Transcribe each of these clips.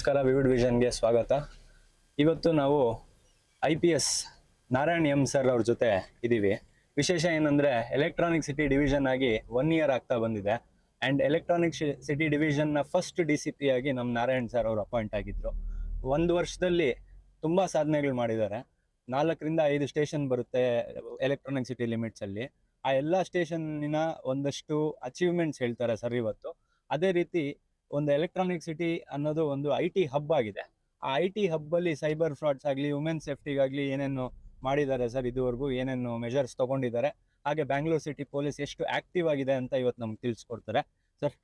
ನಮಸ್ಕಾರ, ವಿವಿಡ್ ವಿಷನ್ಗೆ ಸ್ವಾಗತ. ಇವತ್ತು ನಾವು IPS ನಾರಾಯಣ್ ಎಂ ಸರ್ ಅವ್ರ ಜೊತೆ ಇದ್ದೀವಿ. ವಿಶೇಷ ಏನಂದ್ರೆ ಎಲೆಕ್ಟ್ರಾನಿಕ್ ಸಿಟಿ ಡಿವಿಷನ್ ಆಗಿ 1 ಇಯರ್ ಆಗ್ತಾ ಬಂದಿದೆ. ಅಂಡ್ ಎಲೆಕ್ಟ್ರಾನಿಕ್ ಸಿಟಿ ಡಿವಿಷನ್ ನ ಫಸ್ಟ್ DCP ಆಗಿ ನಮ್ಮ ನಾರಾಯಣ್ ಸರ್ ಅವರು ಅಪಾಯಿಂಟ್ ಆಗಿದ್ರು. 1 ವರ್ಷದಲ್ಲಿ ತುಂಬಾ ಸಾಧನೆಗಳು ಮಾಡಿದ್ದಾರೆ. 4 ರಿಂದ 5 ಸ್ಟೇಷನ್ ಬರುತ್ತೆ ಎಲೆಕ್ಟ್ರಾನಿಕ್ ಸಿಟಿ ಲಿಮಿಟ್ಸ್ ಅಲ್ಲಿ. ಆ ಎಲ್ಲಾ ಸ್ಟೇಷನ್ನಿನ ಒಂದಷ್ಟು ಅಚೀವ್ಮೆಂಟ್ಸ್ ಹೇಳ್ತಾರೆ ಸರ್ ಇವತ್ತು. ಅದೇ ರೀತಿ ಒಂದು ಎಲೆಕ್ಟ್ರಾನಿಕ್ ಸಿಟಿ ಅನ್ನೋದು ಒಂದು IT ಹಬ್ ಆಗಿದೆ. ಆ IT ಹಬ್ ಅಲ್ಲಿ ಸೈಬರ್ ಫ್ರಾಡ್ಸ್ ಆಗಲಿ, ವುಮೆನ್ ಸೇಫ್ಟಿಗಾಗ್ಲಿ ಏನೇನು ಮಾಡಿದ್ದಾರೆ ಸರ್, ಇದುವರೆಗೂ ಏನೇನು ಮೆಜರ್ಸ್ ತಗೊಂಡಿದ್ದಾರೆ, ಹಾಗೆ ಬ್ಯಾಂಗ್ಳೂರ್ ಸಿಟಿ ಪೊಲೀಸ್ ಎಷ್ಟು ಆಕ್ಟಿವ್ ಆಗಿದೆ ಅಂತ ಇವತ್ತು ನಮ್ಗೆ ತಿಳಿಸ್ಕೊಡ್ತಾರೆ. Sir,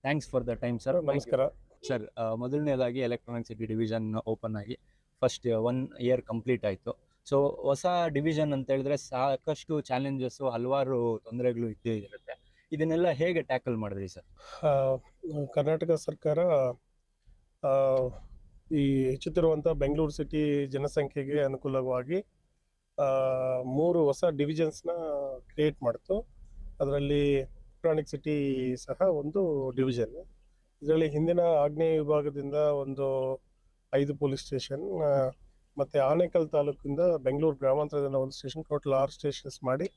thanks for the time sir. ನಮಸ್ಕಾರ ಸರ್, ಮೊದಲನೇದಾಗಿ ಎಲೆಕ್ಟ್ರಾನಿಕ್ ಸಿಟಿ ಡಿವಿಷನ್ ಓಪನ್ ಆಗಿ ಫಸ್ಟ್ 1 ಇಯರ್ ಕಂಪ್ಲೀಟ್ ಆಯಿತು. ಸೊ ಹೊಸ ಡಿವಿಷನ್ ಅಂತ ಹೇಳಿದ್ರೆ ಸಾಕಷ್ಟು ಚಾಲೆಂಜಸ್ಸು, ಹಲವಾರು ತೊಂದರೆಗಳು ಇದ್ದೇ ಇರುತ್ತೆ. ಇದನ್ನೆಲ್ಲ ಹೇಗೆ ಟ್ಯಾಕಲ್ ಮಾಡಿದ್ರಿ ಸರ್? ಕರ್ನಾಟಕ ಸರ್ಕಾರ ಈ ಹೆಚ್ಚುತ್ತಿರುವಂಥ ಬೆಂಗಳೂರು ಸಿಟಿ ಜನಸಂಖ್ಯೆಗೆ ಅನುಕೂಲವಾಗಿ 3 ಹೊಸ ಡಿವಿಷನ್ಸ್ನ ಕ್ರಿಯೇಟ್ ಮಾಡಿತು. ಅದರಲ್ಲಿ ಎಲೆಕ್ಟ್ರಾನಿಕ್ ಸಿಟಿ ಸಹ ಒಂದು ಡಿವಿಷನ್. ಇದರಲ್ಲಿ ಹಿಂದಿನ ಆಗ್ನೇಯ ವಿಭಾಗದಿಂದ ಒಂದು 5 ಪೊಲೀಸ್ ಸ್ಟೇಷನ್, ಮತ್ತು ಆನೇಕಲ್ ತಾಲೂಕಿಂದ ಬೆಂಗಳೂರು ಗ್ರಾಮಾಂತರದಿಂದ ಒಂದು ಸ್ಟೇಷನ್, ಟೋಟಲ್ 6 ಸ್ಟೇಷನ್ಸ್ ಮಾಡಿ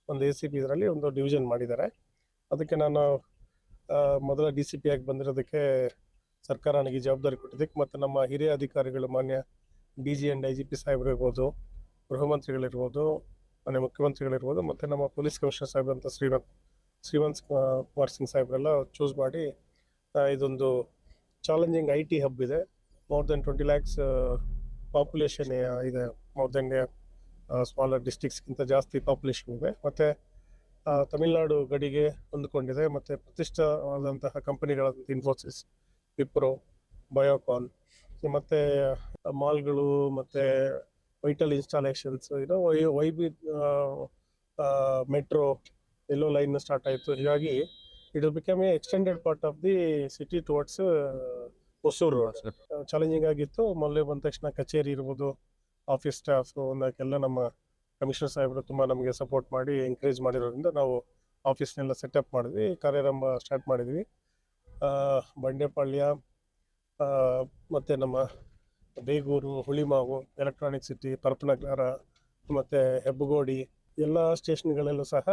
ಒಂದು ACP ಇದರಲ್ಲಿ ಒಂದು ಡಿವಿಷನ್ ಮಾಡಿದ್ದಾರೆ. ಅದಕ್ಕೆ ನಾನು ಮೊದಲ DCP ಆಗಿ ಬಂದಿರೋದಕ್ಕೆ ಸರ್ಕಾರ ನನಗೆ ಜವಾಬ್ದಾರಿ ಕೊಟ್ಟಿದ್ದಕ್ಕೆ, ಮತ್ತು ನಮ್ಮ ಹಿರಿಯ ಅಧಿಕಾರಿಗಳು ಮಾನ್ಯ DG ಆ್ಯಂಡ್ IGP ಸಾಹೇಬರಿರ್ಬೋದು, ಗೃಹ ಮಂತ್ರಿಗಳಿರ್ಬೋದು, ಮಾನ್ಯ ಮುಖ್ಯಮಂತ್ರಿಗಳಿರ್ಬೋದು, ಮತ್ತು ನಮ್ಮ ಪೊಲೀಸ್ ಕಮಿಷನರ್ ಸಾಹೇಬ್ರಂತ ಶ್ರೀವಂತ್ ಕುಮಾರ್ ಸಿಂಗ್ ಸಾಹೇಬ್ರೆಲ್ಲ ಚೂಸ್ ಮಾಡಿ ಇದೊಂದು ಚಾಲೆಂಜಿಂಗ್ IT ಹಬ್ ಇದೆ. ಮೋರ್ ದೆನ್ 20 lakhs ಪಾಪ್ಯುಲೇಷನ್ ಇದೆ. ಮೋರ್ ದೆನ್ ಸ್ಮಾಲರ್ ಡಿಸ್ಟ್ರಿಕ್ಸ್ಗಿಂತ ಜಾಸ್ತಿ ಪಾಪ್ಯುಲೇಷನ್ ಇದೆ. ಮತ್ತು ತಮಿಳುನಾಡು ಗಡಿಗೆ ಹೊಂದಿಕೊಂಡಿದೆ. ಮತ್ತು ಪ್ರತಿಷ್ಠಿತವಾದಂತಹ ಕಂಪನಿಗಳಾದಂಥ ಇನ್ಫೋಸಿಸ್, ವಿಪ್ರೋ, ಬಯೋಕಾನ್, ಮತ್ತು ಮಾಲ್ಗಳು, ಮತ್ತು ವೈಟಲ್ ಇನ್ಸ್ಟಾಲೇಷನ್ಸ್, YB ಮೆಟ್ರೋ ಎಲ್ಲೋ ಲೈನ್ ಸ್ಟಾರ್ಟ್ ಆಯಿತು. ಹೀಗಾಗಿ it become A extended part of the city towards Hosur. Challenging ಆಗಿತ್ತು. ಮೊದಲೇ ಬಂದ ತಕ್ಷಣ ಕಚೇರಿ ಇರ್ಬೋದು, ಆಫೀಸ್ ಸ್ಟಾಫ್ ಅನ್ನೋಕ್ಕೆಲ್ಲ ನಮ್ಮ ಕಮಿಷನರ್ ಸಾಹೇಬರು ತುಂಬ ನಮಗೆ ಸಪೋರ್ಟ್ ಮಾಡಿ ಎಂಕರೇಜ್ ಮಾಡಿರೋದ್ರಿಂದ ನಾವು ಆಫೀಸ್ನೆಲ್ಲ ಸೆಟಪ್ ಮಾಡಿದ್ವಿ, ಕಾರ್ಯಾರಂಭ ಸ್ಟಾರ್ಟ್ ಮಾಡಿದ್ವಿ. ಬಂಡೆಪಾಳ್ಯ, ಮತ್ತು ನಮ್ಮ ಬೇಗೂರು, ಹುಳಿಮಾವು, ಎಲೆಕ್ಟ್ರಾನಿಕ್ ಸಿಟಿ, ಪರಪನಗ್ರ, ಮತ್ತು ಹೆಬ್ಬಗೋಡಿ ಎಲ್ಲ ಸ್ಟೇಷನ್ಗಳಲ್ಲೂ ಸಹ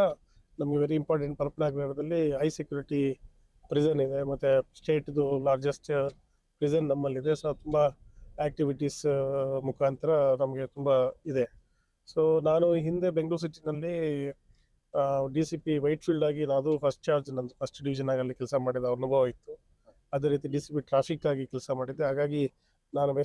ನಮಗೆ ವೆರಿ ಇಂಪಾರ್ಟೆಂಟ್. ಪರಪನಗ್ರದಲ್ಲಿ ಹೈ ಸೆಕ್ಯೂರಿಟಿ ಪ್ರಿಸನ್ ಇದೆ, ಮತ್ತು ಸ್ಟೇಟ್ದು ಲಾರ್ಜೆಸ್ಟ್ ಪ್ರಿಸನ್ ನಮ್ಮಲ್ಲಿದೆ. ಸೊ ತುಂಬ ಆ್ಯಕ್ಟಿವಿಟೀಸ್ ಮುಖಾಂತರ ನಮಗೆ ತುಂಬ ಇದೆ. ಸೊ ನಾನು ಹಿಂದೆ ಬೆಂಗಳೂರು ಸಿಟಿನಲ್ಲಿ DCP ವೈಟ್ಫೀಲ್ಡ್ ಆಗಿ ಅದು ಫಸ್ಟ್ ಚಾರ್ಜ್, ನಂದು ಫಸ್ಟ್ ಡಿವಿಷನ್ ಆಗಿ ಅಲ್ಲಿ ಕೆಲಸ ಮಾಡಿದ ಅನುಭವ ಇತ್ತು. ಅದೇ ರೀತಿ DCP ಟ್ರಾಫಿಕ್ ಆಗಿ ಕೆಲಸ ಮಾಡಿದ್ದೆ. ಹಾಗಾಗಿ ನಾನು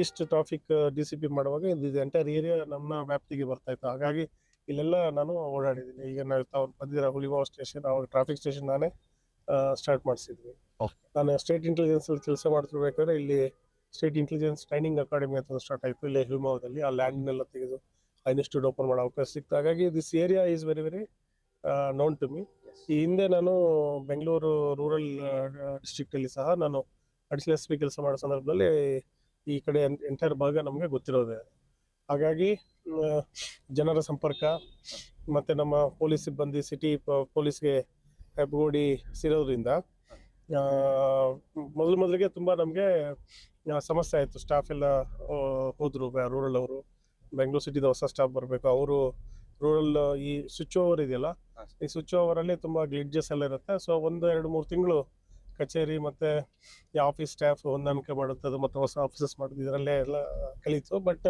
ಈಸ್ಟ್ ಟ್ರಾಫಿಕ್ DCP ಮಾಡುವಾಗ ಇದು ಎಂಟೈರ್ ಏರಿಯಾ ನಮ್ಮ ವ್ಯಾಪ್ತಿಗೆ ಬರ್ತಾ ಇತ್ತು. ಹಾಗಾಗಿ ಇಲ್ಲೆಲ್ಲ ನಾನು ಓಡಾಡಿದ್ದೀನಿ. ಈಗ ನಾವು ಬಂದಿರೋ ಹುಲಿಮಾವ್ ಸ್ಟೇಷನ್, ಅವಾಗ ಟ್ರಾಫಿಕ್ ಸ್ಟೇಷನ್ ನಾನೇ ಸ್ಟಾರ್ಟ್ ಮಾಡಿಸಿದ್ವಿ. ನಾನು ಸ್ಟೇಟ್ ಇಂಟೆಲಿಜೆನ್ಸ್ ಕೆಲಸ ಮಾಡ್ತಿರ್ಬೇಕಾದ್ರೆ ಇಲ್ಲಿ ಸ್ಟೇಟ್ ಇಂಟೆಲಿಜೆನ್ಸ್ ಟ್ರೈನಿಂಗ್ ಅಕಾಡೆಮಿ ಅಂತ ಸ್ಟಾರ್ಟ್ ಆಯಿತು ಇಲ್ಲೇ ಹುಲಿಮಾವದಲ್ಲಿ. ಆ ಲ್ಯಾಂಡ್ನೆಲ್ಲ ತೆಗೆದು ಇನ್ಸ್ಟಿಟ್ಯೂಟ್ ಓಪನ್ ಮಾಡೋ ಅವಕಾಶ ಸಿಕ್ತು. ಹಾಗಾಗಿ this area is very very known to me. ಈ ಹಿಂದೆ ನಾನು ಬೆಂಗಳೂರು ರೂರಲ್ ಡಿಸ್ಟ್ರಿಕ್ಟಲ್ಲಿ ಸಹ ನಾನು ಅಡಿಷನಲ್ SP ಕೆಲಸ ಮಾಡೋ ಸಂದರ್ಭದಲ್ಲಿ ಈ ಕಡೆ ಎಂಟೈರ್ ಭಾಗ ನಮಗೆ ಗೊತ್ತಿರೋದೆ. ಹಾಗಾಗಿ ಜನರ ಸಂಪರ್ಕ ಮತ್ತು ನಮ್ಮ ಪೊಲೀಸ್ ಸಿಬ್ಬಂದಿ, ಸಿಟಿ ಪೊಲೀಸ್ಗೆ ಹೆಬ್ಬಗೋಡಿ ಸೇರೋದ್ರಿಂದ ಮೊದಲಿಗೆ ತುಂಬ ನಮಗೆ ಸಮಸ್ಯೆ ಆಯಿತು. ಸ್ಟಾಫ್ ಎಲ್ಲ ಹೋದರು, ರೂರಲ್ ಅವರು. ಬೆಂಗಳೂರು ಸಿಟಿದ ಹೊಸ ಸ್ಟಾಫ್ ಬರಬೇಕು. ಅವರು ರೂರಲ್ ಈ ಸ್ವಿಚ್ ಓವರ್ ಇದೆಯಲ್ಲ, ಈ ಸ್ವಿಚ್ ಓವರಲ್ಲಿ ತುಂಬ ಗ್ಲಿಡ್ಜಸ್ ಎಲ್ಲ ಇರುತ್ತೆ. ಸೊ 1-2-3 ತಿಂಗಳು ಕಚೇರಿ ಮತ್ತು ಈ ಆಫೀಸ್ ಸ್ಟಾಫ್ ಹೊಂದಾಣಿಕೆ ಮಾಡುತ್ತದೆ ಮತ್ತು ಹೊಸ ಆಫೀಸಸ್ ಮಾಡೋದು ಇದರಲ್ಲೇ ಎಲ್ಲ ಕಳೀತು. But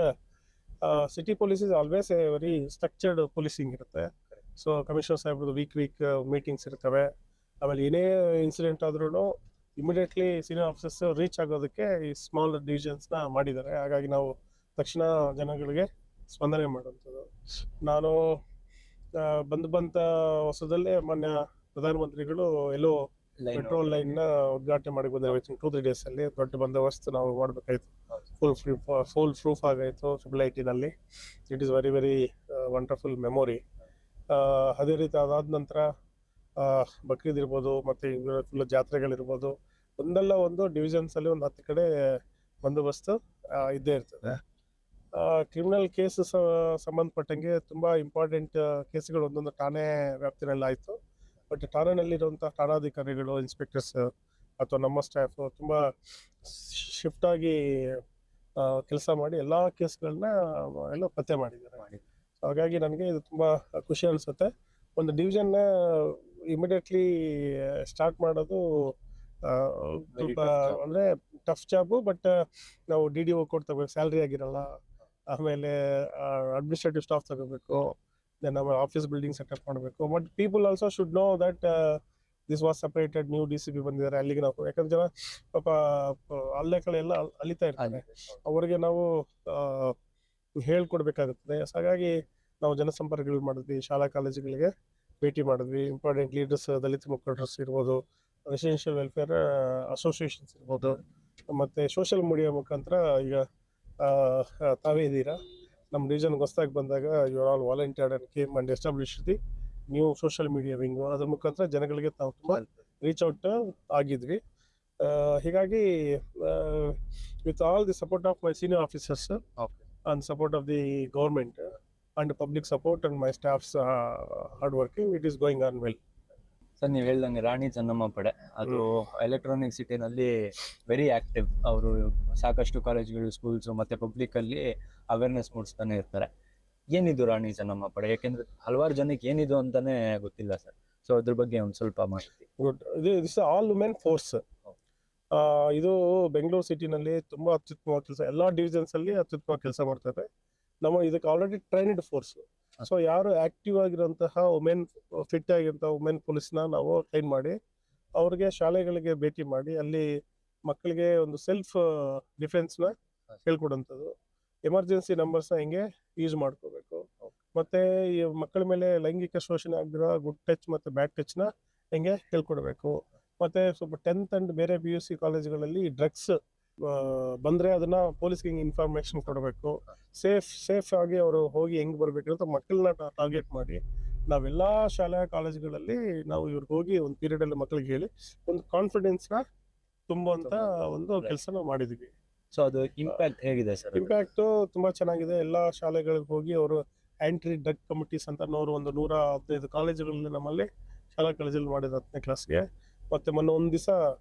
city police is always a very structured policing ಇರುತ್ತೆ. ಸೊ ಕಮಿಷನರ್ ಸಾಹೇಬ್ರದ್ದು ವೀಕ್ ಮೀಟಿಂಗ್ಸ್ ಇರ್ತವೆ. ಆಮೇಲೆ ಏನೇ ಇನ್ಸಿಡೆಂಟ್ ಆದ್ರೂ ಇಮಿಡಿಯೇಟ್ಲಿ ಸೀನಿಯರ್ ಆಫೀಸರ್ಸ್ ರೀಚ್ ಆಗೋದಕ್ಕೆ ಈ ಸ್ಮಾಲ್ ಡಿವಿಷನ್ಸ್ನ ಮಾಡಿದ್ದಾರೆ. ಹಾಗಾಗಿ ನಾವು ತಕ್ಷಣ ಜನಗಳಿಗೆ ಸ್ಪಂದನೆ ಮಾಡುವಂಥದ್ದು. ನಾನು ಬಂದ ಹೊಸದಲ್ಲೇ ಮಾನ್ಯ ಪ್ರಧಾನಮಂತ್ರಿಗಳು ಎಲ್ಲೋ ಮೆಟ್ರೋ ಲೈನ್ನ ಉದ್ಘಾಟನೆ ಮಾಡಿ ಬಂದ 2-3 days ಅಲ್ಲಿ ದೊಡ್ಡ ಬಂದೋಬಸ್ತ್ ನಾವು ಮಾಡಬೇಕಾಯ್ತು. ಫುಲ್ ಪ್ರೂಫ್ ಆಗಾಯಿತು IITನಲ್ಲಿ. It is very very wonderful memory. ಅದೇ ರೀತಿ ಅದಾದ ನಂತರ ಬಕ್ರೀದ್ ಇರ್ಬೋದು, ಮತ್ತು ಫುಲ್ ಜಾತ್ರೆಗಳಿರ್ಬೋದು, ಒಂದಲ್ಲ ಒಂದು ಡಿವಿಷನ್ಸಲ್ಲಿ ಒಂದು 10 ಕಡೆ ಬಂದೋಬಸ್ತು ಇದ್ದೇ ಇರ್ತದೆ. ಕ್ರಿಮಿನಲ್ ಕೇಸ್ ಸಂಬಂಧಪಟ್ಟಂಗೆ ತುಂಬ ಇಂಪಾರ್ಟೆಂಟ್ ಕೇಸ್ಗಳು ಒಂದೊಂದು ಠಾಣೆ ವ್ಯಾಪ್ತಿನಲ್ಲಿ ಆಯಿತು. ಬಟ್ ಠಾಣೆನಲ್ಲಿರುವಂಥ ಠಾಣಾಧಿಕಾರಿಗಳು, ಇನ್ಸ್ಪೆಕ್ಟರ್ಸ್ ಅಥವಾ ನಮ್ಮ ಸ್ಟಾಫ್ ತುಂಬಾ ಶಿಫ್ಟ್ ಆಗಿ ಕೆಲಸ ಮಾಡಿ ಎಲ್ಲಾ ಕೇಸ್ಗಳನ್ನ ಎಲ್ಲ ಪತ್ತೆ ಮಾಡಿದ್ದಾರೆ. ಹಾಗಾಗಿ ನನಗೆ ಇದು ತುಂಬಾ ಖುಷಿ ಅನಿಸುತ್ತೆ. ಒಂದು ಡಿವಿಷನ್ ಇಮಿಡಿಯೇಟ್ಲಿ ಸ್ಟಾರ್ಟ್ ಮಾಡೋದು ಸ್ವಲ್ಪ ಅಂದ್ರೆ ಟಫ್ ಜಾಬು. ಬಟ್ ನಾವು DDO ಕೊಡ್ತೇವೆ, ಸ್ಯಾಲ್ರಿ ಆಗಿರಲ್ಲ. ಆಮೇಲೆ ಅಡ್ಮಿನಿಸ್ಟ್ರೇಟಿವ್ ಸ್ಟಾಫ್ ತಗೋಬೇಕು, ದೆನ್ ಆಮೇಲೆ ಆಫೀಸ್ ಬಿಲ್ಡಿಂಗ್ ಸೆಟಪ್ ಮಾಡಬೇಕು. But people also should know that this was separated. New DCP ಬಂದಿದ್ದಾರೆ, ಅಲ್ಲಿಗೆ ನಾವು ಯಾಕಂದ್ರೆ ಜನ ಪಾಪ ಅಲ್ಲೇ ಕಡೆ ಎಲ್ಲ ಅಲಿತಾ ಇರ್ತಾರೆ, ಅವರಿಗೆ ನಾವು ಹೇಳ್ಕೊಡ್ಬೇಕಾಗುತ್ತದೆ. ಹಾಗಾಗಿ ನಾವು ಜನಸಂಪರ್ಕಗಳು ಮಾಡಿದ್ವಿ, ಶಾಲಾ ಕಾಲೇಜುಗಳಿಗೆ ಭೇಟಿ ಮಾಡಿದ್ವಿ, ಇಂಪಾರ್ಟೆಂಟ್ ಲೀಡರ್ಸ್, ದಲಿತ ಮುಖಂಡರು ಇರ್ಬೋದು, ರೆಸಿಡೆನ್ಷಿಯಲ್ ವೆಲ್ಫೇರ್ ಅಸೋಸಿಯೇಷನ್ಸ್ ಇರ್ಬೋದು, ಮತ್ತೆ ಸೋಷಿಯಲ್ ಮೀಡಿಯಾ ಮುಖಾಂತರ ಈಗ ತಾವೇ ಇದ್ದೀರಾ. ನಮ್ಮ ಡಿವಿಷನ್ಗೆ ಹೊಸದಾಗಿ ಬಂದಾಗ you are all volunteered and came and establish the new social media wing. ಅದ್ರ ಮುಖಾಂತರ ಜನಗಳಿಗೆ ನಾವು ತುಂಬ ರೀಚ್ ಔಟ್ ಆಗಿದ್ವಿ. ಹೀಗಾಗಿ with all the support of my senior officers and support of the government and public support and my staff's hard working, it is going on well. Sir, ನೀವು ಹೇಳ್ದಂಗೆ ರಾಣಿ ಚೆನ್ನಮ್ಮ ಪಡೆ ಅದು ಎಲೆಕ್ಟ್ರಾನಿಕ್ ಸಿಟಿನಲ್ಲಿ ವೆರಿ ಆಕ್ಟಿವ್. ಅವರು ಸಾಕಷ್ಟು ಕಾಲೇಜ್ಗಳು, schools ಮತ್ತೆ public ಅಲ್ಲಿ awareness ಮೂಡಿಸ್ತಾನೆ ಇರ್ತಾರೆ. ಏನಿದು ರಾಣಿ ಚೆನ್ನಮ್ಮ ಪಡೆ? ಯಾಕೆಂದ್ರೆ ಹಲವಾರು ಜನಕ್ಕೆ ಏನಿದು ಅಂತಾನೆ ಗೊತ್ತಿಲ್ಲ ಸರ್. ಸೊ ಅದ್ರ ಬಗ್ಗೆ ಒಂದು ಸ್ವಲ್ಪ ಮಾಹಿತಿ. Good. This all women force. ಇದು ಬೆಂಗಳೂರು ಸಿಟಿನಲ್ಲಿ ತುಂಬಾ ಅತ್ಯುತ್ತಮವಾದ ಕೆಲಸ, ಎಲ್ಲಾ ಡಿವಿಷನ್ಸ್ ಅಲ್ಲಿ ಅತ್ಯುತ್ತಮ ಕೆಲಸ ಮಾಡ್ತಾರೆ. ನಮ್ಮ ಇದಕ್ಕೆ ಆಲ್ರೆಡಿ ಟ್ರೈನ್ಡ್ ಫೋರ್ಸ್. ಸೊ ಯಾರು ಆಕ್ಟಿವ್ ಆಗಿರುವಂತಹ ವುಮೆನ್, ಫಿಟ್ ಆಗಿರುವಂತಹ ವುಮೆನ್ ಪೊಲೀಸ್ನ ನಾವು ಟ್ರೈನ್ ಮಾಡಿ ಅವ್ರಿಗೆ ಶಾಲೆಗಳಿಗೆ ಭೇಟಿ ಮಾಡಿ ಅಲ್ಲಿ ಮಕ್ಕಳಿಗೆ ಒಂದು ಸೆಲ್ಫ್ ಡಿಫೆನ್ಸ್ನ ಹೇಳ್ಕೊಡುವಂಥದ್ದು, ಎಮರ್ಜೆನ್ಸಿ ನಂಬರ್ಸ್ನ ಹೆಂಗೆ ಯೂಸ್ ಮಾಡ್ಕೋಬೇಕು, ಮತ್ತೆ ಈ ಮಕ್ಕಳ ಮೇಲೆ ಲೈಂಗಿಕ ಶೋಷಣೆ ಆಗಿರೋ ಗುಡ್ ಟಚ್ ಮತ್ತು ಬ್ಯಾಡ್ ಟಚ್ನ ಹೆಂಗೆ ಹೇಳ್ಕೊಡ್ಬೇಕು. ಮತ್ತೆ ಸ್ವಲ್ಪ 10th ಅಂಡ್ ಬೇರೆ PUC ಕಾಲೇಜುಗಳಲ್ಲಿ ಡ್ರಗ್ಸ್ ಬಂದ್ರೆ ಅದನ್ನ ಪೊಲೀಸ್ಗೆ ಹೆಂಗೆ ಇನ್ಫಾರ್ಮೇಶನ್ ಕೊಡಬೇಕು, ಸೇಫ್ ಆಗಿ ಅವರು ಹೋಗಿ ಹೆಂಗ್ ಬರ್ಬೇಕು ಅಂತ ಮಕ್ಕಳನ್ನ ಟಾರ್ಗೆಟ್ ಮಾಡಿ ನಾವೆಲ್ಲಾ ಶಾಲಾ ಕಾಲೇಜುಗಳಲ್ಲಿ ನಾವು ಇವ್ರಿಗೆ ಹೋಗಿ ಒಂದು ಪೀರಿಯಡ್ ಅಲ್ಲಿ ಮಕ್ಕಳಿಗೆ ಹೇಳಿ ಒಂದು ಕಾನ್ಫಿಡೆನ್ಸ್ನ ತುಂಬುವಂತ ಒಂದು ಕೆಲಸ ನಾವು ಮಾಡಿದ್ವಿ. ಸೊ ಅದು ಇಂಪ್ಯಾಕ್ಟ್ ಹೇಗಿದೆ ಸರ್? ಇಂಪ್ಯಾಕ್ಟ್ ತುಂಬಾ ಚೆನ್ನಾಗಿದೆ. ಎಲ್ಲಾ ಶಾಲೆಗಳಿಗೆ ಹೋಗಿ ಅವರು ಆಂಟಿ ಡ್ರಗ್ ಕಮಿಟೀಸ್ ಅಂತ ಒಂದು 115 ಕಾಲೇಜುಗಳಲ್ಲಿ ನಮ್ಮಲ್ಲಿ ಶಾಲಾ ಕಾಲೇಜಲ್ಲಿ ಮಾಡಿದ್ರು 10ನೇ ಕ್ಲಾಸ್ಗೆ. ಮತ್ತೆ ಮೊನ್ನೆ ಒಂದ್ ದಿವಸ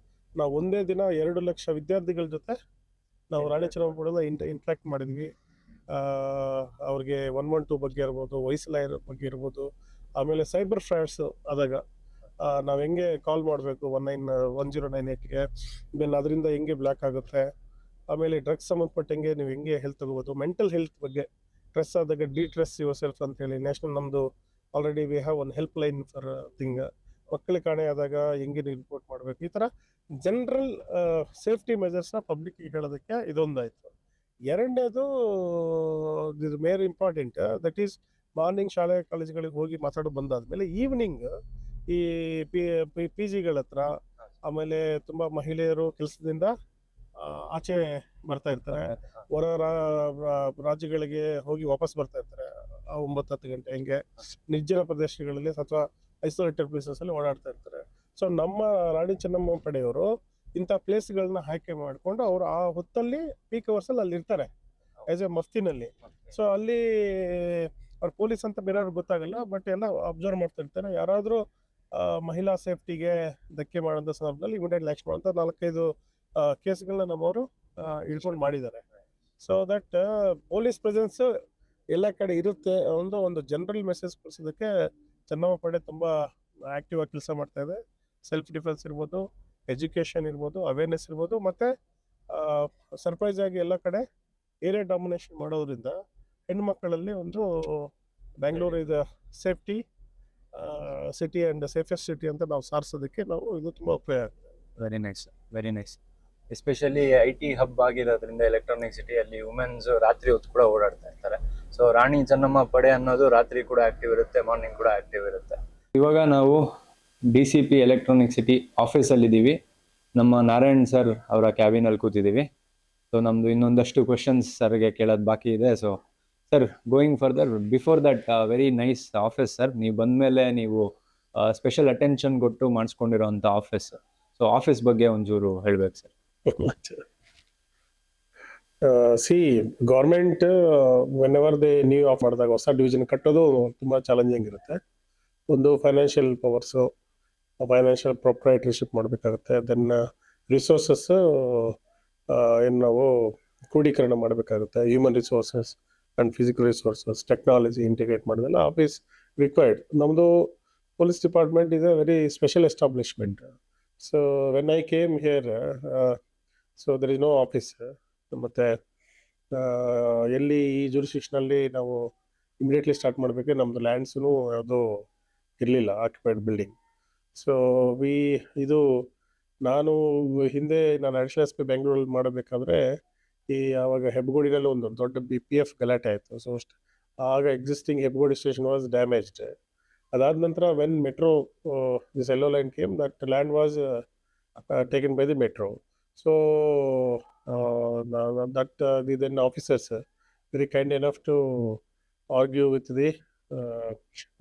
ನಾವು ಒಂದೇ ದಿನ 2 ಲಕ್ಷ ವಿದ್ಯಾರ್ಥಿಗಳ ಜೊತೆ ನಾವು ರಾಣಿ ಚೆನ್ನಮ್ಮ ಇಂಟ್ರಾಕ್ಟ್ ಮಾಡಿದ್ವಿ. ಅವ್ರಿಗೆ 112 ಬಗ್ಗೆ ಇರ್ಬೋದು, ವಯಸ್ಸಿನ ಬಗ್ಗೆ ಇರ್ಬೋದು, ಆಮೇಲೆ ಸೈಬರ್ ಫ್ರಾಡ್ಸ್ ಆದಾಗ ನಾವು ಹೆಂಗೆ ಕಾಲ್ ಮಾಡಬೇಕು 1098ಗೆ, ದೆನ್ ಅದರಿಂದ ಹೆಂಗೆ ಬ್ಲಾಕ್ ಆಗುತ್ತೆ, ಆಮೇಲೆ ಡ್ರಗ್ಸ್ ಸಂಬಂಧಪಟ್ಟಂಗೆ ನೀವು ಹೆಂಗೆ ಹೆಲ್ತ್ ತಗೋಬೋದು, ಮೆಂಟಲ್ ಹೆಲ್ತ್ ಬಗ್ಗೆ ಸ್ಟ್ರೆಸ್ ಆದಾಗ ಡಿಟ್ರೆಸ್ ಯುವರ್ ಸೆಲ್ಫ್ ಅಂತ ಹೇಳಿ ನ್ಯಾಷನಲ್ ನಮ್ಮದು ಆಲ್ರೆಡಿ ವಿ ಹ್ಯಾವ್ ಒಂದು ಹೆಲ್ಪ್ ಲೈನ್ ಫಾರ್ ಥಿಂಗ್. ಮಕ್ಕಳಿಗೆ ಕಾಣೆ ಆದಾಗ ಹೆಂಗೆ ರಿಪೋರ್ಟ್ ಮಾಡಬೇಕು, ಈ ಥರ ಜನರಲ್ ಸೇಫ್ಟಿ ಮೆಜರ್ಸ್ನ ಪಬ್ಲಿಕ್ಗೆ ಹೇಳೋದಕ್ಕೆ ಇದೊಂದಾಯಿತು. ಎರಡನೇದು ಇದು ಮೇರ್ ಇಂಪಾರ್ಟೆಂಟ್, ದಟ್ ಈಸ್ ಮಾರ್ನಿಂಗ್ ಶಾಲೆ ಕಾಲೇಜುಗಳಿಗೆ ಹೋಗಿ ಮಾತಾಡೋ ಬಂದಾದ್ಮೇಲೆ ಈವ್ನಿಂಗ್ ಈ PGಗಳ ಹತ್ರ, ಆಮೇಲೆ ತುಂಬ ಮಹಿಳೆಯರು ಕೆಲಸದಿಂದ ಆಚೆ ಬರ್ತಾ ಇರ್ತಾರೆ, ಹೊರ ರಾಜ್ಯಗಳಿಗೆ ಹೋಗಿ ವಾಪಸ್ ಬರ್ತಾ ಇರ್ತಾರೆ 9-10 ಗಂಟೆ ಹಿಂಗೆ ನಿರ್ಜನ ಪ್ರದೇಶಗಳಲ್ಲಿ ಅಥವಾ ಐಸೋಲೇಟೆಡ್ ಪ್ಲೇಸಸ್ ಅಲ್ಲಿ ಓಡಾಡ್ತಾ ಇರ್ತಾರೆ. ಸೊ ನಮ್ಮ ರಾಣಿ ಚೆನ್ನಮ್ಮ ಪಡೆಯವರು ಇಂಥ ಪ್ಲೇಸ್ಗಳನ್ನ ಆಯ್ಕೆ ಮಾಡಿಕೊಂಡು ಅವರು ಆ ಹೊತ್ತಲ್ಲಿ ಪೀಕ್ ಅವರ್ಸ್ ಅಲ್ಲಿ ಇರ್ತಾರೆ ಆಸ್ ಎ ಮಫ್ತಿನಲ್ಲಿ. ಸೊ ಅಲ್ಲಿ ಅವ್ರ ಪೊಲೀಸ್ ಅಂತ ಬೇರೆಯವ್ರಿಗೆ ಗೊತ್ತಾಗಲ್ಲ, ಬಟ್ ಎಲ್ಲ ಅಬ್ಸರ್ವ್ ಮಾಡ್ತಾ ಇರ್ತಾರೆ. ಯಾರಾದ್ರೂ ಮಹಿಳಾ ಸೇಫ್ಟಿಗೆ ಧಕ್ಕೆ ಮಾಡೋಂಥ ಸಂದರ್ಭದಲ್ಲಿ ಇಮಿಡಿಯೇಟ್ ಆಕ್ಷನ್ ಮಾಡೋಂಥ 4-5 ಕೇಸ್ಗಳನ್ನ ನಮ್ಮವರು ಇಳ್ಕೊಂಡು ಮಾಡಿದ್ದಾರೆ. ಸೊ ದಟ್ ಪೊಲೀಸ್ ಪ್ರೆಸೆನ್ಸ್ ಎಲ್ಲ ಕಡೆ ಇರುತ್ತೆ ಒಂದು ಜನರಲ್ ಮೆಸೇಜ್ ಕೊಡಿಸೋದಕ್ಕೆ ಚೆನ್ನಮ್ಮ ಪಡೆ ತುಂಬಾ ಆಕ್ಟಿವ್ ಆಗಿ ಕೆಲಸ ಮಾಡ್ತಾ ಇದೆ. ಸೆಲ್ಫ್ ಡಿಫೆನ್ಸ್ ಇರ್ಬೋದು, ಎಜುಕೇಶನ್ ಇರ್ಬೋದು, ಅವೇರ್ನೆಸ್ ಇರ್ಬೋದು, ಮತ್ತೆ ಸರ್ಪ್ರೈಸ್ ಆಗಿ ಎಲ್ಲ ಕಡೆ ಏರಿಯಾ ಡಾಮಿನೇಷನ್ ಮಾಡೋದ್ರಿಂದ ಹೆಣ್ಮಕ್ಕಳಲ್ಲಿ ಒಂದು ಬ್ಯಾಂಗ್ಳೂರ್ ಇದು safety city and safest city ಅಂತ ನಾವು ಸಾರಿಸೋದಕ್ಕೆ ಇದು ತುಂಬಾ ಉಪಯೋಗ ಆಗ್ತದೆ. Very nice, very nice. Especially IT hub ಆಗಿರೋದ್ರಿಂದ ಎಲೆಕ್ಟ್ರಾನಿಕ್ ಸಿಟಿಯಲ್ಲಿ ವುಮೆನ್ಸ್ ರಾತ್ರಿ ಹೊತ್ತು ಕೂಡ ಓಡಾಡ್ತಾ ಇರ್ತಾರೆ. ಸೊ ರಾಣಿ ಚೆನ್ನಮ್ಮ ಪಡೆ ಅನ್ನೋದು ರಾತ್ರಿ ಕೂಡ ಆಕ್ಟಿವ್ ಇರುತ್ತೆ, ಮಾರ್ನಿಂಗ್ ಕೂಡ ಆಕ್ಟಿವ್ ಇರುತ್ತೆ. ಇವಾಗ ನಾವು DCP ಎಲೆಕ್ಟ್ರಾನಿಕ್ ಸಿಟಿ ಆಫೀಸಲ್ಲಿ ಇದ್ದೀವಿ. ನಮ್ಮ ನಾರಾಯಣ್ ಸರ್ ಅವರ ಕ್ಯಾಬಿನಲ್ಲಿ ಕೂತಿದ್ದೀವಿ. ಸೊ ನಮ್ದು ಇನ್ನೊಂದಷ್ಟು ಕ್ವಶನ್ಸ್ ಸರ್ಗೆ ಕೇಳೋದು ಬಾಕಿ ಇದೆ. So sir, going further, before that very nice office sir. ನೀವು ಬಂದಮೇಲೆ ನೀವು ಸ್ಪೆಷಲ್ ಅಟೆನ್ಷನ್ ಕೊಟ್ಟು ಮಾಡಿಸ್ಕೊಂಡಿರೋಂಥ ಆಫೀಸ್. ಸೊ ಆಫೀಸ್ ಬಗ್ಗೆ ಒಂಚೂರು ಹೇಳ್ಬೇಕು sir. Government whenever they new off ಮಾಡಿದಾಗ ಹೊಸ ಡಿವಿಷನ್ ಕಟ್ಟೋದು ತುಂಬಾ ಚಾಲೆಂಜಿಂಗ್ ಇರುತ್ತೆ. ಒಂದು ಫೈನಾನ್ಷಿಯಲ್ ಪವರ್ಸು, ಫೈನಾನ್ಷಿಯಲ್ ಪ್ರೊಪ್ರೈಟರ್ಶಿಪ್ ಮಾಡಬೇಕಾಗುತ್ತೆ. ದೆನ್ ರಿಸೋರ್ಸಸ್ ಏನು ನಾವು ಕ್ರೋಢೀಕರಣ ಮಾಡಬೇಕಾಗುತ್ತೆ. Human resources and physical resources technology integrate ಮಾಡೋದೆಲ್ಲ ಆಫೀಸ್ ರಿಕ್ವೈರ್ಡ್. ನಮ್ಮದು police department is a very special establishment. So when I came here, so there is no office. ಮತ್ತು ಎಲ್ಲಿ ಈ ಜುರಿಸ್ಡಿಕ್ಷನಲ್ಲಿ ನಾವು ಇಮಿಡಿಯೇಟ್ಲಿ ಸ್ಟಾರ್ಟ್ ಮಾಡಬೇಕು, ನಮ್ಮದು ಲ್ಯಾಂಡ್ಸೂ ಯಾವುದೂ ಇರಲಿಲ್ಲ, ಆಕ್ಯುಪೈಡ್ ಬಿಲ್ಡಿಂಗ್. ಸೊ ಇದು ನಾನು ಹಿಂದೆ ನಾನು ಅಡಿಷನಲ್ ಎಸ್ ಪಿ ಬೆಂಗಳೂರಲ್ಲಿ ಮಾಡಬೇಕಾದ್ರೆ ಆವಾಗ ಹೆಬ್ಬಗೋಡಿನಲ್ಲಿ ಒಂದು ದೊಡ್ಡ BPF ಗಲಾಟೆ ಆಯಿತು. ಸೊ ಆಗ existing Hebbagodi station was damaged. ಅದಾದ ನಂತರ when metro this yellow line came, that land was taken by the metro. So that the then officers very kind enough to argue with the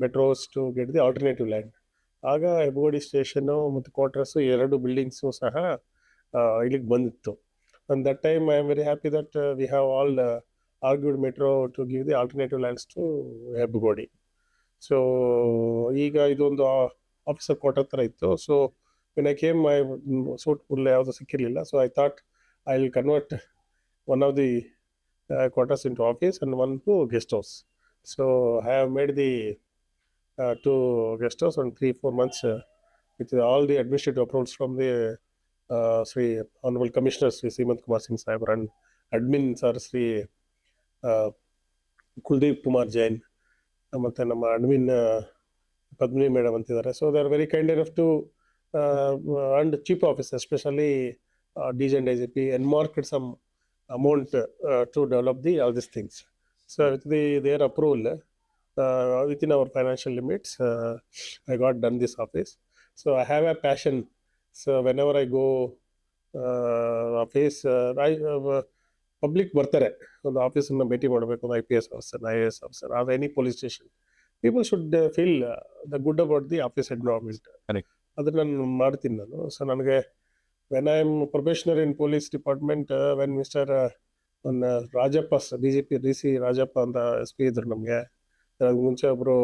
metros to get the alternative land. ಆಗ Hebbagodi station ಮತ್ತು quarters 2 buildings ಸಹ ಇಲ್ಲಿಗೆ ಬಂದಿತ್ತು. And that time I am very happy that we have all argued metro to give the alternative lands to Hebbagodi. So ಈಗ ಇದೊಂದು officer quarter ಥರ ಇತ್ತು. So when I came, my suit full ಯಾವುದು ಸಿಕ್ಕಿರಲಿಲ್ಲ. So I thought I will convert one of the quarters into office and one to guest house. So I have made the 2 guest house on 3-4 months with all the administrative approvals from the Sri Honorable Commissioner Sri Seemant Kumar Singh Sahib and admin sir Sri Kuldeep Kumar Jain, ಮತ್ತು ನಮ್ಮ admin Padmini madam ಅಂತಿದ್ದಾರೆ. So they are very kind enough to and chief office especially DG and IGP earmarked some amount to develop all these things. So with their approval, within our financial limits, I got done this office. So I have a passion. So whenever I go office, public ಬರ್ತಾರೆ, ಒಂದು ಆಫೀಸನ್ನು ಭೇಟಿ ಮಾಡಬೇಕು, ಒಂದು IPS officer, IAS officer, R any police station, people should feel the good about the office environment. ಅದನ್ನು ನಾನು ಮಾಡ್ತೀನಿ ನಾನು. So ನನಗೆ when I am probationer in police department, when mister Rajappa DGP DC Rajappa ಅಂತ SP ಇದ್ರು ನಮಗೆ. ಅದಕ್ಕೆ ಮುಂಚೆ ಒಬ್ಬರು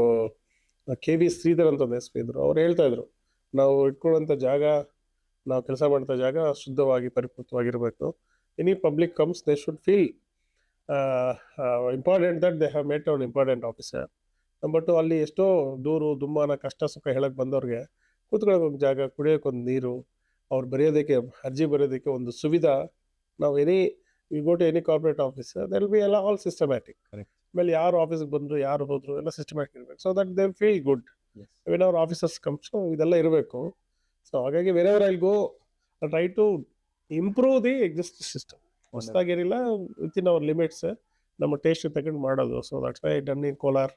KV ಶ್ರೀಧರ್ ಅಂತ ಒಂದು SP ಇದ್ರು. ಅವ್ರು ಹೇಳ್ತಾ ಇದ್ರು, ನಾವು ಇಟ್ಕೊಳ್ಳೋಂಥ ಜಾಗ, ನಾವು ಕೆಲಸ ಮಾಡ್ತಾ ಜಾಗ ಶುದ್ಧವಾಗಿ ಪರಿಪೂರ್ಣವಾಗಿರಬೇಕು. Any public comes, they should feel important that they have met an important officer. But ಅಲ್ಲಿ ಎಷ್ಟೋ ದೂರು ದುಮ್ಮಾನ ಕಷ್ಟ ಸುಖ ಹೇಳಕ್ಕೆ ಬಂದವ್ರಿಗೆ ಕೂತ್ಕೊಳ್ಳೋಕೆ ಒಂದು ಜಾಗ, ಕುಡಿಯೋಕೆ ಒಂದು ನೀರು, ಅವ್ರು ಬರೆಯೋದಕ್ಕೆ ಅರ್ಜಿ ಬರೆಯೋದಕ್ಕೆ ಒಂದು ಸುವಿಧಾ. ನಾವು you go to any corporate office, there will be all systematic. ಆಮೇಲೆ ಯಾರು ಆಫೀಸ್ಗೆ ಬಂದರು, ಯಾರು ಹೋದ್ರು, ಎಲ್ಲ ಸಿಸ್ಟಮ್ಯಾಟಿಕ್ ಇರಬೇಕು. So that they feel good when our officers comes. So ಇದೆಲ್ಲ ಇರಬೇಕು. ಸೊ ಹಾಗಾಗಿ wherever I go try to improve the existing system. ಹೊಸದಾಗೇನಿಲ್ಲ, ವಿತಿನ್ ಅವರ್ ಲಿಮಿಟ್ಸ್ ನಮ್ಮ ಟೇಸ್ಟ್ ತಗೊಂಡು ಮಾಡೋದು. So that's why done in Kolar,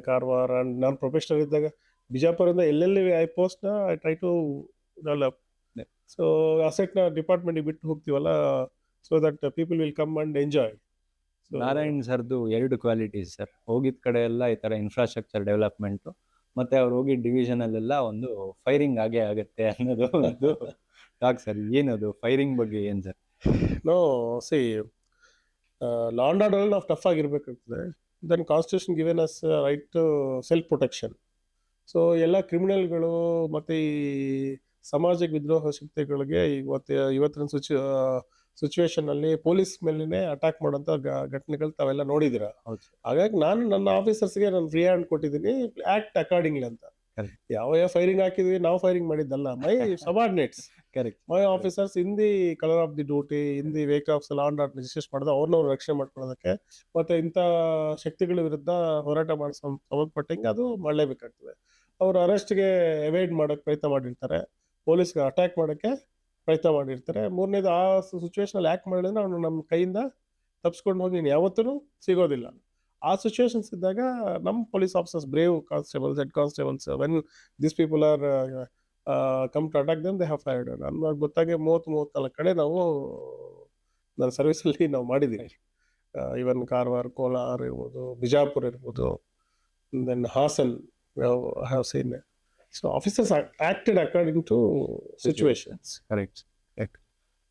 Karwar. And ನಾನು professional ಇದ್ದಾಗ ಬಿಜಾಪುರದಿಂದ ಎಲ್ಲೆಲ್ಲಿ I ಪೋಸ್ಟ್ನ I try to develop. So ಅಸೆಟ್ನ ಡಿಪಾರ್ಟ್ಮೆಂಟಿಗೆ ಬಿಟ್ಟು ಹೋಗ್ತೀವಲ್ಲ, so that people will come and enjoy. Narayan ಸರ್ದು 2 ಕ್ವಾಲಿಟೀಸ್ ಸರ್. ಹೋಗಿದ ಕಡೆ ಎಲ್ಲ ಈ ಥರ ಇನ್ಫ್ರಾಸ್ಟ್ರಕ್ಚರ್ ಡೆವಲಪ್ಮೆಂಟು, ಮತ್ತು ಅವ್ರು ಹೋಗಿ ಡಿವಿಷನಲ್ಲೆಲ್ಲ ಒಂದು ಫೈರಿಂಗ್ ಆಗೇ ಆಗುತ್ತೆ ಅನ್ನೋದು ಒಂದು ಟಾಕ್ ಸರ್. ಏನದು ಫೈರಿಂಗ್ ಬಗ್ಗೆ ಏನು sir? No, see law and order ನಾವು ಟಫ್ ಆಗಿರ್ಬೇಕಾಗ್ತದೆ. Then constitution given us right to self protection. So ಎಲ್ಲ ಕ್ರಿಮಿನಲ್ಗಳು ಮತ್ತು ಈ ಸಮಾಜಕ್ಕೆ ವಿದ್ರೋಹ ಶಕ್ತಿಗಳಿಗೆ ಇವತ್ತಿನ ಸಿಚುವೇಶನಲ್ಲಿ ಪೊಲೀಸ್ ಮೇಲೇ ಅಟ್ಯಾಕ್ ಮಾಡೋಂಥ ಘಟನೆಗಳು ತಾವೆಲ್ಲ ನೋಡಿದ್ದೀರಾ. ಹಾಗಾಗಿ ನಾನು ನನ್ನ ಆಫೀಸರ್ಸ್ಗೆ ನಾನು ಫ್ರೀ ಹ್ಯಾಂಡ್ ಕೊಟ್ಟಿದ್ದೀನಿ, ಆಕ್ಟ್ ಅಕಾರ್ಡಿಂಗ್ಲಿ ಅಂತ. ಯಾವ ಫೈರಿಂಗ್ ಹಾಕಿದ್ವಿ, ನಾವು ಫೈರಿಂಗ್ ಮಾಡಿದ್ದಲ್ಲ. My subordinates, my officers in the colour of the duty, in the wake of law and order register ಮಾಡೋದು, ಅವ್ರನ್ನವ್ರು ರಕ್ಷಣೆ ಮಾಡ್ಕೊಳ್ಳೋದಕ್ಕೆ, ಮತ್ತು ಇಂಥ ಶಕ್ತಿಗಳ ವಿರುದ್ಧ ಹೋರಾಟ ಮಾಡೋ ಸಂಬಂಧಪಟ್ಟಂಗೆ ಅದು ಮಾಡಲೇಬೇಕಾಗ್ತದೆ. ಅವರು ಅರೆಸ್ಟ್ಗೆ ಅವಾಯ್ಡ್ ಮಾಡೋಕ್ಕೆ ಪ್ರಯತ್ನ ಮಾಡಿರ್ತಾರೆ, ಪೊಲೀಸ್ಗೆ ಅಟ್ಯಾಕ್ ಮಾಡೋಕ್ಕೆ ಪ್ರಯತ್ನ ಮಾಡಿರ್ತಾರೆ. ಮೂರನೇದು, ಆ ಸಿಚುವೇಶನಲ್ಲಿ ಆ್ಯಕ್ಟ್ ಮಾಡಿದ್ರೆ ಅವನು ನಮ್ಮ ಕೈಯಿಂದ ತಪ್ಪಿಸ್ಕೊಂಡು ಹೋಗಿ ನೀನು ಯಾವತ್ತೂ ಸಿಗೋದಿಲ್ಲ. ಆ ಸಿಚುವೇಶನ್ಸ್ ಇದ್ದಾಗ ನಮ್ಮ police officers, brave constables, head constables, when this people are come to attack them, they have fired. ನಮ್ಗೆ ಗೊತ್ತಾಗೆ 30-34 ಕಡೆ ನಾವು ನನ್ನ ಸರ್ವಿಸಲ್ಲಿ ನಾವು ಮಾಡಿದ್ದೀವಿ. ಈವನ್ ಕಾರವಾರ, ಕೋಲಾರ ಇರ್ಬೋದು, ಬಿಜಾಪುರ ಇರ್ಬೋದು, then Hassan have seen. So officers acted according to situations. Correct.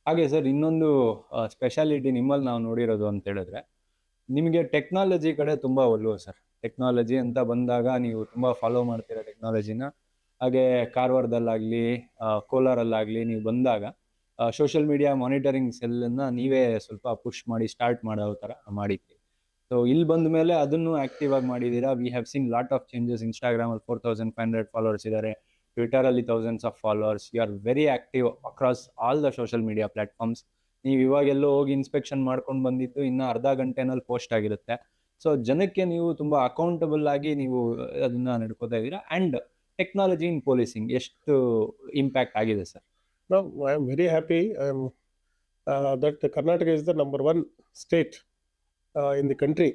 ಹಾಗೆ ಸರ್, ಇನ್ನೊಂದು ಸ್ಪೆಷಾಲಿಟಿ ನಿಮ್ಮಲ್ಲಿ ನಾವು ನೋಡಿರೋದು ಅಂತ ಹೇಳಿದ್ರೆ, ನಿಮಗೆ ಟೆಕ್ನಾಲಜಿ ಕಡೆ ತುಂಬ ಒಲವು ಸರ್. ಟೆಕ್ನಾಲಜಿ ಅಂತ ಬಂದಾಗ ನೀವು ತುಂಬ ಫಾಲೋ ಮಾಡ್ತೀರಾ ಟೆಕ್ನಾಲಜಿನ. ಹಾಗೆ ಕಾರವಾರದಲ್ಲಾಗಲಿ ಕೋಲಾರಲ್ಲಾಗಲಿ ನೀವು ಬಂದಾಗ ಸೋಷಿಯಲ್ ಮೀಡಿಯಾ ಮಾನಿಟರಿಂಗ್ ಸೆಲ್ಲನ್ನು ನೀವೇ ಸ್ವಲ್ಪ ಪುಷ್ ಮಾಡಿ ಸ್ಟಾರ್ಟ್ ಮಾಡೋ ಥರ ಮಾಡಿದ್ವಿ. ಸೊ ಇಲ್ಲಿ ಬಂದ ಮೇಲೆ ಅದನ್ನು ಆಕ್ಟಿವ್ ಆಗಿ ಮಾಡಿದ್ದೀರಾ. We have seen lot of changes. ಇನ್ಸ್ಟಾಗ್ರಾಮಲ್ಲಿ 4500 ಫಾಲೋವರ್ಸ್ ಇದ್ದಾರೆ, ಟ್ವಿಟರಲ್ಲಿ thousands of followers. You are very active across all the social media platforms. ನೀವು ಇವಾಗೆಲ್ಲೋ ಹೋಗಿ ಇನ್ಸ್ಪೆಕ್ಷನ್ ಮಾಡ್ಕೊಂಡು ಬಂದಿತ್ತು, ಇನ್ನು ಅರ್ಧ ಗಂಟೆನಲ್ಲಿ ಪೋಸ್ಟ್ ಆಗಿರುತ್ತೆ. ಸೊ ಜನಕ್ಕೆ ನೀವು ತುಂಬ ಅಕೌಂಟಬಲ್ ಆಗಿ ನೀವು ಅದನ್ನ ನಡ್ಕೋತಾ ಇದ್ದೀರಾ. ಆ್ಯಂಡ್ ಟೆಕ್ನಾಲಜಿ ಇನ್ ಪೊಲೀಸಿಂಗ್ ಎಷ್ಟು ಇಂಪ್ಯಾಕ್ಟ್ ಆಗಿದೆ sir? Now, I am very happy that Karnataka is the number one state in the country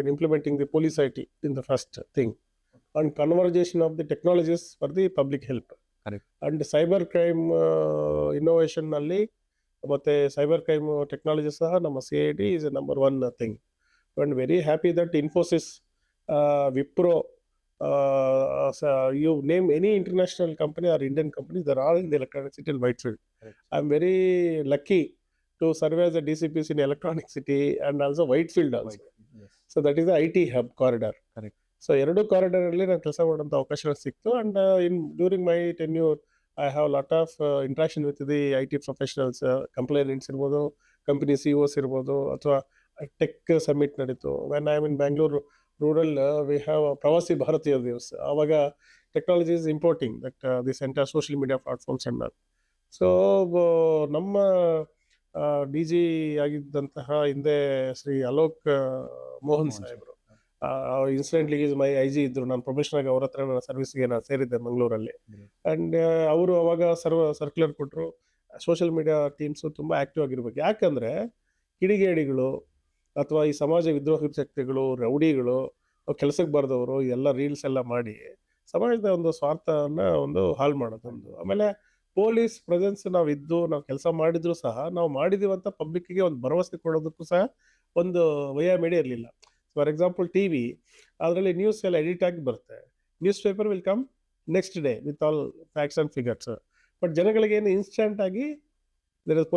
in implementing the police IT in the first thing, and convergation of the technologies for the public help. Correct. And cyber crime innovation ನಲ್ಲಿ ಮತ್ತೆ cyber crime technology ಸಹ ನಮ್ಮ CID is a number one thing. And very happy that Infosys, Wipro, you name any international company or Indian company, they're all in the electronic city in Whitefield. Correct. I'm very lucky to serve as a DCPs in electronic city and also Whitefield also. Yes. So that is the IT hub corridor. Correct. So ಎರಡು corridor ಅಲ್ಲಿ ನಾನು ಕೆಲಸ ಮಾಡುವಂತ ಅವಕಾಶ ಸಿಕ್ತು. And during my tenure I have lot of interaction with the IT professionals. Complaints ಇರ್ಬೋದು, company CEOs ಇರ್ಬೋದು, ಅಥವಾ ಟೆಕ್ ಸಮಿಟ್ ನಡೀತು. When I am in Bangalore rural, we have ಪ್ರವಾಸಿ ಭಾರತೀಯ ದಿವಸ. ಆವಾಗ technology is importing that this entire social media platforms and all. So ನಮ್ಮ DG ಆಗಿದ್ದಂತಹ ಹಿಂದೆ ಶ್ರೀ ಅಲೋಕ್ ಮೋಹನ್ ಸಾಹೇಬರು, ಇನ್ಸಿಡೆಂಟ್ಲಿ ಈಸ್ ಮೈ IG ಇದ್ರು. ನಾನು ಪ್ರೊಫೆಷನಲ್ ಆಗಿ ಅವ್ರ ಹತ್ರ ನನ್ನ ಸರ್ವಿಸ್ಗೆ ನಾನು ಸೇರಿದ್ದೆ ಮಂಗಳೂರಲ್ಲಿ. ಅಂಡ್ ಅವರು ಅವಾಗ ಸರ್ಕ್ಯುಲರ್ ಕೊಟ್ಟರು, ಸೋಷಿಯಲ್ ಮೀಡಿಯಾ ಟೀಮ್ಸು ತುಂಬ ಆಕ್ಟಿವ್ ಆಗಿರ್ಬೇಕು. ಯಾಕಂದ್ರೆ ಕಿಡಿಗೇಡಿಗಳು ಅಥವಾ ಈ ಸಮಾಜ ವಿದ್ರೋಹಿ ಶಕ್ತಿಗಳು, ರೌಡಿಗಳು, ಕೆಲಸಕ್ಕೆ ಬರ್ದವರು ಎಲ್ಲ ರೀಲ್ಸ್ ಎಲ್ಲ ಮಾಡಿ ಸಮಾಜದ ಒಂದು ಸ್ವಾರ್ಥನ ಒಂದು ಹಾಳು ಮಾಡೋದೊಂದು. ಆಮೇಲೆ ಪೊಲೀಸ್ ಪ್ರೆಸೆನ್ಸ್ ನಾವು ಕೆಲಸ ಮಾಡಿದ್ರು ಸಹ, ನಾವು ಮಾಡಿದೀವಂತ ಪಬ್ಲಿಕ್ಗೆ ಒಂದು ಭರವಸೆ ಕೊಡೋದಕ್ಕೂ ಸಹ ಒಂದು ವಯಾಮಿಡಿ ಇರಲಿಲ್ಲ. ಫಾರ್ ಎಕ್ಸಾಂಪಲ್ TV, ಅದರಲ್ಲಿ ನ್ಯೂಸ್ ಎಲ್ಲ ಎಡಿಟ್ ಆಗಿ ಬರುತ್ತೆ. News paper will come next day with all facts and figures. But ಜನಗಳಿಗೆ ಏನು ಇನ್ಸ್ಟೆಂಟ್ ಆಗಿ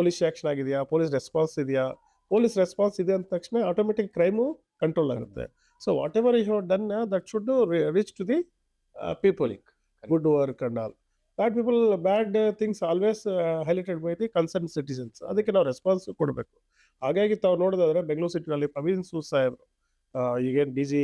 ಪೊಲೀಸ್ ಆ್ಯಕ್ಷನ್ ಆಗಿದೆಯಾ, ಪೊಲೀಸ್ ರೆಸ್ಪಾನ್ಸ್ ಇದೆಯಾ, ಪೊಲೀಸ್ ರೆಸ್ಪಾನ್ಸ್ ಇದೆ ಅಂದ ತಕ್ಷಣ ಆಟೋಮೆಟಿಕ್ ಕ್ರೈಮು ಕಂಟ್ರೋಲ್ ಆಗುತ್ತೆ. So whatever you have done that should reach to the people, good work and all. Bad people, bad things always highlighted by the concern citizens. ಅದಕ್ಕೆ ನಾವು response ಕೊಡಬೇಕು. ಹಾಗಾಗಿ ತಾವು ನೋಡೋದಾದ್ರೆ ಬೆಂಗಳೂರು ಸಿಟಿನಲ್ಲಿ ಪ್ರವೀಣ್ ಸೂದ್ ಸಾಹೇಬ್, ಈಗೇನು DG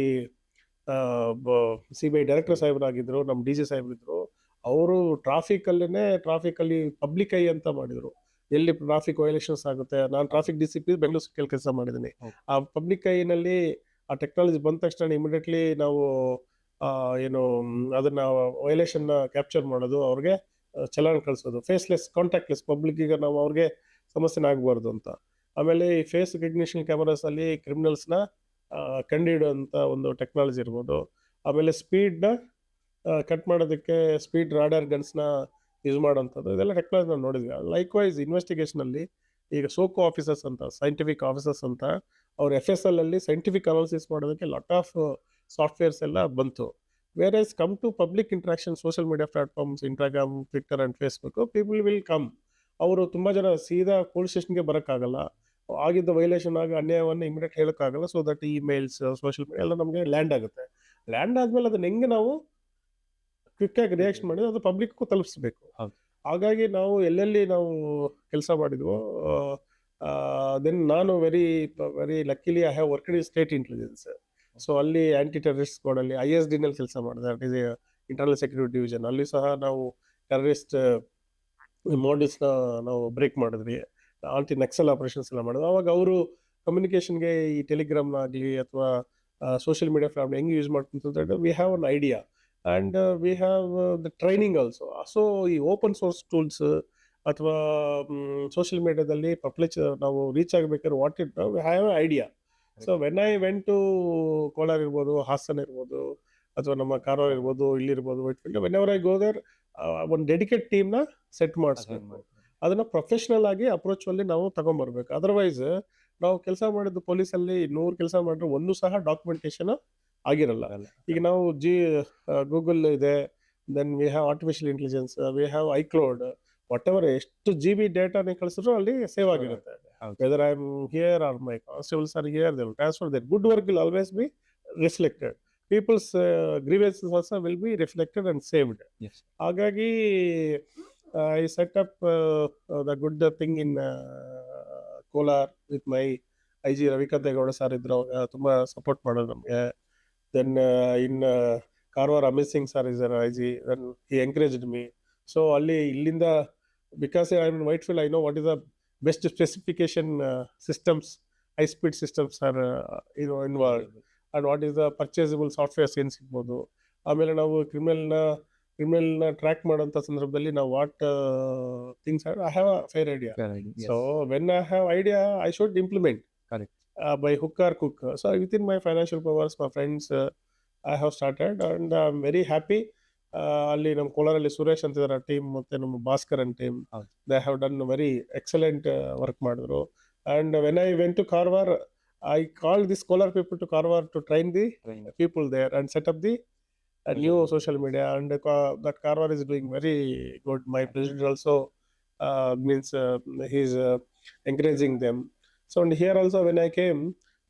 CBI ಡೈರೆಕ್ಟರ್ ಸಾಹೇಬರಾಗಿದ್ದರು, ನಮ್ಮ DG ಸಾಹೇಬರಿದ್ರು. ಅವರು ಟ್ರಾಫಿಕಲ್ಲಿ public I ಅಂತ ಮಾಡಿದರು. ಎಲ್ಲಿ ಟ್ರಾಫಿಕ್ ವೈಲೇಷನ್ಸ್ ಆಗುತ್ತೆ, ನಾನು ಟ್ರಾಫಿಕ್ DCP ಬೆಂಗಳೂರು ಸಿಟಿಯಲ್ಲಿ ಕೆಲಸ ಮಾಡಿದ್ದೀನಿ. ಆ ಪಬ್ಲಿಕ್ ಐನಲ್ಲಿ ಆ ಟೆಕ್ನಾಲಜಿ ಬಂದ ತಕ್ಷಣ ಇಮಿಡಿಯೇಟ್ಲಿ ನಾವು ಏನು ಅದನ್ನ ವೈಲೇಷನ್ನ ಕ್ಯಾಪ್ಚರ್ ಮಾಡೋದು, ಅವ್ರಿಗೆ ಚಲನ್ ಕಳಿಸೋದು, ಫೇಸ್ಲೆಸ್ ಕಾಂಟ್ಯಾಕ್ಟ್ಲೆಸ್ ಪಬ್ಲಿಕ್ಕಿಗೆ ನಾವು ಅವ್ರಿಗೆ ಸಮಸ್ಯೆನ ಆಗಬಾರ್ದು ಅಂತ. ಆಮೇಲೆ ಈ ಫೇಸ್ ರೆಕಗ್ನಿಷನ್ ಕ್ಯಾಮರಾಸ್ ಅಲ್ಲಿ ಕ್ರಿಮಿನಲ್ಸ್ನ ಕಂಡುಹಿಡುವಂಥ ಒಂದು ಟೆಕ್ನಾಲಜಿ ಇರ್ಬೋದು. ಆಮೇಲೆ ಸ್ಪೀಡ್ನ ಕಟ್ ಮಾಡೋದಕ್ಕೆ ಸ್ಪೀಡ್ ರಾಡಾರ್ ಗನ್ಸ್ನ ಯೂಸ್ ಮಾಡೋಂಥದ್ದು, ಇದೆಲ್ಲ ಟೆಕ್ನಾಲಜಿ ನಾವು ನೋಡಿದ್ವಿ. ಲೈಕ್ವೈಸ್ ಇನ್ವೆಸ್ಟಿಗೇಷನಲ್ಲಿ ಈಗ ಸೋಕೋ ಆಫೀಸರ್ಸ್ ಅಂತ, ಸೈಂಟಿಫಿಕ್ ಆಫೀಸರ್ಸ್ ಅಂತ, ಅವ್ರು FSL ಅಲ್ಲಿ ಸೈಂಟಿಫಿಕ್ ಅನಾಲಿಸಿಸ್ ಮಾಡೋದಕ್ಕೆ ಲಾಟ್ ಆಫ್ ಸಾಫ್ಟ್ವೇರ್ಸ್ ಎಲ್ಲ ಬಂತು. Whereas come to public interaction, social media platforms, Instagram, Twitter and Facebook, people will come. ಅವರು ತುಂಬ ಜನ ಸೀದಾ ಪೊಲೀಸ್ ಸ್ಟೇಷನ್ಗೆ ಬರೋಕ್ಕಾಗಲ್ಲ, ಆಗಿದ್ದ ವೈಲೇಷನ್ ಆಗಿ ಅನ್ಯಾಯವನ್ನು ಇಮಿಡಿಯೇಟ್ ಹೇಳೋಕ್ಕಾಗಲ್ಲ. So that emails, social media ಎಲ್ಲ ನಮಗೆ ಲ್ಯಾಂಡ್ ಆಗುತ್ತೆ. ಲ್ಯಾಂಡ್ ಆದಮೇಲೆ ಅದನ್ನ ಹೆಂಗೆ ನಾವು ಕ್ವಿಕ್ಕಾಗಿ ರಿಯಾಕ್ಷನ್ ಮಾಡಿದ್ರೆ ಅದು ಪಬ್ಲಿಕ್ಗೂ ತಲುಪಿಸ್ಬೇಕು. ಹಾಗಾಗಿ ನಾವು ಎಲ್ಲೆಲ್ಲಿ ನಾವು ಕೆಲಸ ಮಾಡಿದ್ವೋ, ದೆನ್ ನಾನು very luckily I have worked in state intelligence. So ಅಲ್ಲಿ ಆ್ಯಂಟಿ ಟೆರರಿಸ್ಟ್ ಸ್ಕ್ವಾಡಲ್ಲಿ ISDನಲ್ಲಿ ಕೆಲಸ ಮಾಡಿದೆ, that is internal security division. ಅಲ್ಲಿ ಸಹ ನಾವು ಟೆರರಿಸ್ಟ್ ಮಾಡೆಲ್ಸ್ನ ನಾವು ಬ್ರೇಕ್ ಮಾಡಿದ್ವಿ, ಆಂಟಿ ನಕ್ಸಲ್ ಆಪರೇಷನ್ಸ್ ಎಲ್ಲ ಮಾಡಿದ್ವಿ. ಅವಾಗ ಅವರು ಕಮ್ಯುನಿಕೇಷನ್ಗೆ ಈ ಟೆಲಿಗ್ರಾಮ್ನಾಗಲಿ ಅಥವಾ ಸೋಷಿಯಲ್ ಮೀಡಿಯಾ ಪ್ಲಾಟ್ಫಾರ್ಮ್ ಹೆಂಗೆ ಯೂಸ್ ಮಾಡ್ಕೊಂತ we have an idea and we have the training also. So ಈ ಓಪನ್ ಸೋರ್ಸ್ ಟೂಲ್ಸ್ ಅಥವಾ ಸೋಷಿಯಲ್ ಮೀಡಿಯಾದಲ್ಲಿ ಪಬ್ಲಿಕ್ ನಾವು ರೀಚ್ ಆಗಬೇಕಾದ್ರೆ what it we have an idea. So when I went to Kolar ಇರ್ಬೋದು, ಹಾಸನ ಇರ್ಬೋದು, ಅಥವಾ ನಮ್ಮ ಕಾರವಾರ ಇರ್ಬೋದು, ಇಲ್ಲಿರ್ಬೋದು, Whitefield, whenever I go there ಒಂದು ಡೆಡಿಕೇಟ್ ಟೀಮ್ನ ಸೆಟ್ ಮಾಡಿಸ್ಬೇಕು. ಅದನ್ನ ಪ್ರೊಫೆಷನಲ್ ಆಗಿ ಅಪ್ರೋಚ್ ಅಲ್ಲಿ ನಾವು ತಗೊಂಡ್ಬರ್ಬೇಕು. ಅದರ್ವೈಸ್ ನಾವು ಕೆಲಸ ಮಾಡಿದ್ದು ಪೊಲೀಸಲ್ಲಿ 100 ಕೆಲಸ ಮಾಡಿದ್ರೆ ಒಂದು ಸಹ ಡಾಕ್ಯುಮೆಂಟೇಶನ್ ಆಗಿರಲ್ಲ. ಈಗ ನಾವು ಗೂಗಲ್ ಇದೆ, then we have artificial intelligence, we have iCloud, whatever ಎಷ್ಟು GB ಡೇಟಾನ ಕಳಿಸಿದ್ರು ಅಲ್ಲಿ ಸೇವ್ ಆಗಿರುತ್ತೆ. Whether I am here or my constables are here, they will transfer their good work will always be reflected. people's grievances also will be reflected and saved. Yes. ಹಾಗಾಗಿ I set up the good thing in Kolar with my IG Ravikantegowda sir ಇದ್ರು, ತುಂಬಾ support ಮಾಡೋದು ನಮಗೆ. Then in Karwar Amit Singh sir is IG, then he encouraged me. So ಅಲ್ಲಿ ಇಲ್ಲಿಂದ because I am in Whitefield, I know what is the best specification systems, high speed systems are involved, and what is the purchasable softwares ಏನು ಸಿಗ್ಬೋದು. ಆಮೇಲೆ ನಾವು ಕ್ರಿಮಿನಲ್ನ track ಮಾಡೋಂಥ ಸಂದರ್ಭದಲ್ಲಿ ನಾವು what things I have a fair idea. So when I have idea I should implement by hook or crook. So within my financial powers, my friends, I have started, and I'm very happy. ಅಲ್ಲಿ ನಮ್ಮ ಕೋಲಾರಲ್ಲಿ ಸುರೇಶ್ ಅಂತಿದ್ದಾರೆ team, ಮತ್ತೆ ನಮ್ಮ Bhaskar and team, they have done very excellent work ಮಾಡಿದ್ರು. And when I went to Karwar, I called this Kolar people to Karwar to train the people there and set up the new social media, and that Karwar is doing very good. My president also means he's encouraging them. So and here also when I came,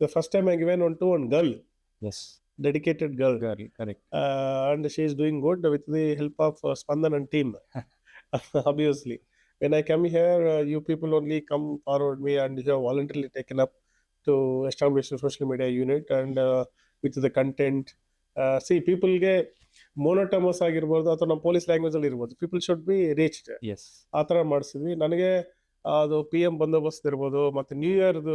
the first time I given one to one girl, Yes. dedicated girl, Correct. and she is doing good with the help of Spandan and team. Obviously, when I come here, you people only come forward me, and you have voluntarily taken up to establish a social media unit, and with the content. See, people get monotonous ಆಗಿರ್ಬೋದು ಅಥವಾ ನಮ್ಮ police language ಅಲ್ಲಿ ಇರ್ಬೋದು, people should be reached. Yes. ಆ ಥರ ಮಾಡಿಸಿದ್ವಿ. ನನಗೆ ಅದು PM ಬಂದೋಬಸ್ತ್ ಇರ್ಬೋದು, ಮತ್ತು ನ್ಯೂ ಇಯರ್ದು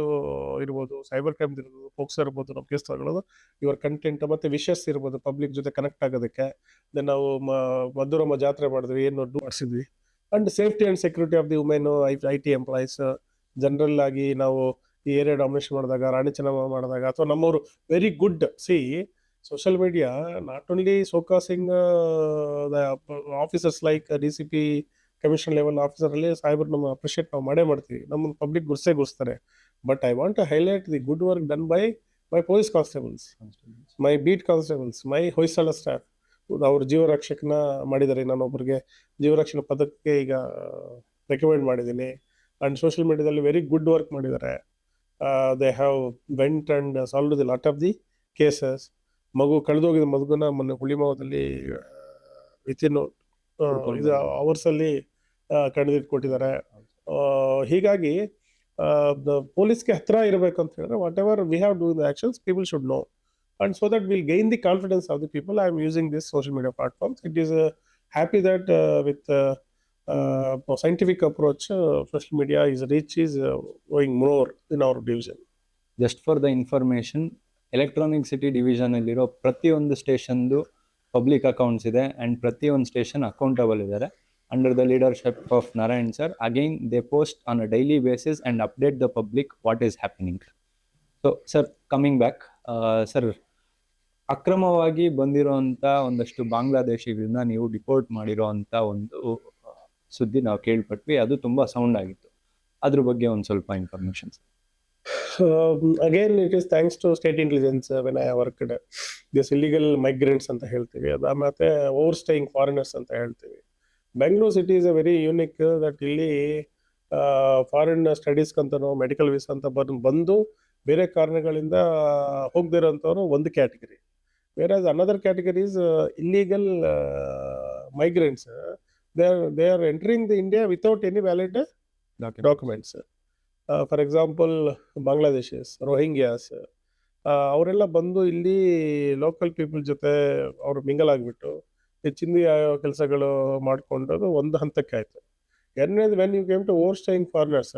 ಇರ್ಬೋದು, ಸೈಬರ್ ಕ್ರೈಮ್ ಇರ್ಬೋದು, ಫೋಕ್ಸ್ ಇರ್ಬೋದು, ನಮ್ಮ ಕೇಸ್ ತಗೊಳ್ಳೋದು, ಇವರ ಕಂಟೆಂಟ್ ಮತ್ತು ವಿಷಸ್ ಇರ್ಬೋದು, ಪಬ್ಲಿಕ್ ಜೊತೆ ಕನೆಕ್ಟ್ ಆಗೋದಕ್ಕೆ. ದೆನ್ ನಾವು ಮಧುರಮ್ಮ ಜಾತ್ರೆ ಮಾಡಿದ್ವಿ, ಏನು ಮಾಡಿಸಿದ್ವಿ. And safety and security of the women, IT employees, general ಆಗಿ ನಾವು ಈ ಏರಿಯಾ ಡಾಮಿನೇಷನ್ ಮಾಡಿದಾಗ, ರಾಣಿ ಚೆನ್ನಮ್ಮ ಮಾಡಿದಾಗ, ಅಥವಾ ನಮ್ಮವರು very good. See social media not only showcasing the officers like DCP, commission level officer ಅಲ್ಲಿ ಸಾಹೇಬರು ನಮ್ಮ ಅಪ್ರಿಷಿಯೇಟ್ ನಾವು ಮಾಡೇ ಮಾಡ್ತೀವಿ, ನಮ್ಮ ಪಬ್ಲಿಕ್ ಗುರ್ಸ್ತಾರೆ. But I want to highlight the good work done by my police constables, my beat constables, my Hoysala staff. ಅವ್ರ ಜೀವರಕ್ಷಕನ ಮಾಡಿದ್ದಾರೆ, ನಾನೊಬ್ಬರಿಗೆ ಜೀವರಕ್ಷಣಾ ಪದಕಕ್ಕೆ ಈಗ ರೆಕಮೆಂಡ್ ಮಾಡಿದ್ದೀನಿ. ಅಂಡ್ ಸೋಷಿಯಲ್ ಮೀಡಿಯಾದಲ್ಲಿ ವೆರಿ ಗುಡ್ ವರ್ಕ್ ಮಾಡಿದ್ದಾರೆ. They have went and solve the lot of the cases. ಕಳೆದೋಗಿದ ಮಗುನ ಮೊನ್ನೆ ಹುಳಿಮಾವದಲ್ಲಿ ವಿತಿನ್ ಇದು ಅವರ್ಸಲ್ಲಿ ಕಡಿದಿಟ್ಕೊಟ್ಟಿದ್ದಾರೆ. ಹೀಗಾಗಿ ಪೊಲೀಸ್ಗೆ ಹತ್ರ ಇರಬೇಕು ಅಂತ ಹೇಳಿದ್ರೆ, what ever we have do the actions, people should know, and so that we'll gain the confidence of the people. I am using this social media platforms. It is happy that with scientific approach, social media is reach is going more in our division. Just for the information, electronic city division ಅಲ್ಲಿರೋ ಪ್ರತಿಯೊಂದು ಸ್ಟೇಷನ್ದು public accounts ಇದೆ, and ಪ್ರತಿಯೊಂದು station accountable ಇದ್ದಾರೆ under the leadership of Narayan sir. Again they post on a daily basis and update the public what is happening. So sir, coming back, sir, ಅಕ್ರಮವಾಗಿ ಬಂದಿರೋಂಥ ಒಂದಷ್ಟು ಬಾಂಗ್ಲಾದೇಶಿಗಳನ್ನ ನೀವು deport ಮಾಡಿರೋಂಥ ಒಂದು ಸುದ್ದಿ ನಾವು ಕೇಳ್ಪಟ್ವಿ. ಅದು ತುಂಬ ಸೌಂಡ್ ಆಗಿತ್ತು. ಅದ್ರ ಬಗ್ಗೆ ಒಂದು ಸ್ವಲ್ಪ information. Again, it is thanks to state intelligence when I worked. This illegal migrants ಅಂತ ಹೇಳ್ತೀವಿ, ಅದು ಮತ್ತೆ ಓವರ್ ಸ್ಟೇಯಿಂಗ್ ಫಾರಿನರ್ಸ್ ಅಂತ ಹೇಳ್ತೀವಿ. Bengaluru city is a very unique that ಇಲ್ಲಿ ಫಾರಿನ್ ಸ್ಟಡೀಸ್ಗಂತನೋ ಮೆಡಿಕಲ್ ವೀಸಾ ಅಂತ ಬಂದು ಬೇರೆ ಕಾರಣಗಳಿಂದ ಹೋಗದಿರೋಂಥವ್ರು ಒಂದು category. whereas another category is illegal migrants. They are entering the India without any valid documents. For example, Bangladeshis, Rohingyas, ಅವರೆಲ್ಲ ಬಂದು ಇಲ್ಲಿ ಲೋಕಲ್ ಪೀಪಲ್ ಜೊತೆ ಅವರು ಮಿಂಗಲ್ ಆಗಿಬಿಟ್ಟು ಹೆಚ್ಚಿನ ಕೆಲಸಗಳು ಮಾಡ್ಕೊಂಡದು ಒಂದು ಹಂತಕ್ಕೆ ಆಯಿತು. ಎರಡನೇದು, when you came to over staying foreigners,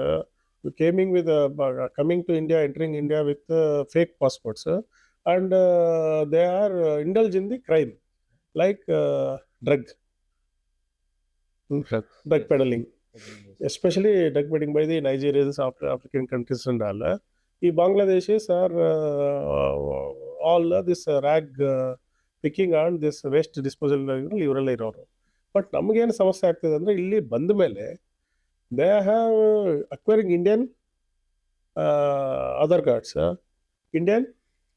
you coming with coming to India, entering India with fake passports, and they are indulge in the crime like drug peddling, especially drug peddling by the Nigerians, African countries and all. The Bangladeshis are all this rag picking and this waste disposal ಇವರೆಲ್ಲ ಇರೋರು. But ನಮಗೇನು ಸಮಸ್ಯೆ ಆಗ್ತದೆ ಅಂದರೆ, ಇಲ್ಲಿ ಬಂದ ಮೇಲೆ they have acquiring Indian Aadhaar cards, Indian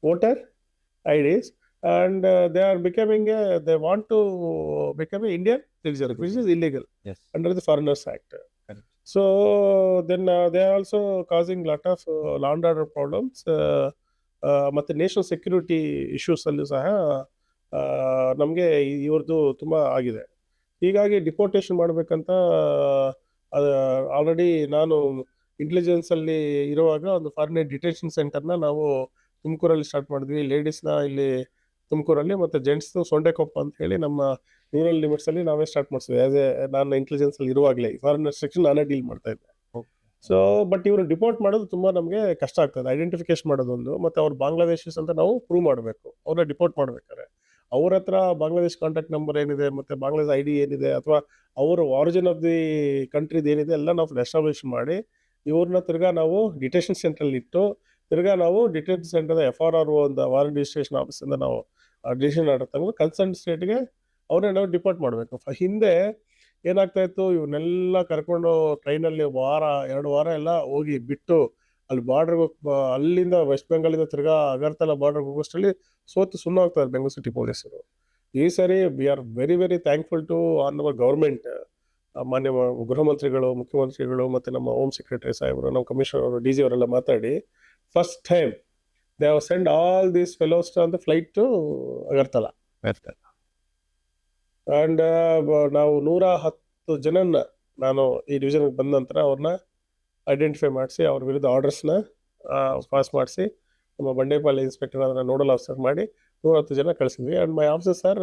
voter IDs, and they are becoming they want to become an Indian citizen, which is illegal under the Foreigners Act. Correct. So then they are also causing lot of law and order problems ಮತ್ತು national security ಇಶ್ಯೂಸಲ್ಲೂ ಸಹ ನಮಗೆ ಇವ್ರದ್ದು ತುಂಬ ಆಗಿದೆ. ಹೀಗಾಗಿ deportation ಮಾಡಬೇಕಂತ already ನಾನು ಇಂಟೆಲಿಜೆನ್ಸಲ್ಲಿ ಇರುವಾಗ ಒಂದು ಫಾರಿನ್ ಡಿಟೆನ್ಷನ್ ಸೆಂಟರ್ನ ನಾವು ತುಮಕೂರಲ್ಲಿ ಸ್ಟಾರ್ಟ್ ಮಾಡಿದ್ವಿ. ಲೇಡೀಸ್ನ ಇಲ್ಲಿ ತುಮಕೂರಲ್ಲಿ ಮತ್ತು ಜೆಂಟ್ಸ್ದು ಸೊಂಡೆಕೊಪ್ಪ ಅಂತ ಹೇಳಿ ನಮ್ಮ ರೂರಲ್ ಲಿಮಿಟ್ಸಲ್ಲಿ ನಾವೇ ಸ್ಟಾರ್ಟ್ ಮಾಡಿಸ್ತೀವಿ. ಆ್ಯಸ್ ಎ ನಾನು ಇಂಟೆಲಿಜೆನ್ಸಲ್ಲಿ ಇರುವಾಗಲೇ ಫಾರಿನ್ ಸೆಕ್ಷನ್ ನಾನೇ ಡೀಲ್ ಮಾಡ್ತಾ ಇದ್ದೆ. ಸೊ ಬಟ್ ಇವರು ಡಿಪೋರ್ಟ್ ಮಾಡೋದು ತುಂಬ ನಮಗೆ ಕಷ್ಟ ಆಗ್ತದೆ. ಐಡೆಂಟಿಫಿಕೇಶನ್ ಮಾಡೋದೊಂದು, ಮತ್ತು ಅವ್ರು ಬಾಂಗ್ಲಾದೇಶೀಸ್ ಅಂತ ನಾವು ಪ್ರೂವ್ ಮಾಡಬೇಕು. ಅವ್ರನ್ನ ಡಿಪೋರ್ಟ್ ಮಾಡ್ಬೇಕಾದ್ರೆ ಅವ್ರ ಹತ್ರ ಬಾಂಗ್ಲಾದೇಶ್ ಕಾಂಟ್ಯಾಕ್ಟ್ ನಂಬರ್ ಏನಿದೆ, ಮತ್ತು ಬಾಂಗ್ಲಾದೇಶ್ ID ಏನಿದೆ, ಅಥವಾ ಅವರ ಆರಿಜಿನ್ ಆಫ್ ದಿ ಕಂಟ್ರಿದು ಏನಿದೆ ಎಲ್ಲ ನಾವು ಎಸ್ಟಾಬ್ಲಿಷ್ ಮಾಡಿ ಇವ್ರನ್ನ ತಿರ್ಗಾ ನಾವು ಡಿಟೆನ್ಷನ್ ಸೆಂಟ್ರಲ್ಲಿ ಇಟ್ಟು ತಿರ್ಗಾ ನಾವು ಡಿಟೆನ್ಷನ್ ಸೆಂಟರ್ನ FRR ಒಂದು ವಾರೆಂಟ್ ರಿಜಿಸ್ಟ್ರೇಷನ್ ಆಫೀಸಿಂದ ನಾವು ಡಿಸಿಷನ್ ಆರ್ಡರ್ ತಗೊಂಡು ಕನ್ಸರ್ನ್ ಸ್ಟೇಟ್ಗೆ ಅವ್ರನ್ನ ನಾವು ಡಿಪೋರ್ಟ್ ಮಾಡಬೇಕು. ಹಿಂದೆ ಏನಾಗ್ತಾ ಇತ್ತು, ಇವನ್ನೆಲ್ಲ ಕರ್ಕೊಂಡು ಟ್ರೈನಲ್ಲಿ 2 ವಾರ ಎಲ್ಲ ಹೋಗಿ ಬಿಟ್ಟು ಅಲ್ಲಿ ಬಾರ್ಡರ್ಗೆ ಅಲ್ಲಿಂದ ವೆಸ್ಟ್ ಬೆಂಗಾಲಿಂದ ತಿರ್ಗಾ ಅಗರ್ತಲಾ ಬಾರ್ಡರ್ಗೆ ಹೋಗೋಷ್ಟರಲ್ಲಿ ಸೋತು ಸುಮ್ಮನೆ ಹೋಗ್ತಾರೆ ಬೆಂಗಳೂರು ಸಿಟಿ ಪೊಲೀಸರು. ಈ ಸರಿ we are very very thankful to on our government. ಮಾನ್ಯ ಗೃಹ ಮಂತ್ರಿಗಳು, ಮುಖ್ಯಮಂತ್ರಿಗಳು, ಮತ್ತು ನಮ್ಮ ಹೋಮ್ ಸೆಕ್ರೆಟರಿ ಸಾಹೇಬರು, ನಮ್ಮ ಕಮಿಷನರ್ ಅವರು, DG ಅವರೆಲ್ಲ ಮಾತಾಡಿ first time they have send all these fellows on the flight to Agartala. And ನಾವು 110 ಜನನ್ನ ನಾನು ಈ ಡಿವಿಷನ್ಗೆ ಬಂದ ನಂತರ ಅವ್ರನ್ನ ಐಡೆಂಟಿಫೈ ಮಾಡಿಸಿ ಅವ್ರ ವಿರುದ್ಧ ಆರ್ಡರ್ಸ್ನ ಪಾಸ್ ಮಾಡಿಸಿ ನಮ್ಮ ಬಂಡೇಪಾಳ್ಯ ಇನ್ಸ್ಪೆಕ್ಟರ್ ಅದನ್ನು ನೋಡಲ್ ಆಫೀಸರ್ ಮಾಡಿ 110 ಜನ ಕಳಿಸಿದ್ವಿ. ಆ್ಯಂಡ್ ಮೈ ಆಫೀಸರ್ ಸರ್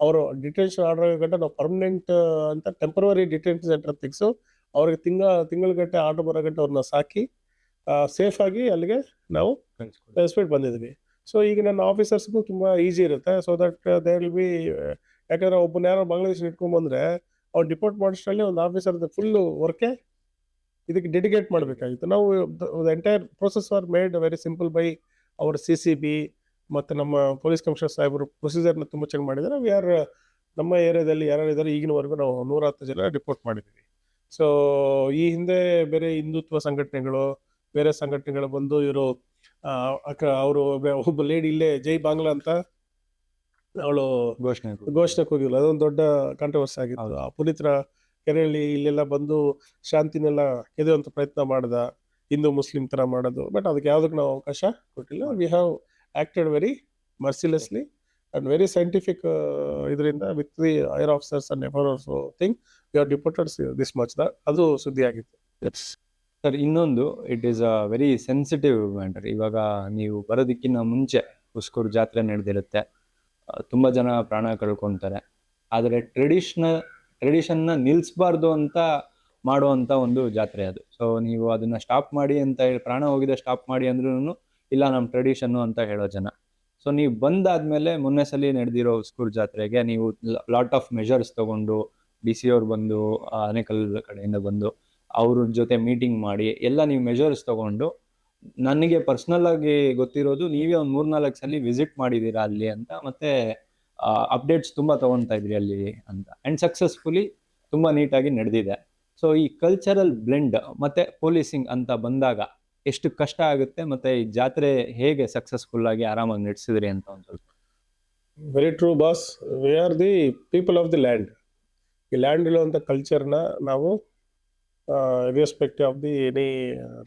ಅವರು ಡಿಟೆನ್ಷನ್ ಆರ್ಡರ್ ಗಂಟೆ ನಾವು ಪರ್ಮನೆಂಟ್ ಅಂತ ಟೆಂಪರರಿ ಡಿಟೆನ್ಷನ್ ಸೆಂಟರ್ ತೆಗೆಸು ಅವ್ರಿಗೆ ತಿಂಗಳ ಆರ್ಡರ್ ಬರೋ ಗಂಟೆ ಅವ್ರನ್ನ ಸಾಕಿ ಸೇಫಾಗಿ ಅಲ್ಲಿಗೆ ನಾವು ಕಳಿಸ್ಬಿಟ್ಟು ಬಂದಿದ್ವಿ. ಸೊ ಈಗ ನನ್ನ ಆಫೀಸರ್ಸ್ಗೂ ತುಂಬ ಈಸಿ ಇರುತ್ತೆ. So that they will be, ಯಾಕಂದರೆ ಒಬ್ಬನ ಯಾರೋ ಬಾಂಗ್ಲಾದೇಶ ಇಟ್ಕೊಂಡ್ಬಂದರೆ ಅವ್ರು ಡಿಪೋರ್ಟ್ ಮಾಡೋಷ್ಟರಲ್ಲಿ ಒಂದು ಆಫೀಸರ್ದು ಫುಲ್ಲು ವರ್ಕೆ ಇದಕ್ಕೆ ಡೆಡಿಕೇಟ್ ಮಾಡಬೇಕಾಗಿತ್ತು. ನಾವು entire process are made very simple by our CCB ಮತ್ತು ನಮ್ಮ ಪೊಲೀಸ್ ಕಮಿಷನರ್ ಸಾಹೇಬರು ಪ್ರೊಸೀಜರ್ನ ತುಂಬ ಚೆನ್ನಾಗಿ ಮಾಡಿದ್ದಾರೆ. ವಿ ಆರ್ ನಮ್ಮ ಏರಿಯಾದಲ್ಲಿ ಯಾರ್ಯಾರಿದ್ದಾರೆ ಈಗಿನವರೆಗೂ ನಾವು 110 ಜನ ರಿಪೋರ್ಟ್ ಮಾಡಿದ್ದೀವಿ. ಸೊ ಈ ಹಿಂದೆ ಬೇರೆ ಹಿಂದುತ್ವ ಸಂಘಟನೆಗಳು, ಬೇರೆ ಸಂಘಟನೆಗಳು ಬಂದು ಇವರು ಅವರು ಒಬ್ಬ ಲೇಡಿ ಇಲ್ಲೇ ಜೈ ಬಾಂಗ್ಲಾ ಅಂತ ಅವಳು ಘೋಷಣೆ ಕೂಗಿಲ್ಲ, ಅದೊಂದು ದೊಡ್ಡ ಕಾಂಟ್ರವರ್ಸಿ ಆಗಿತ್ತು. ಆ ಪುನೀತರ ಕೆರೆಯಲ್ಲಿ ಇಲ್ಲೆಲ್ಲ ಬಂದು ಶಾಂತಿನೆಲ್ಲ ಕೆದೆಯುವಂಥ ಪ್ರಯತ್ನ ಮಾಡ್ದ, ಹಿಂದೂ ಮುಸ್ಲಿಂ ಥರ ಮಾಡೋದು. ಬಟ್ ಅದಕ್ಕೆ ಯಾವುದಕ್ಕೆ ನಾವು ಅವಕಾಶ ಕೊಟ್ಟಿಲ್ಲ. We have acted very mercilessly and very scientific ಇದರಿಂದ with the higher officers and FROs thing we are deported this much. ಅದು ಸುದ್ದಿ ಆಗಿತ್ತು. ಸರ್, ಇನ್ನೊಂದು, it is a very sensitive matter. ಇವಾಗ ನೀವು ಬರೋದಕ್ಕಿಂತ ಮುಂಚೆ ಹುಸ್ಕೂರು ಜಾತ್ರೆ ನಡೆದಿರುತ್ತೆ, ತುಂಬ ಜನ ಪ್ರಾಣ ಕಳ್ಕೊತಾರೆ. ಆದರೆ ಟ್ರೆಡಿಷನ್ನ ನಿಲ್ಲಿಸಬಾರ್ದು ಅಂತ ಮಾಡುವಂಥ ಒಂದು ಜಾತ್ರೆ ಅದು. ಸೊ ನೀವು ಅದನ್ನು ಸ್ಟಾಪ್ ಮಾಡಿ ಅಂತ ಹೇಳಿ, ಪ್ರಾಣ ಹೋಗಿದೆ ಸ್ಟಾಪ್ ಮಾಡಿ ಅಂದ್ರೂ ಇಲ್ಲ ನಮ್ಮ ಟ್ರೆಡಿಷನ್ನು ಅಂತ ಹೇಳೋ ಜನ. ಸೊ ನೀವು ಬಂದಾದ್ಮೇಲೆ ಮೊನ್ನೆ ಸಲ ನಡೆದಿರೋ ಹುಸ್ಕೂರು ಜಾತ್ರೆಗೆ ನೀವು ಲಾಟ್ ಆಫ್ ಮೆಷರ್ಸ್ ತೊಗೊಂಡು, DC ಅವ್ರು ಬಂದು ಆನೇಕಲ್ ಕಡೆಯಿಂದ ಬಂದು ಅವ್ರ ಜೊತೆ ಮೀಟಿಂಗ್ ಮಾಡಿ ಎಲ್ಲ ನೀವು ಮೆಷರ್ಸ್ ತೊಗೊಂಡು, ನನಗೆ ಪರ್ಸ್ನಲ್ ಆಗಿ ಗೊತ್ತಿರೋದು ನೀವೇ ಒಂದು 3-4 ಸಲ ವಿಸಿಟ್ ಮಾಡಿದ್ದೀರಾ ಅಲ್ಲಿ ಅಂತ, ಮತ್ತೆ ಅಪ್ಡೇಟ್ಸ್ ತುಂಬ ತೊಗೊತಾ ಇದ್ರಿ ಅಲ್ಲಿ ಅಂತ. ಆ್ಯಂಡ್ ಸಕ್ಸಸ್ಫುಲಿ ತುಂಬ ನೀಟಾಗಿ ನಡೆದಿದೆ. ಸೊ ಈ ಕಲ್ಚರಲ್ ಬ್ಲೆಂಡ್ ಮತ್ತು ಪೊಲೀಸಿಂಗ್ ಅಂತ ಬಂದಾಗ ಎಷ್ಟು ಕಷ್ಟ ಆಗುತ್ತೆ, ಮತ್ತು ಈ ಜಾತ್ರೆ ಹೇಗೆ ಸಕ್ಸಸ್ಫುಲ್ ಆಗಿ ಆರಾಮಾಗಿ ನಡೆಸಿದ್ರಿ ಅಂತ ಒಂದು ಸ್ವಲ್ಪ. Very true boss. We are the people of the land. ಈ ಲ್ಯಾಂಡ್ ಇರುವಂಥ ಕಲ್ಚರ್ನ ನಾವು irrespective of the any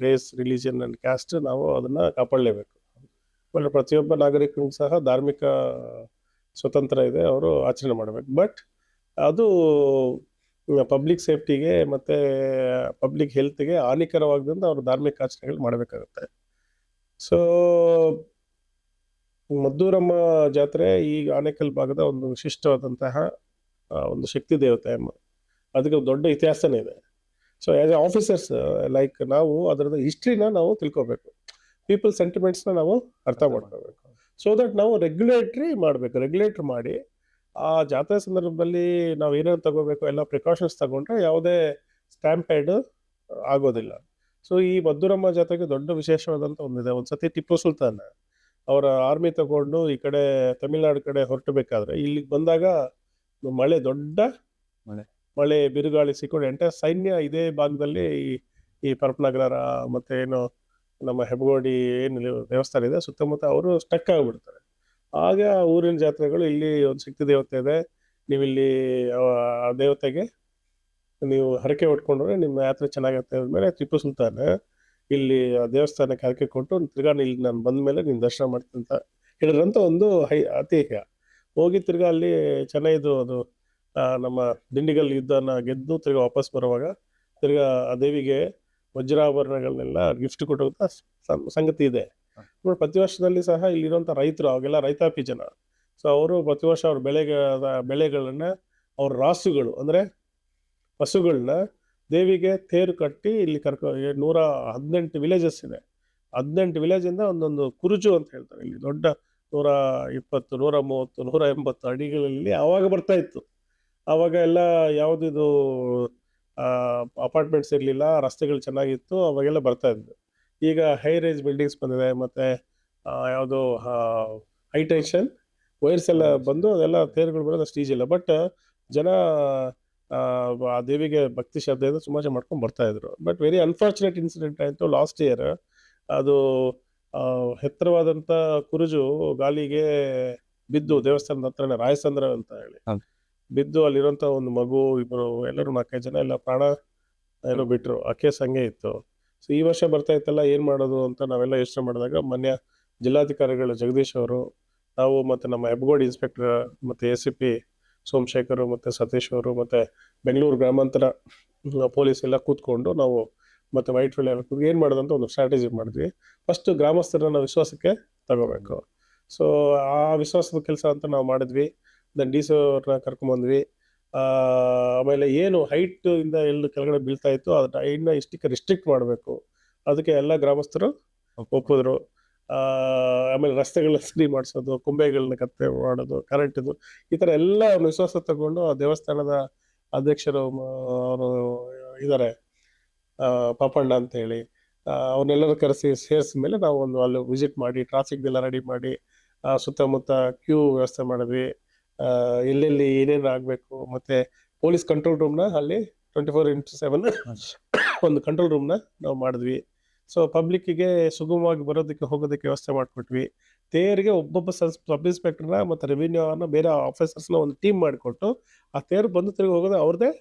race, religion and caste ನಾವು ಅದನ್ನು ಕಾಪಾಡಲೇಬೇಕು. ಬಟ್ ಪ್ರತಿಯೊಬ್ಬ ನಾಗರಿಕನಿಗೂ ಸಹ ಧಾರ್ಮಿಕ ಸ್ವತಂತ್ರ ಇದೆ, ಅವರು ಆಚರಣೆ ಮಾಡಬೇಕು. ಬಟ್ ಅದು ಪಬ್ಲಿಕ್ ಸೇಫ್ಟಿಗೆ ಮತ್ತು ಪಬ್ಲಿಕ್ ಹೆಲ್ತ್ಗೆ ಹಾನಿಕರವಾಗದಂತ ಅವರು ಧಾರ್ಮಿಕ ಆಚರಣೆಗಳು ಮಾಡಬೇಕಾಗುತ್ತೆ. ಸೊ ಮದ್ದೂರಮ್ಮ ಜಾತ್ರೆ ಈ ಆನೇಕಲ್ ಭಾಗದ ಒಂದು ವಿಶಿಷ್ಟವಾದಂತಹ ಒಂದು ಶಕ್ತಿ ದೇವತೆ ಅಮ್ಮ. ಅದಕ್ಕೆ ದೊಡ್ಡ ಇತಿಹಾಸನೇ ಇದೆ. So as A officers like ನಾವು ಅದರದ ಹಿಸ್ಟ್ರಿನ ನಾವು ತಿಳ್ಕೊಬೇಕು, ಪೀಪಲ್ ಸೆಂಟಿಮೆಂಟ್ಸ್ನ ನಾವು ಅರ್ಥ ಮಾಡ್ಕೋಬೇಕು. ಸೊ ದಟ್ ನಾವು ರೆಗ್ಯುಲೇಟ್ರ್ ಮಾಡಿ ಆ ಜಾತ್ರೆ ಸಂದರ್ಭದಲ್ಲಿ ನಾವು ಏನೇನು ತಗೋಬೇಕು ಎಲ್ಲ ಪ್ರಿಕಾಷನ್ಸ್ ತಗೊಂಡ್ರೆ ಯಾವುದೇ ಸ್ಟ್ಯಾಂಪೇಡ್ ಆಗೋದಿಲ್ಲ. ಸೊ ಈ ಮದ್ದೂರಮ್ಮ ಜಾತ್ರೆಗೆ ದೊಡ್ಡ ವಿಶೇಷವಾದಂಥ ಒಂದಿದೆ. ಒಂದು ಸತಿ ಟಿಪ್ಪು ಸುಲ್ತಾನ್ ಅವರ ಆರ್ಮಿ ತಗೊಂಡು ಈ ಕಡೆ ತಮಿಳ್ನಾಡು ಕಡೆ ಹೊರಟಬೇಕಾದ್ರೆ ಇಲ್ಲಿಗೆ ಬಂದಾಗ ದೊಡ್ಡ ಮಳೆ ಬಿರುಗಾಳಿ ಸಿಕ್ಕೊಂಡು ಎಂಟೈರ್ ಸೈನ್ಯ ಇದೇ ಭಾಗದಲ್ಲಿ ಈ ಪರಪನಗರ ಮತ್ತೆ ಏನು ನಮ್ಮ ಹೆಬ್ಬಗೋಡಿ ಏನು ದೇವಸ್ಥಾನ ಇದೆ ಸುತ್ತಮುತ್ತ ಅವರು ಸ್ಟಕ್ ಆಗಿಬಿಡ್ತಾರೆ. ಆಗ ಊರಿನ ಜಾತ್ರೆಗಳು, ಇಲ್ಲಿ ಒಂದು ಶಕ್ತಿ ದೇವತೆ ಇದೆ, ನೀವು ಇಲ್ಲಿ ಆ ದೇವತೆಗೆ ನೀವು ಹರಕೆ ಹೊಟ್ಕೊಂಡ್ರೆ ನಿಮ್ಮ ಯಾತ್ರೆ ಚೆನ್ನಾಗತ್ತೆ ಅಂದಮೇಲೆ ಟಿಪ್ಪು ಸುಲ್ತಾನ್ ಇಲ್ಲಿ ಆ ದೇವಸ್ಥಾನಕ್ಕೆ ಹರಕೆ ಕೊಟ್ಟು ತಿರ್ಗಾ ಇಲ್ಲಿ ನಾನು ಬಂದ ಮೇಲೆ ನೀನು ದರ್ಶನ ಮಾಡ್ತೀನಿ ಅಂತ ಹೇಳಿದ್ರಂತ ಒಂದು ಐತಿಹ್ಯ. ಹೋಗಿ ತಿರ್ಗಾ ಅಲ್ಲಿ ಚೆನ್ನೈದು ಅದು ನಮ್ಮ ದಿಂಡಿಗಲ್ ಯುದ್ಧನ ಗೆದ್ದು ತಿರ್ಗಾ ವಾಪಸ್ ಬರುವಾಗ ತಿರ್ಗಾ ಆ ದೇವಿಗೆ ವಜ್ರಾಭರಣಗಳನ್ನೆಲ್ಲ ಗಿಫ್ಟ್ ಕೊಡುವಂತ ಸಂಗತಿ ಇದೆ. ಪ್ರತಿ ವರ್ಷದಲ್ಲಿ ಸಹ ಇಲ್ಲಿರುವಂತ ರೈತರು ಅವಾಗೆಲ್ಲ ರೈತಾಪಿ ಜನ, ಸೊ ಅವರು ಪ್ರತಿ ವರ್ಷ ಅವ್ರ ಬೆಳೆಗಳನ್ನ ಅವ್ರ ರಾಸುಗಳು ಅಂದ್ರೆ ಹಸುಗಳನ್ನ ದೇವಿಗೆ ತೇರು ಕಟ್ಟಿ ಇಲ್ಲಿ 118 ವಿಲೇಜಸ್ ಇದೆ. 18 ವಿಲೇಜ್ ಇಂದ ಒಂದೊಂದು ಕುರುಜು ಅಂತ ಹೇಳ್ತಾರೆ. ಇಲ್ಲಿ ದೊಡ್ಡ 120, 130, 180 ಅಡಿಗಳಲ್ಲಿ ಆವಾಗ ಬರ್ತಾ ಇತ್ತು. ಆವಾಗ ಎಲ್ಲ ಯಾವುದಿದು ಅಪಾರ್ಟ್ಮೆಂಟ್ಸ್ ಇರಲಿಲ್ಲ, ರಸ್ತೆಗಳು ಚೆನ್ನಾಗಿತ್ತು, ಅವಾಗೆಲ್ಲ ಬರ್ತಾ ಇದ್ದು. ಈಗ ಹೈ ರೇಂಜ್ ಬಿಲ್ಡಿಂಗ್ಸ್ ಬಂದಿದೆ, ಮತ್ತೆ ಯಾವುದು ಹೈ ಟೆನ್ಷನ್ ವೈರ್ಸ್ ಎಲ್ಲ ಬಂದು ಅದೆಲ್ಲ ತೇರುಗಳು ಬರೋದು ಅಷ್ಟು ಈಜಿ ಇಲ್ಲ. ಬಟ್ ಜನ ಆ ದೇವಿಗೆ ಭಕ್ತಿ ಶ್ರದ್ಧೆಯಿಂದ ಸುಮಾರು ಜನ ಮಾಡ್ಕೊಂಡು ಬರ್ತಾ ಇದ್ರು. ಬಟ್ ವೆರಿ ಅನ್ಫಾರ್ಚುನೇಟ್ ಇನ್ಸಿಡೆಂಟ್ ಆಯಿತು ಲಾಸ್ಟ್ ಇಯರ್. ಅದು ಎತ್ತರವಾದಂಥ ಕುರುಜು ಗಾಲಿಗೆ ಬಿದ್ದು ದೇವಸ್ಥಾನದ ಹತ್ರನೇ ರಾಯಸಂದ್ರ ಅಂತ ಹೇಳಿ ಬಿದ್ದು ಅಲ್ಲಿರುವಂಥ ಒಂದು ಮಗು, ಇಬ್ಬರು, ಎಲ್ಲರೂ 4-5 ಜನ ಎಲ್ಲ ಪ್ರಾಣ ಏನೋ ಬಿಟ್ರು. ಆ ಕೇಸ್ ಹಂಗೆ ಇತ್ತು. ಸೊ ಈ ವರ್ಷ ಬರ್ತಾ ಇತ್ತಲ್ಲ ಏನು ಮಾಡೋದು ಅಂತ ನಾವೆಲ್ಲ ಯೋಚನೆ ಮಾಡಿದಾಗ ಮಾನ್ಯ ಜಿಲ್ಲಾಧಿಕಾರಿಗಳು ಜಗದೀಶ್ ಅವರು, ನಾವು ಮತ್ತು ನಮ್ಮ ಹೆಬ್ಗೋಡ್ ಇನ್ಸ್ಪೆಕ್ಟರ್ ಮತ್ತು ACP ಸೋಮಶೇಖರ್ ಮತ್ತು ಸತೀಶ್ ಅವರು ಮತ್ತು ಬೆಂಗಳೂರು ಗ್ರಾಮಾಂತರ ಪೊಲೀಸ್ ಎಲ್ಲ ಕೂತ್ಕೊಂಡು ನಾವು ಮತ್ತು ವೈಟ್ ಫೀಲ್ಡ್ ಎಲ್ಲ ಏನು ಮಾಡೋದಂತ ಒಂದು ಸ್ಟ್ರಾಟಜಿ ಮಾಡಿದ್ವಿ. ಫಸ್ಟ್ ಗ್ರಾಮಸ್ಥರನ್ನ ವಿಶ್ವಾಸಕ್ಕೆ ತಗೋಬೇಕು. ಸೊ ಆ ವಿಶ್ವಾಸದ ಕೆಲಸ ಅಂತ ನಾವು ಮಾಡಿದ್ವಿ. ದೆನ್ DC ಅವ್ರನ್ನ ಕರ್ಕೊಂಬಂದ್ವಿ. ಆಮೇಲೆ ಏನು ಹೈಟ್ ಇಂದ ಎಲ್ಲಿ ಕೆಳಗಡೆ ಬೀಳ್ತಾ ಇತ್ತು ಅದನ್ನ ಹೈಟ್ನ ಇಷ್ಟಕ್ಕೆ ರಿಸ್ಟ್ರಿಕ್ಟ್ ಮಾಡಬೇಕು, ಅದಕ್ಕೆ ಎಲ್ಲ ಗ್ರಾಮಸ್ಥರು ಒಪ್ಪಿದ್ರು. ಆಮೇಲೆ ರಸ್ತೆಗಳನ್ನ ಸರಿ ಮಾಡಿಸೋದು, ಕೊಂಬೆಗಳನ್ನ ಕತ್ತೆ ಮಾಡೋದು, ಕರೆಂಟ್ ಇದು, ಈ ಥರ ಎಲ್ಲ ವಿಶ್ವಾಸ ತಗೊಂಡು ಆ ದೇವಸ್ಥಾನದ ಅಧ್ಯಕ್ಷರು ಅವರು ಇದ್ದಾರೆ ಪಾಪಣ್ಣ ಅಂತ ಹೇಳಿ, ಅವ್ರನ್ನೆಲ್ಲರೂ ಕರೆಸಿ ಸೇರಿಸಿದ ಮೇಲೆ ನಾವು ಒಂದು ಅಲ್ಲಿ ವಿಸಿಟ್ ಮಾಡಿ ಟ್ರಾಫಿಕ್ಗೆಲ್ಲ ರೆಡಿ ಮಾಡಿ ಸುತ್ತಮುತ್ತ ಕ್ಯೂ ವ್ಯವಸ್ಥೆ ಮಾಡಿದ್ವಿ. ಎಲ್ಲೆಲ್ಲಿ ಏನೇನು ಆಗಬೇಕು, ಮತ್ತು ಪೊಲೀಸ್ ಕಂಟ್ರೋಲ್ ರೂಮ್ನ ಅಲ್ಲಿ 24x7 ಒಂದು ಕಂಟ್ರೋಲ್ ರೂಮ್ನ ನಾವು ಮಾಡಿದ್ವಿ. ಸೊ ಪಬ್ಲಿಕ್ಕಿಗೆ ಸುಗಮವಾಗಿ ಬರೋದಕ್ಕೆ ಹೋಗೋದಕ್ಕೆ ವ್ಯವಸ್ಥೆ ಮಾಡಿಕೊಟ್ವಿ. ತೇರಿಗೆ ಒಬ್ಬೊಬ್ಬ ಸಬ್ ಇನ್ಸ್ಪೆಕ್ಟರ್ನ ಮತ್ತು ರೆವಿನ್ಯೂ ಅನ್ನೋ ಬೇರೆ ಆಫೀಸರ್ಸ್ನ ಒಂದು ಟೀಮ್ ಮಾಡಿಕೊಟ್ಟು ಆ ತೇರು ಬಂದು ತಿರುಗಿ ಹೋಗೋದು ಅವ್ರದ್ದೇ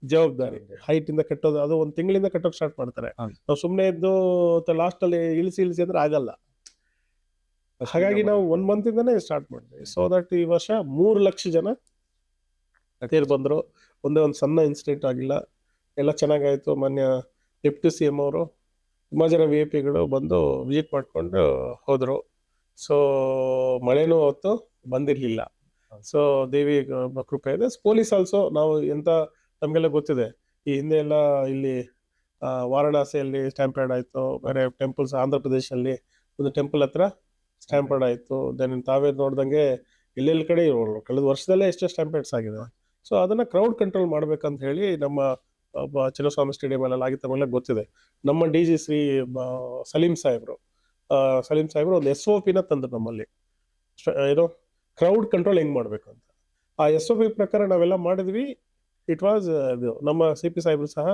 ಜವಾಬ್ದಾರಿ. ಹೈಟಿಂದ ಕಟ್ಟೋದು ಅದು 1 ತಿಂಗಳಿಂದ ಕಟ್ಟೋಕೆ ಸ್ಟಾರ್ಟ್ ಮಾಡ್ತಾರೆ. ನಾವು ಸುಮ್ಮನೆ ಇದ್ದು ಲಾಸ್ಟಲ್ಲಿ ಇಳಿಸಿ ಅಂದ್ರೆ ಆಗಲ್ಲ. ಹಾಗಾಗಿ ನಾವು 1 ಮಂತ್ ಇಂದಾನೆ ಸ್ಟಾರ್ಟ್ ಮಾಡಿದ್ವಿ. ಸೊ ದಟ್ ಈ ವರ್ಷ 3 ಲಕ್ಷ ಜನ ತೇರು ಬಂದರು. ಒಂದೇ ಒಂದು ಸಣ್ಣ ಇನ್ಸಿಡೆಂಟ್ ಆಗಿಲ್ಲ, ಎಲ್ಲ ಚೆನ್ನಾಗಾಯಿತು. ಮಾನ್ಯ ಡೆಪ್ಟಿ CM ಅವರು ತುಂಬ ಜನ VIP-ಗಳು ಬಂದು ವಿಸಿಟ್ ಮಾಡ್ಕೊಂಡು ಹೋದರು. ಸೊ ಮಳೆನೂ ಹೊತ್ತು ಬಂದಿರಲಿಲ್ಲ. ಸೊ ದೇವಿ ಕೃಪೆ ಇದೆ. ಪೊಲೀಸ್ ಆಲ್ಸೋ ನಾವು ಎಂತ ನಮಗೆಲ್ಲ ಗೊತ್ತಿದೆ, ಈ ಹಿಂದೆ ಎಲ್ಲ ಇಲ್ಲಿ ವಾರಣಾಸಿಯಲ್ಲಿ ಸ್ಟ್ಯಾಂಪೇಡ್ ಆಯಿತು, ಬೇರೆ ಟೆಂಪಲ್ಸ್ ಆಂಧ್ರ ಪ್ರದೇಶಲ್ಲಿ ಒಂದು ಟೆಂಪಲ್ ಹತ್ರ ಸ್ಟ್ಯಾಂಪೇಡ್ ಆಯಿತು. ದೆನ್ ತಾವೇ ನೋಡ್ದಂಗೆ ಎಲ್ಲೆಲ್ಲಿ ಕಡೆ ಕಳೆದ ವರ್ಷದಲ್ಲೇ ಎಷ್ಟೇ ಸ್ಟ್ಯಾಂಪೇಡ್ಸ್ ಆಗಿದೆ. ಸೊ ಅದನ್ನು ಕ್ರೌಡ್ ಕಂಟ್ರೋಲ್ ಮಾಡ್ಬೇಕಂತ ಹೇಳಿ ನಮ್ಮ ಚಿನ್ನಸ್ವಾಮಿ ಸ್ಟೇಡಿಯಂ ಆಗಿತ್ತು, ನಮಗೆಲ್ಲ ಗೊತ್ತಿದೆ. ನಮ್ಮ DG ಶ್ರೀ ಸಲೀಂ ಸಾಹೇಬ್ರು ಒಂದು SOP-ನ ತಂದ್ರು ನಮ್ಮಲ್ಲಿ, ಏನೋ ಕ್ರೌಡ್ ಕಂಟ್ರೋಲ್ ಹೆಂಗೆ ಮಾಡಬೇಕು ಅಂತ. ಆ SOP ಪ್ರಕಾರ ನಾವೆಲ್ಲ ಮಾಡಿದ್ವಿ. ಇಟ್ ವಾಸ್ ನಮ್ಮ CP ಸಾಹೇಬ್ರು ಸಹ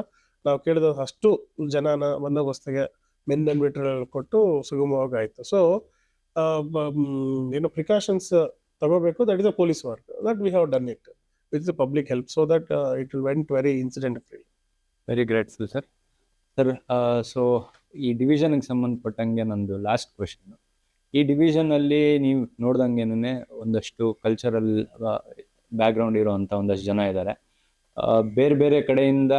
ನಾವು ಕೇಳಿದ ಅಷ್ಟು ಜನನ ಬಂದೋಬಸ್ತಿಗೆ ಮೆನ್ ಅಂಡ್ ಮೆಟೀರಿಯಲ್ ಕೊಟ್ಟು ಸುಗಮವಾಗಿ ಆಯಿತು. ಸೊ ಏನೋ ಪ್ರಿಕಾಷನ್ಸ್ ತಗೋಬೇಕು. That is a police work that we have done it with the public help, so that it will vent very incident free. Very great sir. So ಈ ಡಿವಿಷನ್ಗೆ ಸಂಬಂಧಪಟ್ಟಂಗೆ ನಂದು last question. ಈ ಡಿವಿಷನಲ್ಲಿ ನೀವು ನೋಡ್ದಂಗೆನೇ ಒಂದಷ್ಟು ಕಲ್ಚರಲ್ ಬ್ಯಾಕ್ಗ್ರೌಂಡ್ ಇರೋವಂಥ ಒಂದಷ್ಟು ಜನ ಇದ್ದಾರೆ. ಬೇರೆ ಬೇರೆ ಕಡೆಯಿಂದ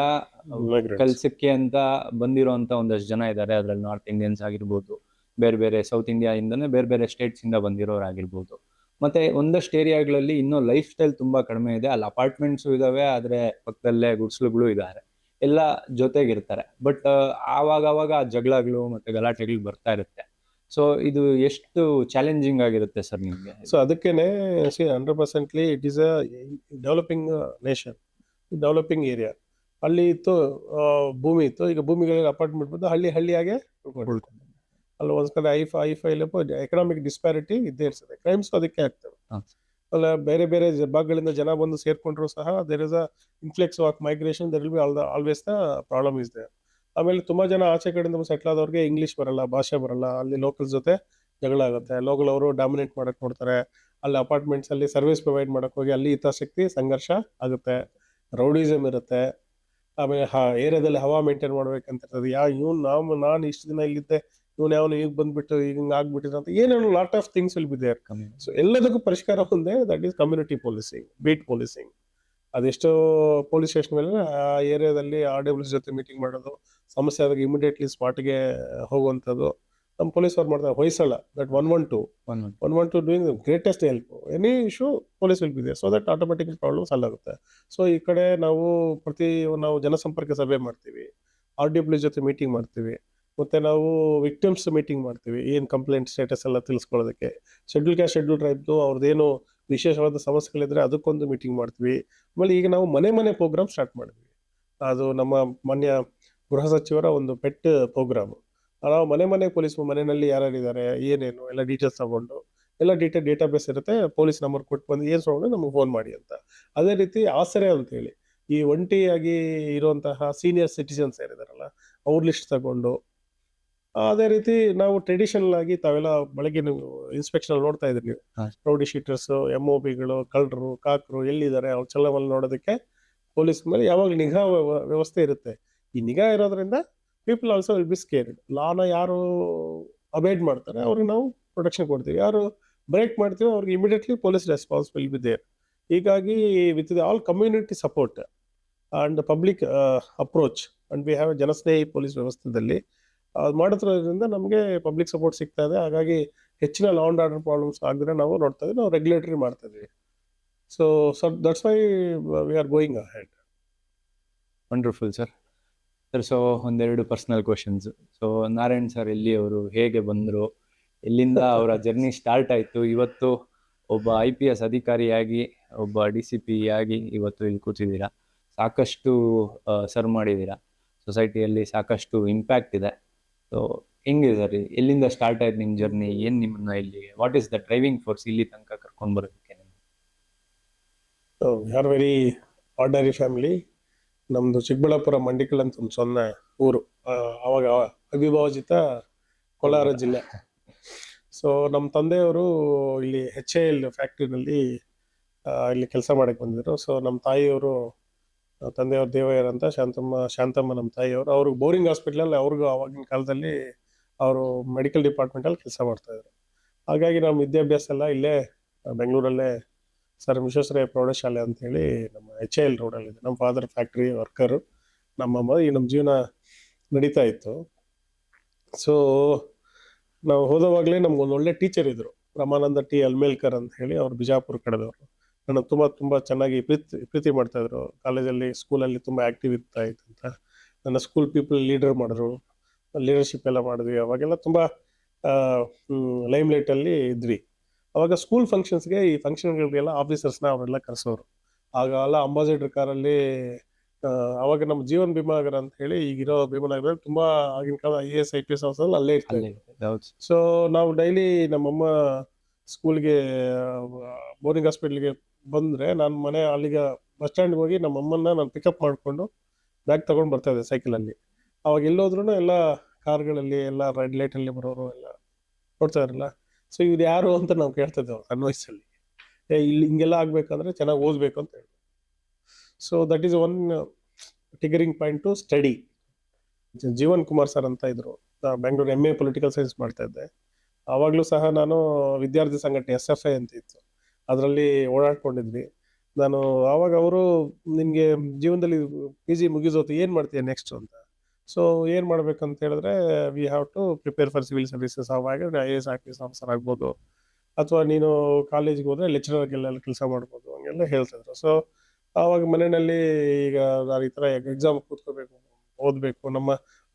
ಕೆಲಸಕ್ಕೆ ಅಂತ ಬಂದಿರೋಂಥ ಒಂದಷ್ಟು ಜನ ಇದ್ದಾರೆ. ಅದರಲ್ಲಿ ನಾರ್ತ್ ಇಂಡಿಯನ್ಸ್ ಆಗಿರ್ಬೋದು, ಬೇರೆ ಬೇರೆ ಸೌತ್ ಇಂಡಿಯಾಯಿಂದನೇ ಬೇರೆ ಬೇರೆ ಸ್ಟೇಟ್ಸಿಂದ ಬಂದಿರೋರಾಗಿರ್ಬೋದು. ಮತ್ತೆ ಒಂದಷ್ಟು ಏರಿಯಾಗಳಲ್ಲಿ ಇನ್ನೂ ಲೈಫ್ ಸ್ಟೈಲ್ ತುಂಬಾ ಕಡಿಮೆ ಇದೆ. ಅಲ್ಲಿ ಅಪಾರ್ಟ್ಮೆಂಟ್ಸು ಇದಾವೆ, ಆದರೆ ಪಕ್ಕದಲ್ಲೇ ಗುಡಿಸಲುಗಳು ಇದ್ದಾರೆ, ಎಲ್ಲ ಜೊತೆಗಿರ್ತಾರೆ. ಬಟ್ ಆವಾಗ ಆ ಜಗಳಗಳು ಮತ್ತೆ ಗಲಾಟೆಗಳು ಬರ್ತಾ ಇರುತ್ತೆ. ಸೊ ಇದು ಎಷ್ಟು ಚಾಲೆಂಜಿಂಗ್ ಆಗಿರುತ್ತೆ ಸರ್ ನಿಮಗೆ? ಸೊ ಅದಕ್ಕೇನೆ 100% it is a developing nation, developing area. ಅಲ್ಲಿ ಇತ್ತು ಭೂಮಿ ಇತ್ತು, ಈಗ ಭೂಮಿಗಳಿಗೆ ಅಪಾರ್ಟ್ಮೆಂಟ್ ಬಂದು ಹಳ್ಳಿಯಾಗೆ ಅಲ್ಲಿ ಒಂದ್ ಕಡೆ ಐಫೈ ಎಕನಾಮಿಕ್ ಡಿಸ್ಪ್ಯಾರಿಟಿ ಇದ್ದೇ ಇರ್ತದೆ. ಕ್ರೈಮ್ಸ್ ಅದಕ್ಕೆ ಆಗ್ತವೆ. ಅಲ್ಲ ಬೇರೆ ಬೇರೆ ಭಾಗಗಳಿಂದ ಜನ ಬಂದು ಸೇರ್ಕೊಂಡ್ರು ಸಹ there is a influx of migration, there will be always the problem is there. ಆಮೇಲೆ ತುಂಬಾ ಜನ ಆಚೆ ಕಡೆಯಿಂದ ಸೆಟ್ಲ್ ಆದವ್ರಿಗೆ ಇಂಗ್ಲಿಷ್ ಬರಲ್ಲ, ಭಾಷೆ ಬರಲ್ಲ, ಅಲ್ಲಿ ಲೋಕಲ್ ಜೊತೆ ಜಗಳ ಆಗುತ್ತೆ. ಲೋಕಲ್ ಅವರು ಡಾಮಿನೇಟ್ ಮಾಡಕ್ ನೋಡ್ತಾರೆ. ಅಲ್ಲಿ ಅಪಾರ್ಟ್ಮೆಂಟ್ಸ್ ಅಲ್ಲಿ ಸರ್ವಿಸ್ ಪ್ರೊವೈಡ್ ಮಾಡಕ್ ಹೋಗಿ ಅಲ್ಲಿ ಹಿತಾಸಕ್ತಿ ಸಂಘರ್ಷ ಆಗುತ್ತೆ, ರೌಡಿಸಮ್ ಇರುತ್ತೆ. ಆಮೇಲೆ ಏರಿಯಾದಲ್ಲಿ ಹವಾ ಮೇಂಟೈನ್ ಮಾಡ್ಬೇಕಂತ ಇರ್ತದೆ. ನಾನು ಇಷ್ಟು ದಿನ ಇಲ್ಲಿದ್ದೆ, ಯಾವನು ಈಗ ಬಂದ್ಬಿಟ್ಟು ಈಗ ಹಿಂಗ್ ಆಗ್ಬಿಟ್ಟಿದೆ ಅಂತ ಏನೇನು lot of things will be there. So ಎಲ್ಲದಕ್ಕೂ ಪರಿಷ್ಕಾರ ಒಂದೇ, that is community policing, beat policing. ಅದೆಷ್ಟೋ ಪೊಲೀಸ್ ಸ್ಟೇಷನ್ ಮೇಲೆ ಆ ಏರಿಯಾದಲ್ಲಿ RWS ಜೊತೆ ಮೀಟಿಂಗ್ ಮಾಡೋದು, ಸಮಸ್ಯೆ ಆದಾಗ ಇಮಿಡಿಯೇಟ್ಲಿ ಸ್ಪಾಟ್ಗೆ ಹೋಗುವಂಥದ್ದು ನಮ್ಮ ಪೊಲೀಸ್ ಅವ್ರು ಮಾಡ್ತಾರೆ. Hoysala that 112 doing greatest help. Any issue police will be there, so that automatic problem solve ಆಗುತ್ತೆ. ಸೊ ಈ ಕಡೆ ನಾವು ಜನಸಂಪರ್ಕ ಸಭೆ ಮಾಡ್ತೀವಿ, RWS ಜೊತೆ ಮೀಟಿಂಗ್ ಮಾಡ್ತೀವಿ, ಮತ್ತೆ ನಾವು ವಿಕ್ಟಿಮ್ಸ್ ಮೀಟಿಂಗ್ ಮಾಡ್ತೀವಿ, ಏನು ಕಂಪ್ಲೇಂಟ್ ಸ್ಟೇಟಸ್ ಎಲ್ಲ ತಿಳಿಸ್ಕೊಳ್ಳೋದಕ್ಕೆ. ಶೆಡ್ಯೂಲ್ ಕ್ಯಾಸ್ಟ್ ಶೆಡ್ಯೂಲ್ ಟ್ರೈಬ್ದು ಅವ್ರದ್ದೇನು ವಿಶೇಷವಾದ ಸಮಸ್ಯೆಗಳಿದ್ರೆ ಅದಕ್ಕೊಂದು ಮೀಟಿಂಗ್ ಮಾಡ್ತೀವಿ. ಆಮೇಲೆ ಈಗ ನಾವು ಮನೆ ಪ್ರೋಗ್ರಾಮ್ ಸ್ಟಾರ್ಟ್ ಮಾಡಿದ್ವಿ. ಅದು ನಮ್ಮ ಮಾನ್ಯ ಗೃಹ ಸಚಿವರ ಒಂದು ಪೆಟ್ ಪ್ರೋಗ್ರಾಮ್. ನಾವು ಮನೆ ಪೊಲೀಸ್ ಮನೆಯಲ್ಲಿ ಯಾರ್ಯಾರಿದ್ದಾರೆ ಏನೇನು ಎಲ್ಲ ಡೀಟೇಲ್ಸ್ ತಗೊಂಡು, ಎಲ್ಲ ಡೇಟಾಬೇಸ್ ಇರುತ್ತೆ, ಪೊಲೀಸ್ ನಂಬರ್ ಕೊಟ್ಟು ಬಂದು ಏನು ತಗೊಂಡು ನಮಗೆ ಫೋನ್ ಮಾಡಿ ಅಂತ. ಅದೇ ರೀತಿ ಆಸರೆ ಅಂತೇಳಿ ಈ ಒಂಟಿಯಾಗಿ ಇರುವಂತಹ ಸೀನಿಯರ್ ಸಿಟಿಸನ್ಸ್ ಏನಿದಾರಲ್ಲ ಅವ್ರ ಲಿಸ್ಟ್ ತಗೊಂಡು, ಅದೇ ರೀತಿ ನಾವು ಟ್ರೆಡಿಷನಲ್ ಆಗಿ ತಾವೆಲ್ಲ ಬೆಳಗ್ಗೆ ಇನ್ಸ್ಪೆಕ್ಷನ್ ನೋಡ್ತಾ ಇದ್ರಿ ನೀವು, ರೌಡಿ ಶೀಟರ್ಸ್, MOBಗಳು, ಕಳ್ಳರು, ಕಾಕರು ಎಲ್ಲಿದ್ದಾರೆ ಅವ್ರ ಚಲನವಲನ ನೋಡೋದಕ್ಕೆ ಪೊಲೀಸ್ ಮೇಲೆ ಯಾವಾಗಲೂ ನಿಗಾ ವ್ಯವಸ್ಥೆ ಇರುತ್ತೆ. ಈ ನಿಗಾ ಇರೋದ್ರಿಂದ people also will be scared. ಲಾನ ಯಾರು ಅಬೇಡ್ ಮಾಡ್ತಾರೆ ಅವ್ರಿಗೆ ನಾವು ಪ್ರೊಟೆಕ್ಷನ್ ಕೊಡ್ತೀವಿ, ಯಾರು ಬ್ರೇಕ್ ಮಾಡ್ತೀವಿ ಅವ್ರಿಗೆ immediately police response will be there. ಹೀಗಾಗಿ with all community support and public approach and we have ಜನಸ್ನೇಹಿ ಪೊಲೀಸ್ ವ್ಯವಸ್ಥೆಯಲ್ಲಿ ಅದು ಮಾಡೋದ್ರಿಂದ ನಮಗೆ ಪಬ್ಲಿಕ್ ಸಪೋರ್ಟ್ ಸಿಗ್ತಾ ಇದೆ. ಹಾಗಾಗಿ ಹೆಚ್ಚಿನ ಲಾ ಅಂಡ್ ಆರ್ಡರ್ ಪ್ರಾಬ್ಲಮ್ಸ್ ಆಗಿದ್ರೆ ನಾವು ನೋಡ್ತಾ ಇದ್ದೀವಿ, ನಾವು ರೆಗ್ಯುಲೇಟರಿ ಮಾಡ್ತಾ ಇದ್ದೀವಿ. So that's why we are going ahead. Wonderful sir. So ಒಂದೆರಡು personal questions. So Narayan sir ಎಲ್ಲಿಯವರು, ಹೇಗೆ ಬಂದರು, ಎಲ್ಲಿಂದ ಅವರ ಜರ್ನಿ ಸ್ಟಾರ್ಟ್ ಆಯಿತು, ಇವತ್ತು ಒಬ್ಬ IPS ಅಧಿಕಾರಿಯಾಗಿ, ಒಬ್ಬ DCP ಆಗಿ ಇವತ್ತು ಇಲ್ಲಿ ಕೂತಿದ್ದೀರಾ, ಸಾಕಷ್ಟು ಸರ್ವ್ ಮಾಡಿದ್ದೀರಾ, ಸೊಸೈಟಿಯಲ್ಲಿ ಸಾಕಷ್ಟು ಇಂಪ್ಯಾಕ್ಟ್ ಇದೆ. ಸೊ ಹೆಂಗಿದೆ ಸರ್, ಎಲ್ಲಿಂದ ಸ್ಟಾರ್ಟ್ ಆಯ್ತು ನಿಮ್ಮ ಜರ್ನಿ, ಏನು ನಿಮ್ಮನ್ನ ಇಲ್ಲಿ, what is the driving force ಇಲ್ಲಿ ತನಕ ಕರ್ಕೊಂಡು ಬರೋದಕ್ಕೆ? V are very ordinary family. ನಮ್ಮದು ಚಿಕ್ಕಬಳ್ಳಾಪುರ ಮಂಡಿಕಲ್ ಅಂತ ಒಂದು ಸಣ್ಣ ಊರು, ಅವಾಗ ಅವಿಭಾಜಿತ ಕೋಲಾರ ಜಿಲ್ಲೆ. ಸೊ ನಮ್ಮ ತಂದೆಯವರು ಇಲ್ಲಿ HAL ಫ್ಯಾಕ್ಟ್ರಿನಲ್ಲಿ ಇಲ್ಲಿ ಕೆಲಸ ಮಾಡಕ್ಕೆ ಬಂದಿದ್ರು. ಸೊ ನಮ್ಮ ತಾಯಿಯವರು, ತಂದೆಯವರು ದೇವಯ್ಯರ್ ಅಂತ, ಶಾಂತಮ್ಮ ನಮ್ಮ ತಾಯಿಯವರು, ಅವ್ರಿಗೆ ಬೋರಿಂಗ್ ಹಾಸ್ಪಿಟ್ಲಲ್ಲಿ ಅವ್ರಿಗೂ ಆವಾಗಿನ ಕಾಲದಲ್ಲಿ ಅವರು ಮೆಡಿಕಲ್ ಡಿಪಾರ್ಟ್ಮೆಂಟಲ್ಲಿ ಕೆಲಸ ಮಾಡ್ತಾಯಿದ್ರು. ಹಾಗಾಗಿ ನಮ್ಮ ವಿದ್ಯಾಭ್ಯಾಸ ಎಲ್ಲ ಇಲ್ಲೇ ಬೆಂಗಳೂರಲ್ಲೇ ಸರ್ ವಿಶ್ವೇಶ್ವರಯ್ಯ ಪ್ರೌಢಶಾಲೆ ಅಂತೇಳಿ ನಮ್ಮ HAL ರೋಡಲ್ಲಿದೆ. ನಮ್ಮ ಫಾದರ್ ಫ್ಯಾಕ್ಟ್ರಿ ವರ್ಕರು, ನಮ್ಮ ಜೀವನ ನಡೀತಾ ಇತ್ತು. ಸೊ ನಾವು ಹೋದವಾಗಲೇ ನಮ್ಗೊಂದು ಒಳ್ಳೆ ಟೀಚರ್ ಇದ್ರು, ರಮಾನಂದ T ಅಲ್ಮೇಲ್ಕರ್ ಅಂತ ಹೇಳಿ, ಅವ್ರು ಬಿಜಾಪುರ ಕಡೆದವರು. ನನ್ನ ತುಂಬ ಚೆನ್ನಾಗಿ ಪ್ರೀತಿ ಮಾಡ್ತಾಯಿದ್ರು. ಕಾಲೇಜಲ್ಲಿ, ಸ್ಕೂಲಲ್ಲಿ ತುಂಬ ಆ್ಯಕ್ಟಿವ್ ಇರ್ತಾ ಇತ್ತು ಅಂತ ನನ್ನ ಸ್ಕೂಲ್ ಪೀಪಲ್ ಲೀಡರ್ ಮಾಡಿದ್ರು, ಲೀಡರ್ಶಿಪ್ ಎಲ್ಲ ಮಾಡಿದ್ವಿ. ಅವಾಗೆಲ್ಲ ತುಂಬ ಲೈಮ್ಲೈಟಲ್ಲಿ ಇದ್ವಿ. ಅವಾಗ ಸ್ಕೂಲ್ ಫಂಕ್ಷನ್ಸ್ಗೆ, ಈ ಫಂಕ್ಷನ್ಗಳಿಗೆಲ್ಲ ಆಫೀಸರ್ಸ್ನ ಅವರೆಲ್ಲ ಕರೆಸೋರು. ಆಗ ಎಲ್ಲ ಅಂಬಾಸಿಡರ್ ಕಾರಲ್ಲಿ, ಅವಾಗ ನಮ್ಮ ಜೀವನ್ ಭೀಮಾನಗರ ಅಂತ ಹೇಳಿ ಈಗಿರೋ ಭೀಮಾನಗರದಲ್ಲಿ ತುಂಬ ಆಗಿನ ಕಾಲ IAS IPS ಆಫೀಸಲ್ಲಿ ಅಲ್ಲೇ ಇರ್ತಾರೆ. ಸೊ ನಾವು ಡೈಲಿ ನಮ್ಮಮ್ಮ ಸ್ಕೂಲ್ಗೆ ಬೋರಿಂಗ್ ಹಾಸ್ಪಿಟ್ಲಿಗೆ ಬಂದರೆ ನಾನು ಮನೆ ಅಲ್ಲಿಗೆ ಬಸ್ ಸ್ಟ್ಯಾಂಡ್ಗೆ ಹೋಗಿ ನಮ್ಮಮ್ಮನ್ನ ನಾನು ಪಿಕಪ್ ಮಾಡಿಕೊಂಡು ಬ್ಯಾಗ್ ತೊಗೊಂಡು ಬರ್ತಾಯಿದ್ದೆ ಸೈಕಲಲ್ಲಿ. ಅವಾಗ ಎಲ್ಲೋದ್ರೂ ಎಲ್ಲ ಕಾರ್ಗಳಲ್ಲಿ, ಎಲ್ಲ ರೆಡ್ ಲೈಟಲ್ಲಿ ಬರೋರು ಎಲ್ಲ ನೋಡ್ತಾ ಇರಲ್ಲ. ಸೊ ಇವ್ರು ಯಾರು ಅಂತ ನಾವು ಕೇಳ್ತಿದ್ದೇವೆ ಸಣ್ಣ ವಯಸ್ಸಲ್ಲಿ. ಇಲ್ಲಿ ಹಿಂಗೆಲ್ಲ ಆಗಬೇಕಂದ್ರೆ ಚೆನ್ನಾಗಿ ಓದಬೇಕು ಅಂತ ಹೇಳಿ. So that is one triggering point to study. Jeevan Kumar sir ಅಂತ ಇದ್ರು, ಬೆಂಗಳೂರು MA ಪೊಲಿಟಿಕಲ್ ಸೈನ್ಸ್ ಮಾಡ್ತಾ ಇದ್ದೆ. ಆವಾಗಲೂ ಸಹ ನಾನು ವಿದ್ಯಾರ್ಥಿ ಸಂಘಟನೆ SFI ಅಂತ ಇತ್ತು, ಅದರಲ್ಲಿ ಓಡಾಡ್ಕೊಂಡಿದ್ವಿ ನಾನು. ಆವಾಗ ಅವರು, ನಿನಗೆ ಜೀವನದಲ್ಲಿ PG ಮುಗಿಸೋತು ಏನು ಮಾಡ್ತೀಯ ನೆಕ್ಸ್ಟ್ ಅಂತ. ಸೊ ಏನು ಮಾಡ್ಬೇಕಂತ ಹೇಳಿದ್ರೆ, we have to prepare for civil services. ಆವಾಗ IAS IPS ಆಫೀಸರ್ ಆಗ್ಬೋದು, ಅಥವಾ ನೀನು ಕಾಲೇಜಿಗೆ ಹೋದರೆ ಲೆಕ್ಚರರ್ಗೆಲ್ಲ ಕೆಲಸ ಮಾಡ್ಬೋದು, ಹಂಗೆಲ್ಲ ಹೇಳ್ತಿದ್ರು. ಸೊ ಆವಾಗ ಮನೆಯಲ್ಲಿ ಈಗ ನಾನು ಈ ಥರ ಎಕ್ಸಾಮ್ ಕೂತ್ಕೋಬೇಕು, ಓದಬೇಕು.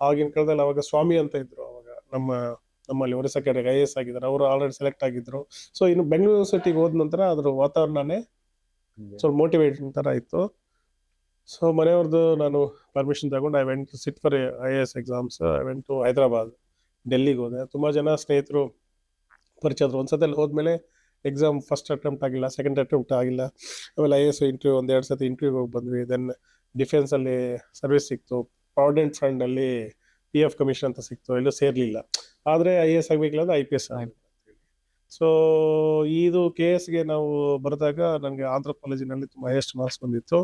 ಆಗಿನ ಕಾಲದಲ್ಲಿ ಅವಾಗ ಸ್ವಾಮಿ ಅಂತ ಇದ್ರು, ಅವಾಗ ನಮ್ಮಲ್ಲಿ ಒರಿಸ್ಸಾ ಸೆಕ್ರೆಟರಿ IAS ಆಗಿದ್ದಾರೆ, ಅವರು ಆಲ್ರೆಡಿ ಸೆಲೆಕ್ಟ್ ಆಗಿದ್ರು. ಸೊ ಇನ್ನು ಬೆಂಗಳೂರು ಯೂನಿವರ್ಸಿಟಿಗೆ ಹೋದ ನಂತರ ಅದ್ರ ವಾತಾವರಣನೇ ಸ್ವಲ್ಪ ಮೋಟಿವೇಟಿಂಗ್ ಥರ ಇತ್ತು. ಸೊ ಮನೆಯವ್ರದ್ದು ನಾನು ಪರ್ಮಿಷನ್ ತಗೊಂಡು I went to sit for IAS exams. I went to Hyderabad, ಡೆಲ್ಲಿಗೆ ಹೋದೆ. ತುಂಬ ಜನ ಸ್ನೇಹಿತರು ಪರಿಚಯ ಆದರು. ಒಂದು ಸತಿ ಹೋದ್ಮೇಲೆ ಎಕ್ಸಾಮ್ ಫಸ್ಟ್ ಅಟೆಂಪ್ಟ್ ಆಗಿಲ್ಲ, ಸೆಕೆಂಡ್ ಅಟೆಂಪ್ಟ್ ಆಗಿಲ್ಲ. ಆಮೇಲೆ IAS ಇಂಟರ್ವ್ಯೂ ಒಂದೆರಡು ಸತಿ ಇಂಟರ್ವ್ಯೂಗೆ ಹೋಗಿ ಬಂದ್ವಿ. ದೆನ್ ಡಿಫೆನ್ಸಲ್ಲಿ ಸರ್ವಿಸ್ ಸಿಕ್ತು, ಪ್ರಾವಿಡೆಂಟ್ ಫಂಡಲ್ಲಿ PF ಕಮಿಷನ್ ಅಂತ ಸಿಕ್ತು, ಎಲ್ಲೂ ಸೇರಲಿಲ್ಲ. ಆದರೆ IAS ಆಗಬೇಕಿಲ್ಲ ಅಂದರೆ IPS ಆಗಬೇಕು ಅಂತೇಳಿ. ಸೊ ಇದು KSಗೆ ನಾವು ಬರೆದಾಗ ನನಗೆ ಆಂಧ್ರ ಕಾಲೇಜಿನಲ್ಲಿ ತುಂಬ ಹೈಯೆಸ್ಟ್ ಮಾರ್ಕ್ಸ್ ಬಂದಿತ್ತು.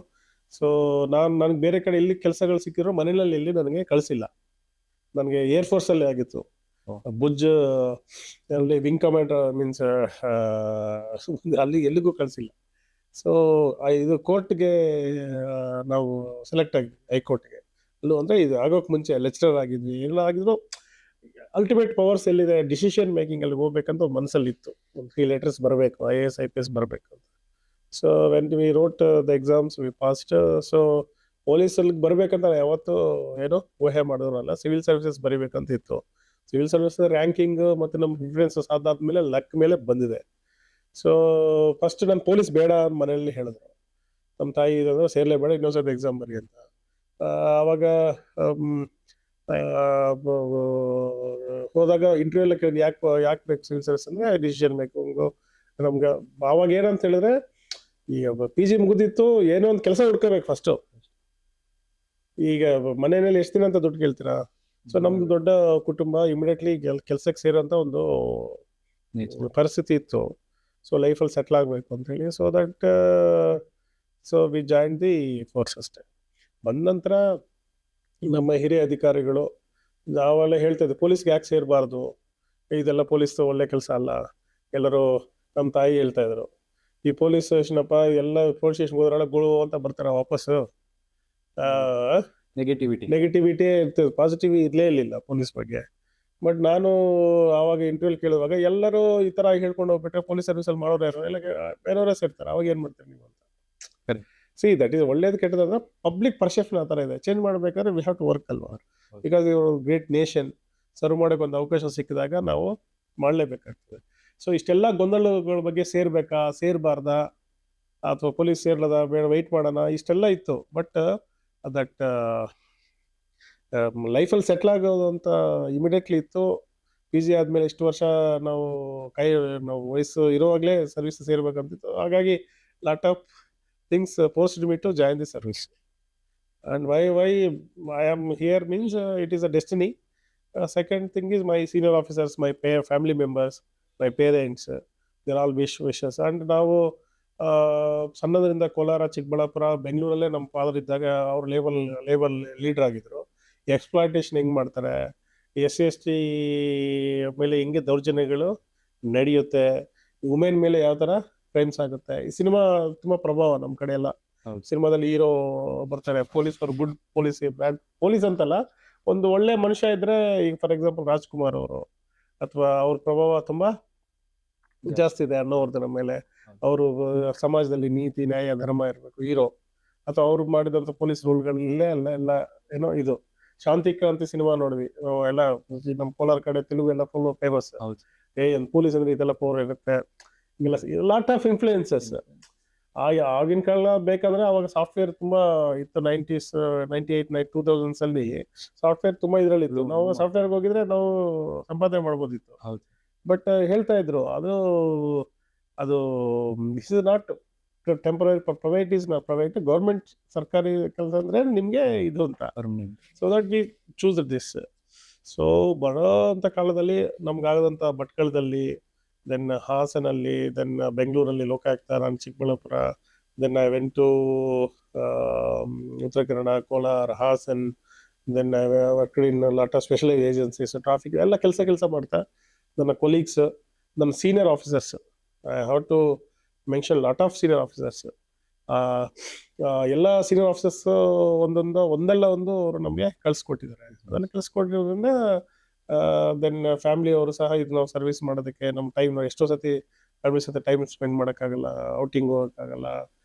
ಸೊ ನನಗೆ ಬೇರೆ ಕಡೆ ಎಲ್ಲಿ ಕೆಲಸಗಳು ಸಿಕ್ಕಿದ್ರು ಮನೆಯಲ್ಲಿ ಎಲ್ಲಿ ನನಗೆ ಕಳಿಸಿಲ್ಲ. ನನಗೆ ಏರ್ಫೋರ್ಸ್ ಅಲ್ಲಿ ಆಗಿತ್ತು. ಓ. ಭುಜ್ ಅಲ್ಲಿ ವಿಂಗ್ ಕಮಾಂಡರ್ ಮೀನ್ಸ್ ಅಲ್ಲಿ ಎಲ್ಲಿಗೂ ಕಳಿಸಿಲ್ಲ. ಸೊ ಇದು ಕೋರ್ಟ್ಗೆ ನಾವು ಸೆಲೆಕ್ಟ್ ಆಗಿದ್ವಿ, ಹೈಕೋರ್ಟ್ಗೆ. ಅಲ್ಲೂ ಅಂದ್ರೆ ಇದು ಆಗೋಕ್ ಮುಂಚೆ ಲೆಕ್ಚರರ್ ಆಗಿದ್ವಿ, ಎಲ್ಲ ಆಗಿದ್ರು. ಅಲ್ಟಿಮೇಟ್ ಪವರ್ಸ್ ಎಲ್ಲಿದೆ, ಡಿಸಿಷನ್ ಮೇಕಿಂಗ್ ಅಲ್ಲಿ ಹೋಗ್ಬೇಕಂತ ಒಂದು ಮನಸ್ಸಲ್ಲಿ ಇತ್ತು. ಒಂದು 3 ಲೆಟರ್ಸ್ ಬರಬೇಕು, IAS IPS ಬರಬೇಕು ಅಂತ. So when we wrote the exams we passed. So ಪೊಲೀಸಲ್ಲಿ ಬರ್ಬೇಕಂತ ಯಾವತ್ತೂ ಏನೋ ಊಹೆ ಮಾಡೋರಲ್ಲ, ಸಿವಿಲ್ ಸರ್ವಿಸಸ್ ಬರಿಬೇಕಂತ ಇತ್ತು. ಸಿವಿಲ್ ಸರ್ವಿಸ್ ರ್ಯಾಂಕಿಂಗ್ ಮತ್ತೆ ನಮ್ಮ ಪ್ರಿಫರೆನ್ಸಸ್ ಅದಾದ್ಮೇಲೆ ಲಕ್ ಮೇಲೆ ಬಂದಿದೆ. ಸೊ ಫಸ್ಟ್ ನಾನು ಪೊಲೀಸ್ ಬೇಡ ಅಂತ ಮನೆಯಲ್ಲಿ ಹೇಳಿದ್ರು. ನಮ್ಮ ತಾಯಿ ಇದಂದ್ರೆ ಸೇರ್ಲೇಬೇಡ, ಇನ್ನೊಂದ್ಸತಿ ಎಕ್ಸಾಮ್ ಬರಿ ಅಂತ. ಆವಾಗ ಹೋದಾಗ ಇಂಟರ್ವ್ಯೂ ಎಲ್ಲ ಕೇಳಿದ್ ಯಾಕೆ ಬೇಕು ಸಿವಿಲ್ ಸರ್ವಿಸ್ ಅಂದ್ರೆ ಡಿಸಿಷನ್ ಮೇಕಿಂಗ್ ನಮ್ಗೆ. ಅವಾಗ ಏನಂತ ಹೇಳಿದ್ರೆ, ಈಗ PG ಮುಗಿದಿತ್ತು, ಏನೋ ಒಂದು ಕೆಲಸ ಹುಡ್ಕೋಬೇಕು ಫಸ್ಟ್. ಈಗ ಮನೆಯಲ್ಲಿ ಎಷ್ಟು ದಿನ ಅಂತ ದುಡ್ಡು ಕೇಳ್ತೀರಾ? ಸೊ ನಮ್ದು ದೊಡ್ಡ ಕುಟುಂಬ, ಇಮಿಡಿಯೇಟ್ಲಿ ಕೆಲ್ಸಕ್ಕೆ ಸೇರೋಂತ ಒಂದು ಪರಿಸ್ಥಿತಿ ಇತ್ತು. ಸೊ ಲೈಫಲ್ಲಿ ಸೆಟ್ಲ್ ಆಗಬೇಕು ಅಂತ ಹೇಳಿ, so that so we join the force ಅಷ್ಟೇ. ಬಂದ ನಂತರ ನಮ್ಮ ಹಿರಿಯ ಅಧಿಕಾರಿಗಳು ನಾವೆಲ್ಲ ಹೇಳ್ತಾ ಇದ್ವಿ, ಪೊಲೀಸ್ಗೆ ಯಾಕೆ ಸೇರಬಾರ್ದು, ಇದೆಲ್ಲ ಪೊಲೀಸ್ ಒಳ್ಳೆ ಕೆಲಸ ಅಲ್ಲ. ಎಲ್ಲರೂ ನಮ್ಮ ತಾಯಿ ಹೇಳ್ತಾ ಇದ್ರು, ಈ ಪೊಲೀಸ್ ಸ್ಟೇಷನಪ್ಪ ಎಲ್ಲ ಪೊಲೀಸ್ ಸ್ಟೇಷನ್ ಹೋದ್ರಲ್ಲ ಗುಳು ಅಂತ ಬರ್ತಾರೆ ವಾಪಸ್ಸು. ನೆಗೆಟಿವಿಟಿ ಇರ್ತದೆ, ಪಾಸಿಟಿವ್ ಇರ್ಲೇ ಇರಲಿಲ್ಲ ಪೊಲೀಸ್ ಬಗ್ಗೆ. ಬಟ್ ನಾನು ಆವಾಗ ಇಂಟರ್ವ್ಯೂ ಕೇಳುವಾಗ ಎಲ್ಲರೂ ಈ ತರ ಹೇಳ್ಕೊಂಡು ಹೋಗ್ಬಿಟ್ರೆ ಪೊಲೀಸ್ ಸರ್ವಿಸಲ್ಲಿ ಮಾಡೋರು ಯಾರು ಎಲ್ಲ ಬೇರೆಯವರೇ ಸೇರ್ತಾರೆ, ಅವಾಗ ಏನ್ ಮಾಡ್ತೀರಿ ನೀವು ಅಂತ. ಸಿ ದಟ್ ಈಸ್ ಒಳ್ಳೇದು ಕೆಟ್ಟದಂದ್ರೆ ಪಬ್ಲಿಕ್ ಪರ್ಸೆಪ್ಷನ್ ಆ ಥರ ಇದೆ. ಚೇಂಜ್ ಮಾಡಬೇಕಾದ್ರೆ ವಿ ಹ್ಯಾವ್ ಟು ವರ್ಕ್ ಅಲ್ವಾ, ಬಿಕಾಸ್ ಇವರು ಗ್ರೇಟ್ ನೇಷನ್. ಸರ್ವ್ ಮಾಡೋಕೆ ಒಂದು ಅವಕಾಶ ಸಿಕ್ಕಿದಾಗ ನಾವು ಮಾಡಲೇಬೇಕಾಗ್ತದೆ. ಸೊ ಇಷ್ಟೆಲ್ಲ ಗೊಂದಲಗಳ ಬಗ್ಗೆ ಸೇರ್ಬೇಕಾ ಸೇರ್ಬಾರ್ದಾ, ಅಥವಾ ಪೊಲೀಸ್ ಸೇರ್ಲದ ಬೇಡ ವೆಯ್ಟ್ ಮಾಡೋಣ, ಇಷ್ಟೆಲ್ಲ ಇತ್ತು. ಬಟ್ ದಟ್ ಲೈಫಲ್ಲಿ ಸೆಟ್ಲ್ ಆಗೋದು ಅಂತ ಇಮಿಡಿಯೇಟ್ಲಿ ಇತ್ತು. PG ಆದಮೇಲೆ ಇಷ್ಟು ವರ್ಷ ನಾವು ವಯಸ್ಸು ಇರುವಾಗಲೇ ಸರ್ವಿಸ್ ಸೇರ್ಬೇಕಂತಿತ್ತು. ಹಾಗಾಗಿ lot of things forced me to join the service. And why I am here means it is a destiny. Second thing is my senior officers, my family members, my parents, their all wishes. And ನಾವು ಸಣ್ಣದರಿಂದ ಕೋಲಾರ, ಚಿಕ್ಕಬಳ್ಳಾಪುರ, ಬೆಂಗಳೂರಲ್ಲೇ ನಮ್ಮ father ಇದ್ದಾಗ ಅವರು label leader ಆಗಿದ್ರು. Exploitation ಹೆಂಗೆ ಮಾಡ್ತಾರೆ, SC/ST ಮೇಲೆ ಹೆಂಗೆ ದೌರ್ಜನ್ಯಗಳು ನಡೆಯುತ್ತೆ, ವುಮೆನ್ ಮೇಲೆ ಯಾವ ಥರ ಕ್ರೈಮ್ಸ್ ಆಗುತ್ತೆ. ಈ ಸಿನಿಮಾ ತುಂಬ ಪ್ರಭಾವ ನಮ್ಮ ಕಡೆ ಎಲ್ಲ. ಸಿನಿಮಾದಲ್ಲಿ ಹೀರೋ ಬರ್ತಾರೆ, ಪೊಲೀಸರು ಗುಡ್ ಪೊಲೀಸ್, ಬ್ಯಾಡ್ ಪೊಲೀಸ್ ಅಂತಲ್ಲ, ಒಂದು ಒಳ್ಳೆ ಮನುಷ್ಯ ಇದ್ರೆ, ಈಗ ಫಾರ್ ಎಕ್ಸಾಂಪಲ್ ರಾಜ್ಕುಮಾರ್ ಅವರು, ಅಥವಾ ಅವ್ರ ಪ್ರಭಾವ ತುಂಬಾ ಜಾಸ್ತಿ ಇದೆ ಅನ್ನೋರ್ಧನ ಮೇಲೆ. ಅವರು ಸಮಾಜದಲ್ಲಿ ನೀತಿ, ನ್ಯಾಯ, ಧರ್ಮ ಇರಬೇಕು ಹೀರೋ, ಅಥವಾ ಅವ್ರು ಮಾಡಿದಂಥ ಪೊಲೀಸ್ ರೂಲ್ಗಳಲ್ಲೇ ಎಲ್ಲ ಏನೋ ಇದು ಶಾಂತಿ ಕ್ರಾಂತಿ ಸಿನಿಮಾ ನೋಡ್ವಿ ಎಲ್ಲ. ನಮ್ಮ ಕೋಲಾರ ಕಡೆ ತೆಲುಗು ಎಲ್ಲ ಫುಲ್ ಫೇಮಸ್. ಪೊಲೀಸ್ ಅಂದ್ರೆ ಇದೆಲ್ಲ ಪವರ್ ಇರುತ್ತೆ, ಲಾಟ್ ಆಫ್ ಇನ್ಫ್ಲೂಯೆನ್ಸಸ್. ಆಗಿನ ಕಾಲ ಬೇಕಾದ್ರೆ ಅವಾಗ ಸಾಫ್ಟ್ವೇರ್ ತುಂಬಾ ಇತ್ತು. 90s 98 2000s ಅಲ್ಲಿ ಸಾಫ್ಟ್ವೇರ್ ತುಂಬಾ ಇದ್ರಲ್ಲಿತ್ತು. ನಾವು ಸಾಫ್ಟ್ವೇರ್ಗೆ ಹೋಗಿದ್ರೆ ನಾವು ಸಂಪಾದನೆ ಮಾಡ್ಬೋದಿತ್ತು. ಬಟ್ ಹೇಳ್ತಾ ಇದ್ರು ಅದು this is not temporary, private is not private, government ಸರ್ಕಾರಿ ಕೆಲಸ ಅಂದ್ರೆ ನಿಮ್ಗೆ ಇದು ಅಂತ. So that we choose this. So ಬರೋ ಅಂತ ಕಾಲದಲ್ಲಿ ನಮ್ಗಾಗದಂತ ಭಟ್ಕಳದಲ್ಲಿ, ದೆನ್ ಹಾಸನಲ್ಲಿ, ದೆನ್ ಬೆಂಗಳೂರಲ್ಲಿ ಲೋಕಾಯುಕ್ತ, ನಾನು Chikkaballapur, then I went to Uttara Kannada, Kolar, Hassan, then I work in lot of specialise agencies, traffic ಎಲ್ಲ ಕೆಲಸ ಮಾಡ್ತಾ ನನ್ನ ಕೊಲೀಗ್ಸ್, ನನ್ನ senior officers, I have to mention lot of senior officers. ಎಲ್ಲ ಸೀನಿಯರ್ ಆಫೀಸರ್ಸ್ ಒಂದಲ್ಲ ಒಂದು ಅವರು ನಮಗೆ ಕಳ್ಸಿಕೊಟ್ಟಿದ್ದಾರೆ. ಅದನ್ನು ಕಳ್ಸಿಕೊಟ್ಟಿರೋದ್ರಿಂದ ದೆನ್ ಫ್ಯಾಮಿಲಿ ಅವರು ಸಹ ಇದು ನಾವು ಸರ್ವಿಸ್ ಮಾಡೋದಕ್ಕೆ ನಮ್ಮ ಟೈಮ್ ಎಷ್ಟೋ ಸತಿ ಟೈಮ್ ಸ್ಪೆಂಡ್ ಮಾಡೋಕ್ಕಾಗಲ್ಲ, ಔಟಿಂಗ್ ಹೋಗೋಕ್ಕಾಗಲ್ಲ,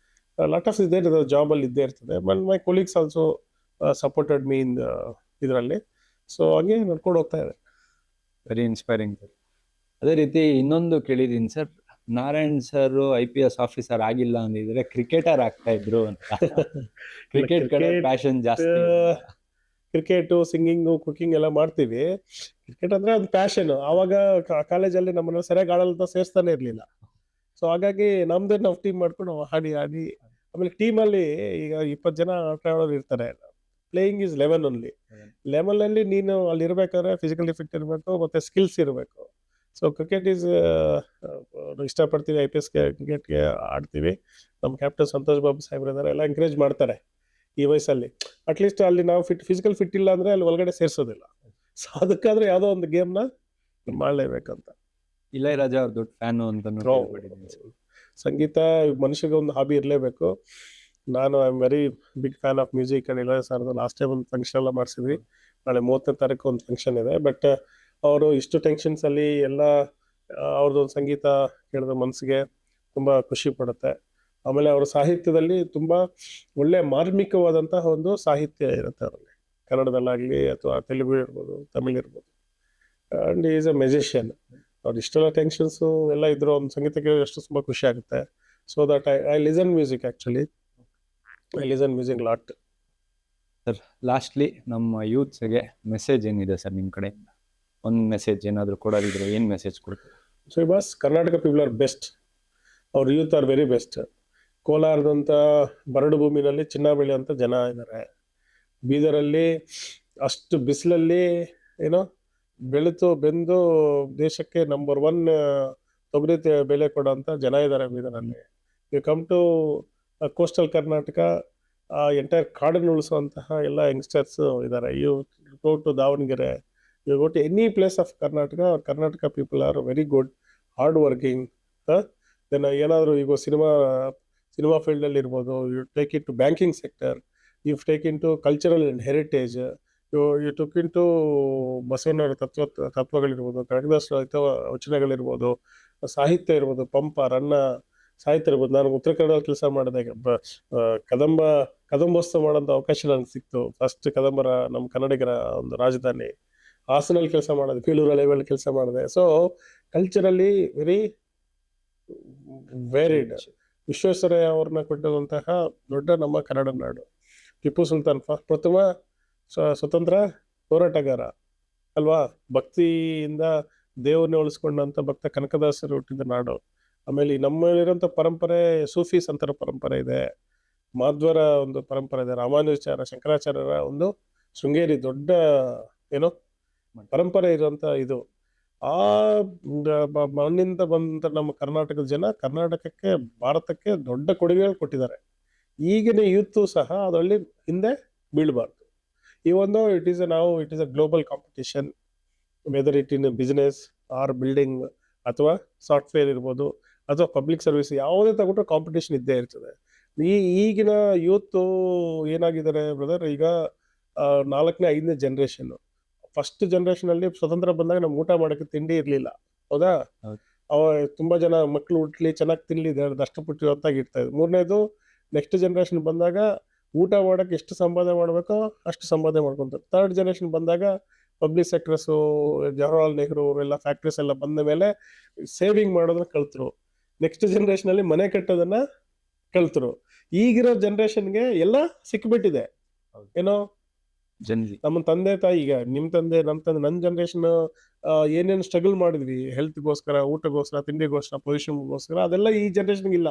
ಲಾಟ್ ಆಫ್ ಇದೇ ಇರ್ತದೆ, ಜಾಬಲ್ಲಿ ಇದ್ದೇ ಇರ್ತದೆ. But my colleagues also supported me in ಇದರಲ್ಲಿ. ಸೊ ಹಂಗೆ ನಡ್ಕೊಂಡು ಹೋಗ್ತಾ ಇದೆ. Very inspiring. ಅದೇ ರೀತಿ ಇನ್ನೊಂದು ಕೇಳಿದೀನಿ sir, Narayan sir IPS officer ಆಗಿಲ್ಲ ಅಂದಿದ್ರೆ ಕ್ರಿಕೆಟರ್ ಆಗ್ತಾ ಇದ್ರು ಅಂತ. ಕ್ರಿಕೆಟ್ ಕಡೆ ಪ್ಯಾಷನ್ ಜಾಸ್ತಿ. ಕ್ರಿಕೆಟು, ಸಿಂಗಿಂಗು, ಕುಕಿಂಗ್ ಎಲ್ಲ ಮಾಡ್ತೀವಿ. ಕ್ರಿಕೆಟ್ ಅಂದ್ರೆ ಒಂದು ಪ್ಯಾಷನ್. ಆವಾಗ ಕಾಲೇಜಲ್ಲಿ ನಮ್ಮನ್ನ ಸರಿಯಾಗಿ ಆಡಲ್ಲ ಸೇರಿಸ್ತಾನೆ ಇರ್ಲಿಲ್ಲ. ಸೊ ಹಾಗಾಗಿ ನಮ್ದೇ ನಾವು ಟೀಮ್ ಮಾಡ್ಕೊಂಡು ಆಡಿ ಆಮೇಲೆ ಟೀಮಲ್ಲಿ ಈಗ 20 ಜನ ಆಟ ಆಡೋರು ಇರ್ತಾರೆ. Playing is 11 only. 11 ಅಲ್ಲಿ ನೀನು ಅಲ್ಲಿ ಇರ್ಬೇಕಾದ್ರೆ ಫಿಸಿಕಲಿ ಫಿಟ್ ಇರಬೇಕು, ಮತ್ತೆ ಸ್ಕಿಲ್ಸ್ ಇರಬೇಕು. ಸೊ ಕ್ರಿಕೆಟ್ ಈಸ್ ಇಷ್ಟಪಡ್ತೀವಿ, IPS ಕ್ರಿಕೆಟ್ಗೆ ಆಡ್ತೀವಿ. ನಮ್ಮ ಕ್ಯಾಪ್ಟನ್ ಸಂತೋಷ್ ಬಾಬು ಸಾಹೇಬ್ರು ಇದ್ದಾರೆ, ಎಲ್ಲ ಎಂಕರೇಜ್ ಮಾಡ್ತಾರೆ. ಈ ವಯಸ್ಸಲ್ಲಿ. ಅಟ್ಲೀಸ್ಟ್ ಅಲ್ಲಿ ನಾವು ಫಿಸಿಕಲ್ ಫಿಟ್ ಇಲ್ಲ ಅಂದ್ರೆ ಅಲ್ಲಿ ಒಳಗಡೆ ಸೇರಿಸೋದಿಲ್ಲ. ಸೊ ಅದಕ್ಕಾದ್ರೆ ಯಾವುದೋ ಒಂದು ಗೇಮ್ನ ಮಾಡಲೇಬೇಕಂತ. ಇಳಯರಾಜ ಅವ್ರ ದೊಡ್ಡ ಫ್ಯಾನು ಅಂತ ಸಂಗೀತ ಮನುಷ್ಯಗೆ ಒಂದು ಹಾಬಿ ಇರಲೇಬೇಕು. ನಾನು I am very big fan of music and Ilaiyaraaja ಸರ್ದು ಲಾಸ್ಟ್ ಟೈಮ್ ಒಂದು ಫಂಕ್ಷನ್ ಎಲ್ಲ ಮಾಡಿಸಿದ್ವಿ. ನಾಳೆ 30ನೇ ತಾರೀಕು ಒಂದು ಫಂಕ್ಷನ್ ಇದೆ. ಬಟ್ ಅವರು ಇಷ್ಟು ಟೆನ್ಷನ್ಸ್ ಅಲ್ಲಿ ಎಲ್ಲ ಅವ್ರದ್ದೊಂದು ಸಂಗೀತ ಕೇಳಿದ್ರೆ ಮನಸ್ಸಿಗೆ ತುಂಬಾ ಖುಷಿ ಪಡುತ್ತೆ. ಆಮೇಲೆ ಅವರ ಸಾಹಿತ್ಯದಲ್ಲಿ ತುಂಬಾ ಒಳ್ಳೆ ಮಾರ್ಮಿಕವಾದಂತಹ ಒಂದು ಸಾಹಿತ್ಯ ಇರುತ್ತೆ ಅವರಲ್ಲಿ, ಕನ್ನಡದಲ್ಲಾಗ್ಲಿ ಅಥವಾ ತೆಲುಗು ಇರ್ಬೋದು, ತಮಿಳ್ ಇರ್ಬೋದು. And is a musician. ಅವ್ರು ಇಷ್ಟೆಲ್ಲ ಟೆನ್ಷನ್ಸು ಎಲ್ಲ ಇದ್ರು ಒಂದು ಸಂಗೀತ ಕೇಳಿದ್ರೆ ಅಷ್ಟು ತುಂಬ ಖುಷಿ ಆಗುತ್ತೆ. So that I listen music actually. I listen music lot. Sir, lastly ನಮ್ಮ ಯೂತ್ಸ್ಗೆ ಮೆಸೇಜ್ ಏನಿದೆ ಸರ್ ನಿಮ್ಮ ಕಡೆ? ಒಂದು ಮೆಸೇಜ್ ಏನಾದರೂ ಕೊಡೋದಿದ್ರೆ ಏನು ಮೆಸೇಜ್ ಕೊಡ್ತೀವಿ? So boss, Karnataka people R best. ಅವ್ರ ಯೂತ್ ಆರ್ ವೆರಿ ಬೆಸ್ಟ್. ಕೋಲಾರದಂಥ ಬರಡು ಭೂಮಿನಲ್ಲಿ ಚಿನ್ನ ಬೆಳೆಯುವಂಥ ಜನ ಇದ್ದಾರೆ. ಬೀದರಲ್ಲಿ ಅಷ್ಟು ಬಿಸಿಲಲ್ಲಿ ಏನೋ ಬೆಳೆತು ಬೆಂದು ದೇಶಕ್ಕೆ ನಂಬರ್ 1 ತೊಗರಿ ಬೆಲೆ ಕೊಡೋಂಥ ಜನ ಇದ್ದಾರೆ ಬೀದರಲ್ಲಿ. You come to coastal Karnataka, entire ಕಾಡನ್ನು ಉಳಿಸುವಂತಹ ಎಲ್ಲ ಯಂಗ್ಸ್ಟರ್ಸ್ ಇದ್ದಾರೆ. You go to Davanagere, you go to any place of Karnataka people are very good, hard working. Then ಏನಾದರೂ ಈಗ ಸಿನಿಮಾ ಫೀಲ್ಡಲ್ಲಿ ಇರ್ಬೋದು, you take into banking sector, you take into cultural and heritage, you took into ಬಸವಣ್ಣವರ ತತ್ವಗಳಿರ್ಬೋದು, ಕನಕದಾಸ ವಚನಗಳಿರ್ಬೋದು, ಸಾಹಿತ್ಯ ಇರ್ಬೋದು, ಪಂಪ ರನ್ನ ಸಾಹಿತ್ಯ ಇರ್ಬೋದು. ನಾನು ಉತ್ತರ ಕನ್ನಡದಲ್ಲಿ ಕೆಲಸ ಮಾಡಿದೆ. ಕದಂಬೋತ್ಸವ ಮಾಡೋಂಥ ಅವಕಾಶ ನನಗೆ ಸಿಕ್ತು. ಫಸ್ಟ್ ಕದಂಬರ ನಮ್ಮ ಕನ್ನಡಿಗರ ಒಂದು ರಾಜಧಾನಿ ಹಾಸನಲ್ಲಿ ಕೆಲಸ ಮಾಡಿದೆ, ಬೇಲೂರು ಹಳೆಬೀಡಲ್ಲಿ ಕೆಲಸ ಮಾಡಿದೆ. So culturally very varied. Visvesvaraya ಅವ್ರನ್ನ ಕೊಟ್ಟಿರುವಂತಹ ದೊಡ್ಡ ನಮ್ಮ ಕನ್ನಡ ನಾಡು. ಟಿಪ್ಪು ಸುಲ್ತಾನ್ ಪ್ರಥಮ ಸ್ವತಂತ್ರ ಹೋರಾಟಗಾರ ಅಲ್ವಾ. ಭಕ್ತಿಯಿಂದ ದೇವ್ರನ್ನ ಉಳಿಸ್ಕೊಂಡಂತ ಭಕ್ತ ಕನಕದಾಸರು ಹುಟ್ಟಿದ ನಾಡು. ಆಮೇಲೆ ನಮ್ಮಲ್ಲಿರೋಂಥ ಪರಂಪರೆ ಸೂಫಿ ಸಂತರ ಪರಂಪರೆ ಇದೆ, ಮಾಧ್ವರ ಒಂದು ಪರಂಪರೆ ಇದೆ, ರಾಮಾನುಜಾಚಾರ್ಯ ಶಂಕರಾಚಾರ್ಯರ ಒಂದು ಶೃಂಗೇರಿ ದೊಡ್ಡ ಏನೋ ಪರಂಪರೆ ಇರುವಂತ ಇದು. ಆ ಮಣ್ಣಿಂದ ಬಂದಂತ ನಮ್ಮ ಕರ್ನಾಟಕದ ಜನ ಕರ್ನಾಟಕಕ್ಕೆ, ಭಾರತಕ್ಕೆ ದೊಡ್ಡ ಕೊಡುಗೆಗಳು ಕೊಟ್ಟಿದ್ದಾರೆ. ಈಗಿನ ಯೂತ್ ಸಹ ಅದರಲ್ಲಿ ಹಿಂದೆ ಬೀಳಬಾರ್ದು. ಈ ಒಂದು it is a global competition, whether it in business or building ಅಥವಾ ಸಾಫ್ಟ್ವೇರ್ ಇರ್ಬೋದು ಅಥವಾ ಪಬ್ಲಿಕ್ ಸರ್ವಿಸ್, ಯಾವುದೇ ತಗೊಂಡ್ರೆ ಕಾಂಪಿಟೇಷನ್ ಇದ್ದೇ ಇರ್ತದೆ. ಈಗಿನ ಯೂತ್ ಏನಾಗಿದ್ದಾರೆ ಬ್ರದರ್, ಈಗ 4ನೇ 5ನೇ ಜನರೇಷನ್. ಫಸ್ಟ್ ಜನರೇಷನ್ ಅಲ್ಲಿ ಸ್ವತಂತ್ರ ಬಂದಾಗ ನಮ್ಗೆ ಊಟ ಮಾಡೋಕ್ಕೆ ತಿಂಡಿ ಇರಲಿಲ್ಲ, ಹೌದಾ. ತುಂಬಾ ಜನ ಮಕ್ಕಳು ಹುಟ್ಲಿ, ಚೆನ್ನಾಗಿ ತಿನ್ಲಿ, ದಷ್ಟಪುಟ್ಟಿ ಹೊತ್ತಾಗಿ ಇರ್ತಾ ಇದ್ರು. 3ನೇದು ನೆಕ್ಸ್ಟ್ ಜನರೇಷನ್ ಬಂದಾಗ ಊಟ ಮಾಡೋಕೆ ಎಷ್ಟು ಸಂಪಾದನೆ ಮಾಡಬೇಕೋ ಅಷ್ಟು ಸಂಪಾದನೆ ಮಾಡ್ಕೊಂತಾರೆ. 3rd ಜನರೇಷನ್ ಬಂದಾಗ ಪಬ್ಲಿಕ್ ಸೆಕ್ಟರ್ಸು, ಜವಾಹರ್ಲಾಲ್ ನೆಹರು ಅವರೆಲ್ಲ ಫ್ಯಾಕ್ಟ್ರೀಸ್ ಎಲ್ಲ ಬಂದ ಮೇಲೆ ಸೇವಿಂಗ್ ಮಾಡೋದನ್ನ ಕಲ್ತರು. ನೆಕ್ಸ್ಟ್ ಜನರೇಷನ್ ಅಲ್ಲಿ ಮನೆ ಕಟ್ಟೋದನ್ನ ಕಲ್ತರು. ಈಗಿರೋ ಜನರೇಷನ್ಗೆ ಎಲ್ಲ ಸಿಕ್ಬಿಟ್ಟಿದೆ. ಏನೋ ನಮ್ಮ ತಂದೆ ತಾಯಿ, ಈಗ ನಿಮ್ಮ ತಂದೆ, ನನ್ನ ಜನರೇಷನ್ ಏನೇನು ಸ್ಟ್ರಗಲ್ ಮಾಡಿದ್ವಿ ಹೆಲ್ತ್ಗೋಸ್ಕರ, ಊಟಗೋಸ್ಕರ, ತಿಂಡಿಗೋಸ್ಕರ, ಪೊಸಿಷನ್ಗೋಸ್ಕರ, ಅದೆಲ್ಲ ಈ ಜನರೇಷನ್ಗೆ ಇಲ್ಲ.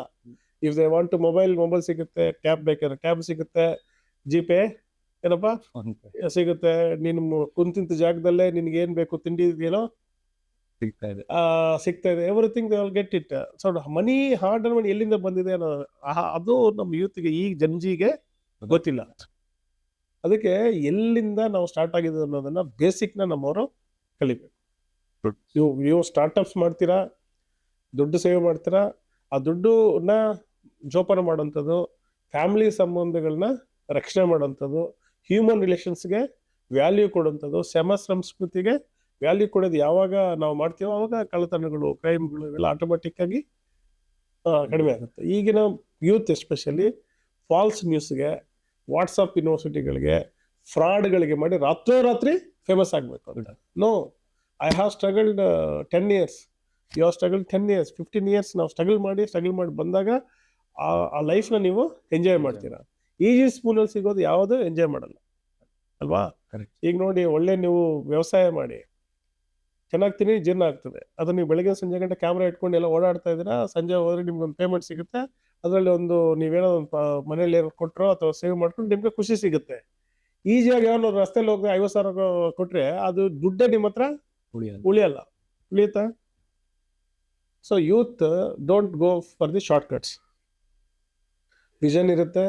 If they want to mobile ಸಿಗುತ್ತೆ, ಟ್ಯಾಬ್ ಬೇಕಾದ್ರೆ ಟ್ಯಾಬ್ ಸಿಗುತ್ತೆ, ಜಿಪೇ ಏನಪ್ಪಾ ಸಿಗುತ್ತೆ, ನೀನು ಕುಂತಿಂತ ಜಾಗದಲ್ಲೇ ನಿನ್ಗೆ ಏನ್ ಬೇಕು ತಿಂಡಿ ಏನೋ ಸಿಗ್ತಾ ಇದೆ. Everything they will get it. So money, hard money ಎಲ್ಲಿಂದ ಬಂದಿದೆ ಅನ್ನೋ ಅದು ನಮ್ಮ ಯೂತ್ಗೆ, ಈ ಜನಜಿಗೆ ಗೊತ್ತಿಲ್ಲ. ಅದಕ್ಕೆ ಎಲ್ಲಿಂದ ನಾವು ಸ್ಟಾರ್ಟ್ ಆಗಿದೆ ಅನ್ನೋದನ್ನ ಬೇಸಿಕ್ನ ನಮ್ಮವರು ಕಲಿಬೇಕು. ನೀವು ಸ್ಟಾರ್ಟ್ಅಪ್ಸ್ ಮಾಡ್ತೀರಾ, ದುಡ್ಡು ಸೇವ್ ಮಾಡ್ತೀರಾ, ಆ ದುಡ್ಡನ್ನ ಜೋಪಾನ ಮಾಡೋಂಥದ್ದು, ಫ್ಯಾಮಿಲಿ ಸಂಬಂಧಗಳನ್ನ ರಕ್ಷಣೆ ಮಾಡೋಂಥದ್ದು, ಹ್ಯೂಮನ್ ರಿಲೇಷನ್ಸ್ಗೆ ವ್ಯಾಲ್ಯೂ ಕೊಡೋಂಥದ್ದು, ಸಂಸ್ಕೃತಿಗೆ ವ್ಯಾಲ್ಯೂ ಕೊಡೋದು ಯಾವಾಗ ನಾವು ಮಾಡ್ತೀವೋ ಆವಾಗ ಕಳ್ಳತನಗಳು, ಕ್ರೈಮ್ಗಳು ಇವೆಲ್ಲ ಆಟೋಮೆಟಿಕ್ ಆಗಿ ಕಡಿಮೆ ಆಗುತ್ತೆ. ಈಗಿನ ಯೂತ್ ಎಸ್ಪೆಷಲಿ ಫಾಲ್ಸ್ ನ್ಯೂಸ್ಗೆ, ವಾಟ್ಸಪ್ ಯೂನಿವರ್ಸಿಟಿಗಳಿಗೆ, ಫ್ರಾಡ್ಗಳಿಗೆ ಮಾಡಿ ರಾತ್ರೋರಾತ್ರಿ ಫೇಮಸ್ ಆಗಬೇಕು ಅಂತ. No, I have struggled 10 years, you have struggled 10 years, 15 years. ನಾವು ಸ್ಟ್ರಗಲ್ ಮಾಡಿ ಬಂದಾಗ ಆ ಲೈಫ್ನ ನೀವು ಎಂಜಾಯ್ ಮಾಡ್ತೀರಾ. ಈಜಿ ಸ್ಪೂನಲ್ಲಿ ಸಿಗೋದು ಯಾವುದು ಎಂಜಾಯ್ ಮಾಡಲ್ಲ ಅಲ್ವಾ. ಈಗ ನೋಡಿ, ಒಳ್ಳೆ ನೀವು ವ್ಯವಸಾಯ ಮಾಡಿ ಚೆನ್ನಾಗಿ ತಿನ್ನಿ, ಜೀರ್ಣ ಆಗ್ತದೆ. ಅದು ನೀವು ಬೆಳಗ್ಗೆ ಸಂಜೆ ಗಂಟೆ ಕ್ಯಾಮ್ರಾ ಇಟ್ಕೊಂಡು ಎಲ್ಲ ಓಡಾಡ್ತಾ ಇದ್ದೀರಾ, ಸಂಜೆ ಹೋದ್ರೆ ನಿಮ್ಗೊಂದು ಪೇಮೆಂಟ್ ಸಿಗುತ್ತೆ. ಅದರಲ್ಲಿ ಒಂದು ನೀವೇನೋ ಒಂದು ಮನೇಲಿ ಏನೋ ಕೊಟ್ಟರೋ ಅಥವಾ ಸೇವ್ ಮಾಡ್ಕೊಂಡು ನಿಮ್ಗೆ ಖುಷಿ ಸಿಗುತ್ತೆ. ಈಜಿಯಾಗಿ ಯಾವನು ರಸ್ತೆಯಲ್ಲಿ ಹೋಗಿ 50,000 ಕೊಟ್ರೆ ಅದು ದುಡ್ಡೇ ನಿಮ್ಮ ಹತ್ರ ಉಳಿಯಲ್ಲ. ಉಳಿಯುತ್ತಾ? So youth don't go for the shortcuts. Vision ಇರುತ್ತೆ,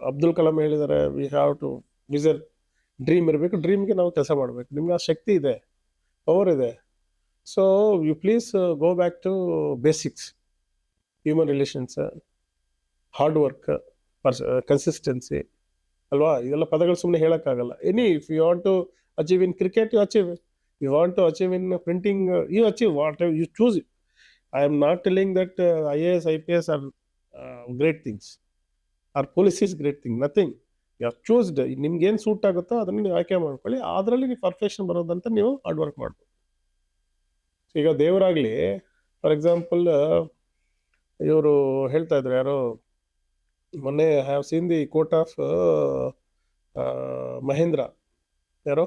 ಅಬ್ದುಲ್ ಕಲಾಂ ಹೇಳಿದ್ದಾರೆ, ವಿ ಹ್ಯಾವ್ ಟು ವಿಸರ್ ಡ್ರೀಮ್ ಇರಬೇಕು, ಡ್ರೀಮ್ಗೆ ನಾವು ಕೆಲಸ ಮಾಡಬೇಕು. ನಿಮ್ಗೆ ಆ ಶಕ್ತಿ ಇದೆ, ಪವರ್ ಇದೆ. So you please go back to basics, human relations, hard work, consistency ಅಲ್ವಾ? ಇದೆಲ್ಲ ಪದಗಳು ಸುಮ್ಮನೆ ಹೇಳೋಕ್ಕಾಗಲ್ಲ. If you want to achieve in cricket, you achieve. You want to achieve in printing, you achieve whatever you choose. I am not telling that IAS, IPS are great things, or police is great thing. Nothing. You have chosen. ನಿಮ್ಗೆ ಏನು suit ಆಗುತ್ತೋ ಅದನ್ನು ನೀವು ಆಯ್ಕೆ ಮಾಡ್ಕೊಳ್ಳಿ. ಅದರಲ್ಲಿ ನೀವು perfection ಬರೋದಂತ ನೀವು ಹಾರ್ಡ್ ವರ್ಕ್ ಮಾಡಬೇಕು. ಈಗ ದೇವರಾಗಲಿ, ಫಾರ್ ಎಕ್ಸಾಂಪಲ್, ಇವರು ಹೇಳ್ತಾ ಇದ್ರು ಯಾರೋ ಮೊನ್ನೆ, I have seen the court of Mahendra, ಯಾರೋ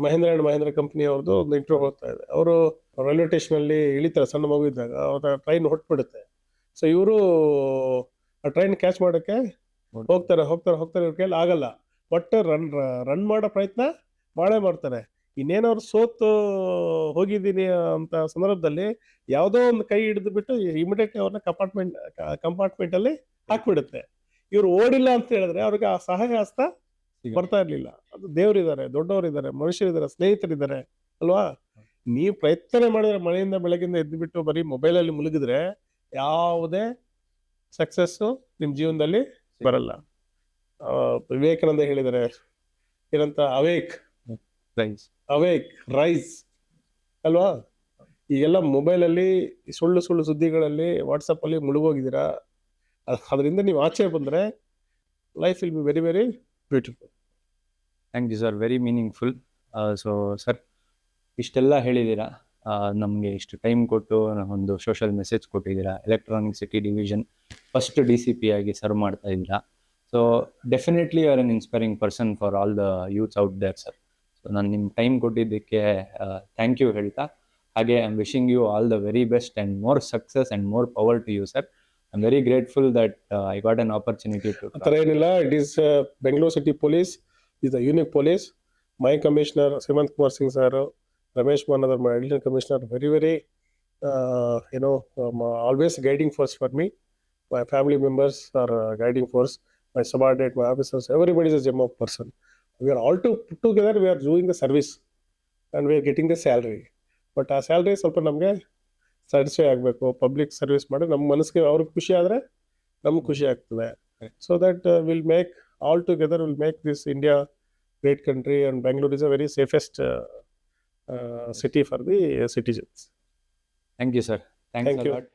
ಮಹೇಂದ್ರ ಅಂಡ್ ಮಹೇಂದ್ರ ಕಂಪ್ನಿ ಅವ್ರದ್ದು ಒಂದು ಇಂಟರ್ವ್ಯೂ ಹೋಗ್ತಾ ಇದೆ. ಅವರು ರೈಲ್ವೆ ಸ್ಟೇಷನಲ್ಲಿ ಇಳಿತಾರೆ, ಸಣ್ಣ ಮಗು ಇದ್ದಾಗ. ಅವ್ರ ಟ್ರೈನ್ ಹೊಟ್ಬಿಡುತ್ತೆ. ಸೊ ಇವರು ಆ ಟ್ರೈನ್ ಕ್ಯಾಚ್ ಮಾಡೋಕ್ಕೆ ಹೋಗ್ತಾರೆ. ಇವ್ರ ಕೈಯಲ್ಲಿ ಆಗಲ್ಲ. ಬಟ್ ರನ್ ಮಾಡೋ ಪ್ರಯತ್ನ ಮಾಡ್ತಾರೆ. ಇನ್ನೇನವ್ರು ಸೋತು ಹೋಗಿದ್ದೀನಿ ಅಂತ ಸಂದರ್ಭದಲ್ಲಿ ಯಾವುದೋ ಒಂದು ಕೈ ಹಿಡಿದು ಬಿಟ್ಟು ಇಮಿಡಿಯೇಟ್ಲಿ ಅವ್ರನ್ನ ಕಂಪಾರ್ಟ್ಮೆಂಟಲ್ಲಿ ಹಾಕ್ಬಿಡುತ್ತೆ. ಇವ್ರು ಓಡಿಲ್ಲ ಅಂತ ಹೇಳಿದ್ರೆ ಅವ್ರಿಗೆ ಆ ಸಹಾಯ ಹಸ್ತ ಬರ್ತಾ ಇರ್ಲಿಲ್ಲ. ಅದು ದೇವರಿದ್ದಾರೆ, ದೊಡ್ಡವರಿದ್ದಾರೆ, ಮನುಷ್ಯರಿದ್ದಾರೆ, ಸ್ನೇಹಿತರಿದ್ದಾರೆ ಅಲ್ವಾ? ನೀವು ಪ್ರಯತ್ನ ಮಾಡಿದ್ರೆ ಮಳೆಯಿಂದ ಬೆಳಗಿಂದ ಎದ್ದುಬಿಟ್ಟು ಬರೀ ಮೊಬೈಲಲ್ಲಿ ಮುಳುಗಿದ್ರೆ ಯಾವುದೇ ಸಕ್ಸಸ್ಸು ನಿಮ್ಮ ಜೀವನದಲ್ಲಿ ಬರಲ್ಲ. ವಿವೇಕಾನಂದ ಹೇಳಿದ್ದಾರೆ ಏನಂತ, ಅವೇಕ್ ರೈಸ್ ಅಲ್ವಾ? ಈಗೆಲ್ಲ ಮೊಬೈಲಲ್ಲಿ ಸುಳ್ಳು ಸುದ್ದಿಗಳಲ್ಲಿ ವಾಟ್ಸಪ್ಪಲ್ಲಿ ಮುಳುಗೋಗಿದ್ದೀರಾ. ಅದರಿಂದ ನೀವು ಆಚೆ ಬಂದರೆ life will be very very beautiful. Thank you sir, very meaningful. So sir, ಇಷ್ಟೆಲ್ಲ ಹೇಳಿದ್ದೀರಾ, ನಮಗೆ ಇಷ್ಟು ಟೈಮ್ ಕೊಟ್ಟು ಒಂದು ಸೋಷಲ್ ಮೆಸೇಜ್ ಕೊಟ್ಟಿದ್ದೀರಾ. Electronic city division first DCP ಆಗಿ ಸರ್ವ್ ಮಾಡ್ತಾ ಇದ್ದೀರಾ. So definitely you are an inspiring person for all the youths out there sir. So ನಾನು ನಿಮ್ಮ ಟೈಮ್ ಕೊಟ್ಟಿದ್ದಕ್ಕೆ ಥ್ಯಾಂಕ್ ಯು ಹೇಳ್ತಾ, ಹಾಗೆ I am wishing you all the very best and more success and more power to you sir. I am very grateful that I got an opportunity to. ಆ ಥರ ಏನಿಲ್ಲ. It is Bengaluru city police is a unique police. My commissioner, Hemant Kumar Singh sir, Ramesh Manadar, my additional commissioner, very, always guiding force for me. My family members are guiding force. My subordinate, my officers, everybody is a gem of person. We are all put together, we are doing the service and we are getting the salary. But ಆ salary ಸ್ವಲ್ಪ ನಮಗೆ satisfy ಆಗಬೇಕು. Public service ಮಾಡಿ ನಮ್ಮ ಮನಸ್ಸಿಗೆ ಅವ್ರಿಗೆ ಖುಷಿ ಆದರೆ ನಮ್ಗೆ ಖುಷಿ ಆಗ್ತದೆ. So that will make all together will make this India great country, and Bangalore is a very safest city for the citizens. Thank you sir. Thanks Thank a you. lot.